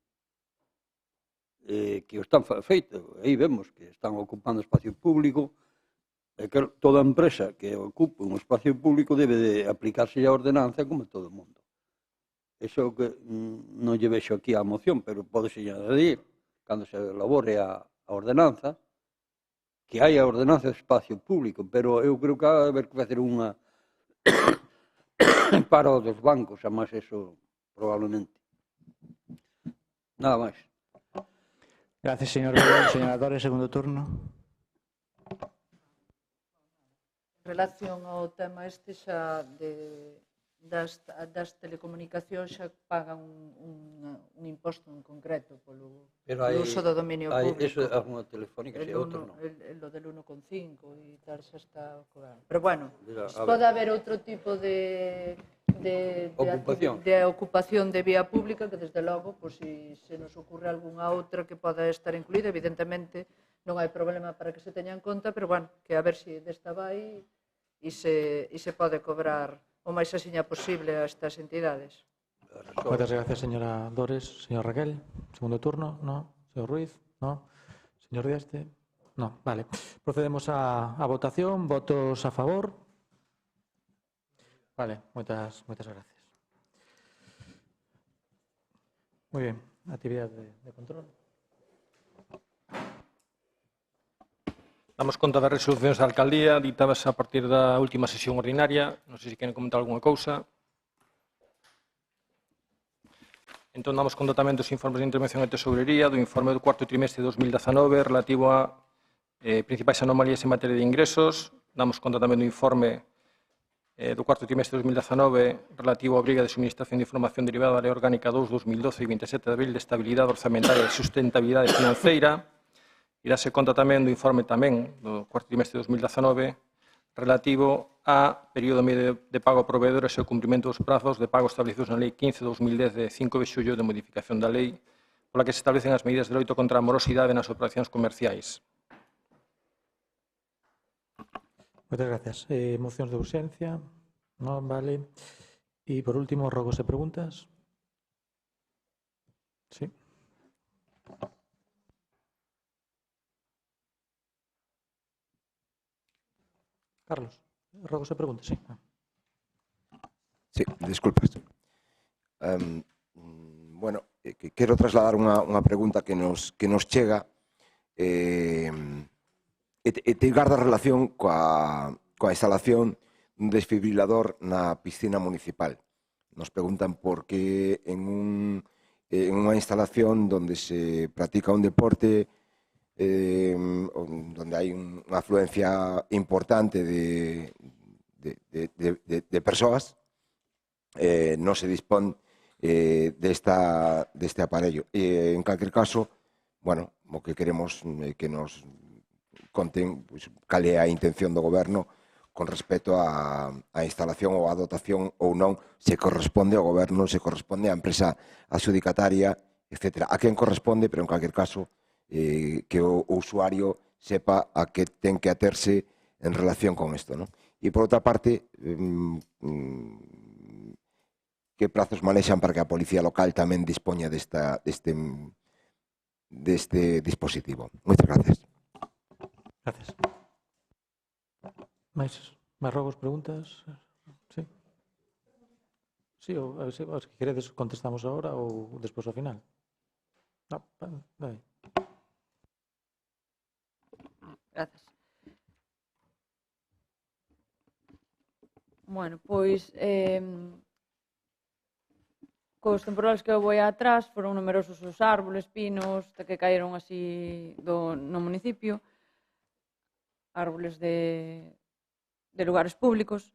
que o están feito, aí vemos que están ocupando espacio público, e que toda empresa que ocupe un espacio público debe de aplicarse a ordenanza como todo o mundo. Iso que non lle vexo aquí a moción, pero pode se añadir, cando se elabore a ordenanza, que hai a ordenanza de espacio público, pero eu creo que vai haber que facer unha para os dos bancos, a máis eso, probablemente. Nada máis. Gracias, señor Velo. Señora Dores, segundo turno. En relación ao tema este xa das telecomunicacións xa pagan un imposto en concreto polo uso do dominio público. Eso é unha telefónica, e outro non. Lo del 1,5 e tal xa está cobrando. Pero bueno, pode haber outro tipo de ocupación de vía pública que, desde logo, se nos ocurre algunha outra que poda estar incluída, evidentemente non hai problema para que se teña en conta, pero bueno, que a ver se desta vai e se pode cobrar o máis axiña posible a estas entidades. Moitas gracias, señora Dores. Señor Raquel, segundo turno. No. Señor Ruiz. No. Señor Dieste. No. Vale. Procedemos a votación. Votos a favor. Vale. Moitas gracias. Moi ben. Actividade de control. Damos conta das resolucións da alcaldía ditadas a partir da última sesión ordinaria. Non sei se queren comentar algunha cousa. Entón, damos conta tamén dos informes de intervención e tesourería, do informe do cuarto trimestre de 2019 relativo a principais anomalías en materia de ingresos. Damos conta tamén do informe do cuarto trimestre de 2019 relativo á obriga de suministración de información derivada da Lei Orgánica 2/2012 e 27 de abril de estabilidade orzamentaria e sustentabilidade financeira. E dase conta tamén do informe do cuarto trimestre de 2019 relativo a período medio de pago a proveedores e o cumprimento dos prazos de pago establecidos na Lei 15/2010 de 5 de xullo de modificación da lei pola que se establecen as medidas de loito contra a morosidade nas operacións comerciais. Moitas gracias. Mocións de urxencia. Non, vale. E, por último, rogos e preguntas. Sí. Carlos, rogos e preguntas, sí. Sí, disculpas. Bueno, quero trasladar unha pregunta que nos chega e te garda relación coa instalación dun desfibrilador na piscina municipal. Nos preguntan por qué en una instalación donde se practica un deporte, donde hay una afluencia importante de personas, no se dispone de este aparello. En cualquier caso, bueno, o que queremos que nos conten cal é a intención do Goberno con respecto á instalación ou á dotación ou non, se corresponde ao Goberno, se corresponde á empresa adxudicataria, etc. A quen corresponde, pero en cualquier caso que o usuario sepa a que ten que aterse en relación con isto, ¿no? E por outra parte, que prazos manexan para que a Policía Local tamén dispoña deste dispositivo. Moitas gracias. Gracias. máis rogos, preguntas? Sí? Sí, ou se queredes contestamos agora ou despois ao final? No, vai. Grazas. Bueno, pois cos temporales que eu vou atrás foron numerosos os árboles, pinos, que caeron así no municipio, árboles de lugares públicos.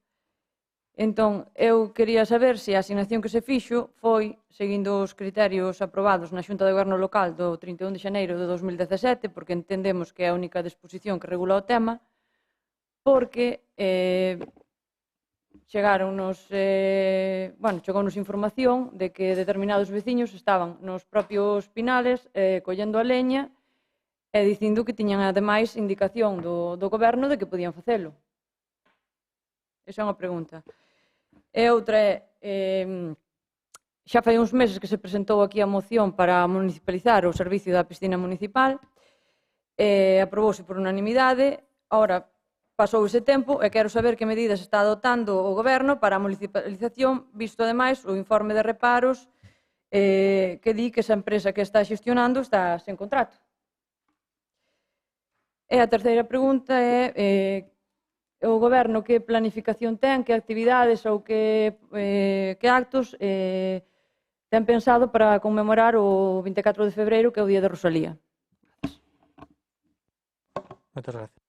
Entón, eu quería saber se a asignación que se fixo foi seguindo os criterios aprobados na Xunta de Goberno Local do 31 de xaneiro de 2017, porque entendemos que é a única disposición que regula o tema, porque chegounos información de que determinados veciños estaban nos propios pinales collendo a leña e dicindo que tiñan ademais indicación do Goberno de que podían facelo. Esa é unha pregunta. E outra é, xa fai uns meses que se presentou aquí a moción para municipalizar o servicio da piscina municipal, aprobouse por unanimidade, agora pasou ese tempo e quero saber que medidas está adoptando o Goberno para a municipalización, visto ademais o informe de reparos que di que esa empresa que está xestionando está sen contrato. E a terceira pregunta é o Goberno que planificación ten, que actividades ou que actos ten pensado para conmemorar o 24 de febreiro, que é o Día de Rosalía. Moitas gracias.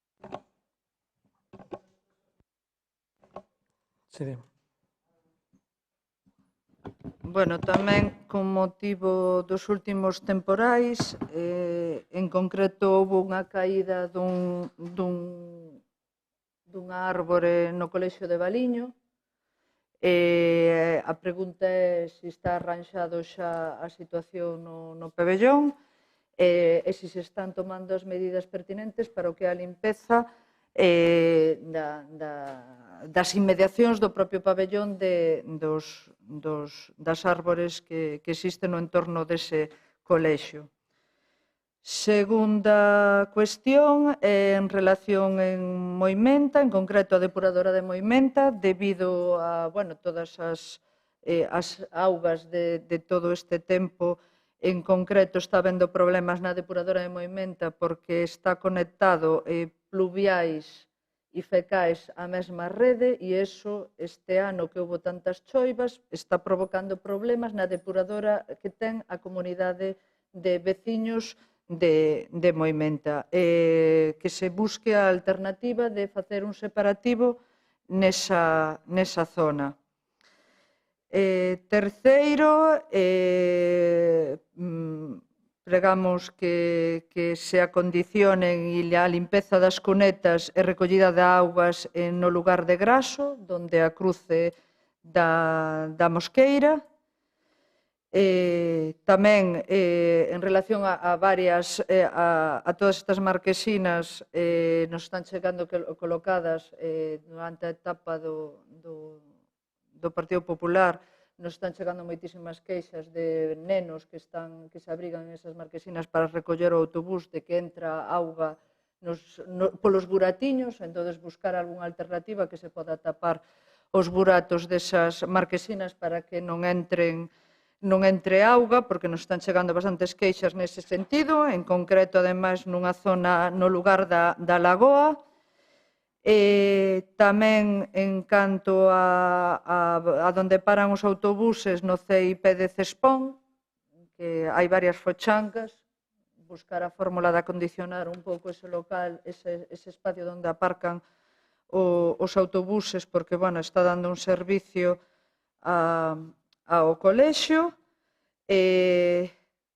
Sí, Bueno, tamén con motivo dos últimos temporais, en concreto houve unha caída dunha árbore no colexio de Valiño. A pregunta é se está arranxado xa a situación no pabellón e se se están tomando as medidas pertinentes para o que é a limpeza das inmediacións do propio pabellón das árbores que existen no entorno dese colexio. Segunda cuestión é en relación en Moimenta, en concreto a depuradora de Moimenta, debido a todas as augas de todo este tempo. En concreto está habendo problemas na depuradora de Moimenta porque está conectado pluviais e fecais á mesma rede e iso, este ano que houve tantas choivas, está provocando problemas na depuradora que ten a comunidade de veciños de Moimenta. Que se busque a alternativa de facer un separativo nesa zona. Terceiro, pregamos que se acondicionen a limpeza das cunetas e recollida de augas no lugar de Graso, donde a cruce da Mosqueira. Tamén, en relación a todas estas marquesinas, nos están chegando colocadas durante a etapa do Partido Popular, nos están chegando moitísimas queixas de nenos que se abrigan en esas marquesinas para recoller o autobús, de que entra auga polos buratiños, entón buscar algunha alternativa que se poda tapar os buratos desas marquesinas para que non entre auga, porque nos están chegando bastantes queixas nese sentido, en concreto, ademais, nunha zona no lugar da Lagoa. Tamén en canto a donde paran os autobuses no CIP de Cespón, que hai varias fochancas, buscar a fórmula de acondicionar un pouco ese local, ese espacio onde aparcan os autobuses, porque, bueno, está dando un servicio ao colexio.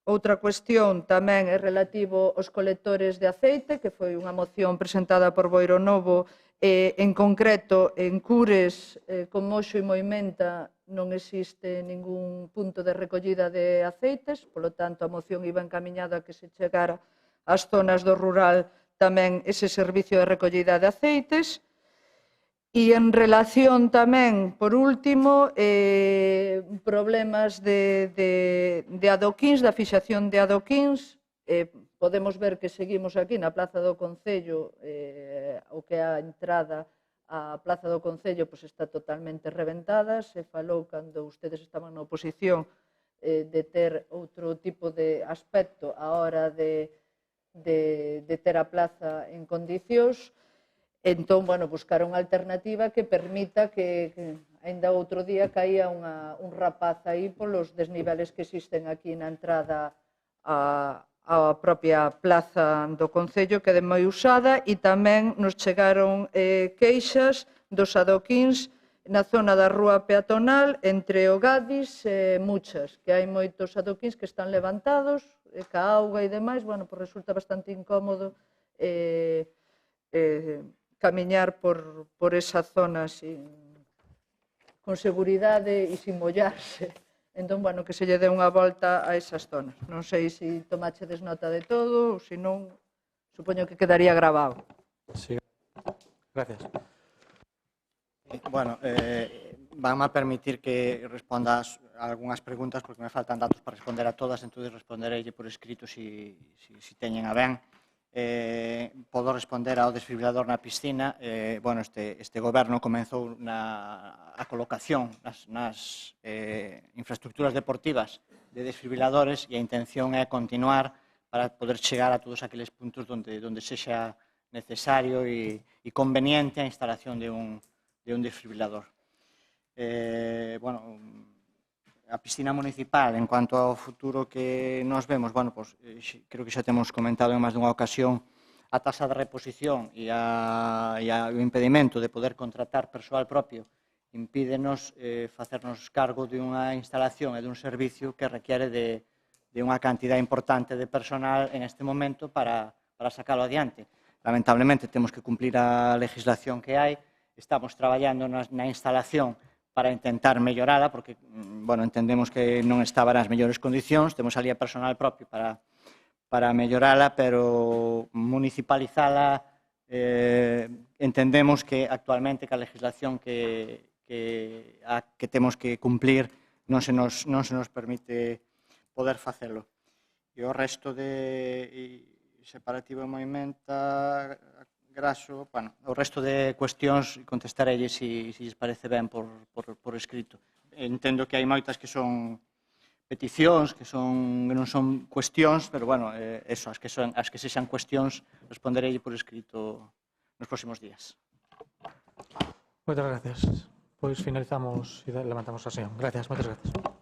Outra cuestión tamén é relativo aos colectores de aceite, que foi unha moción presentada por Boiro Novo. En concreto, en Cures, con Moxo e Moimenta, non existe ningún punto de recollida de aceites, polo tanto, a moción iba encaminhada a que se chegara ás zonas do rural tamén ese servicio de recollida de aceites. E en relación tamén, por último, problemas de adoquins, da fixación de adoquins. Podemos ver que seguimos aquí na Plaza do Concello, o que é a entrada á Plaza do Concello está totalmente reventada. Se falou cando ustedes estaban na oposición de ter outro tipo de aspecto á hora de ter a plaza en condicións. Entón, buscar unha alternativa que permita que ainda outro día caía un rapaz aí polos desniveles que existen aquí na entrada á propia plaza do Concello, que é moi usada, e tamén nos chegaron queixas dos adoquins na zona da rúa peatonal entre o Gadis e Muchas, que hai moitos adoquins que están levantados, ca auga e demais, resulta bastante incómodo camiñar por esa zona con seguridade e sin mollarse. Entón, que se lle dé unha volta a esas zonas. Non sei se tomachedes nota de todo ou se non, supoño que quedaría grabado. Sí. Gracias. Vanme a permitir que responda a algunhas preguntas porque me faltan datos para responder a todas, entón responderei por escrito se teñen a ben. Podo responder ao desfibrilador na piscina. Este goberno comenzou a colocación nas infraestructuras deportivas de desfibriladores e a intención é continuar para poder chegar a todos aqueles puntos onde sexa necesario e conveniente a instalación de un desfibrilador. A piscina municipal, en cuanto ao futuro que nos vemos, creo que xa temos comentado en máis dunha ocasión, a taxa de reposición e o impedimento de poder contratar persoal propio impídenos facernos cargo de unha instalación e dun servicio que requiere de unha cantidad importante de personal en este momento para sacarlo adiante. Lamentablemente, temos que cumplir a legislación que hai, estamos traballando na instalación para intentar mellorala, porque entendemos que non estaba nas mellores condicións, temos ali a personal propio para mellorala, pero municipalizala entendemos que actualmente que a legislación que temos que cumplir non se nos permite poder facelo. E o resto de separativo e Moimenta, Graso, o resto de cuestións contestarelles se lles parece ben por escrito. Entendo que hai moitas que son peticións, que non son cuestións, pero, as que sexan cuestións, responderelle por escrito nos próximos días. Moitas gracias. Pois finalizamos e levantamos a sesión. Gracias, moitas gracias.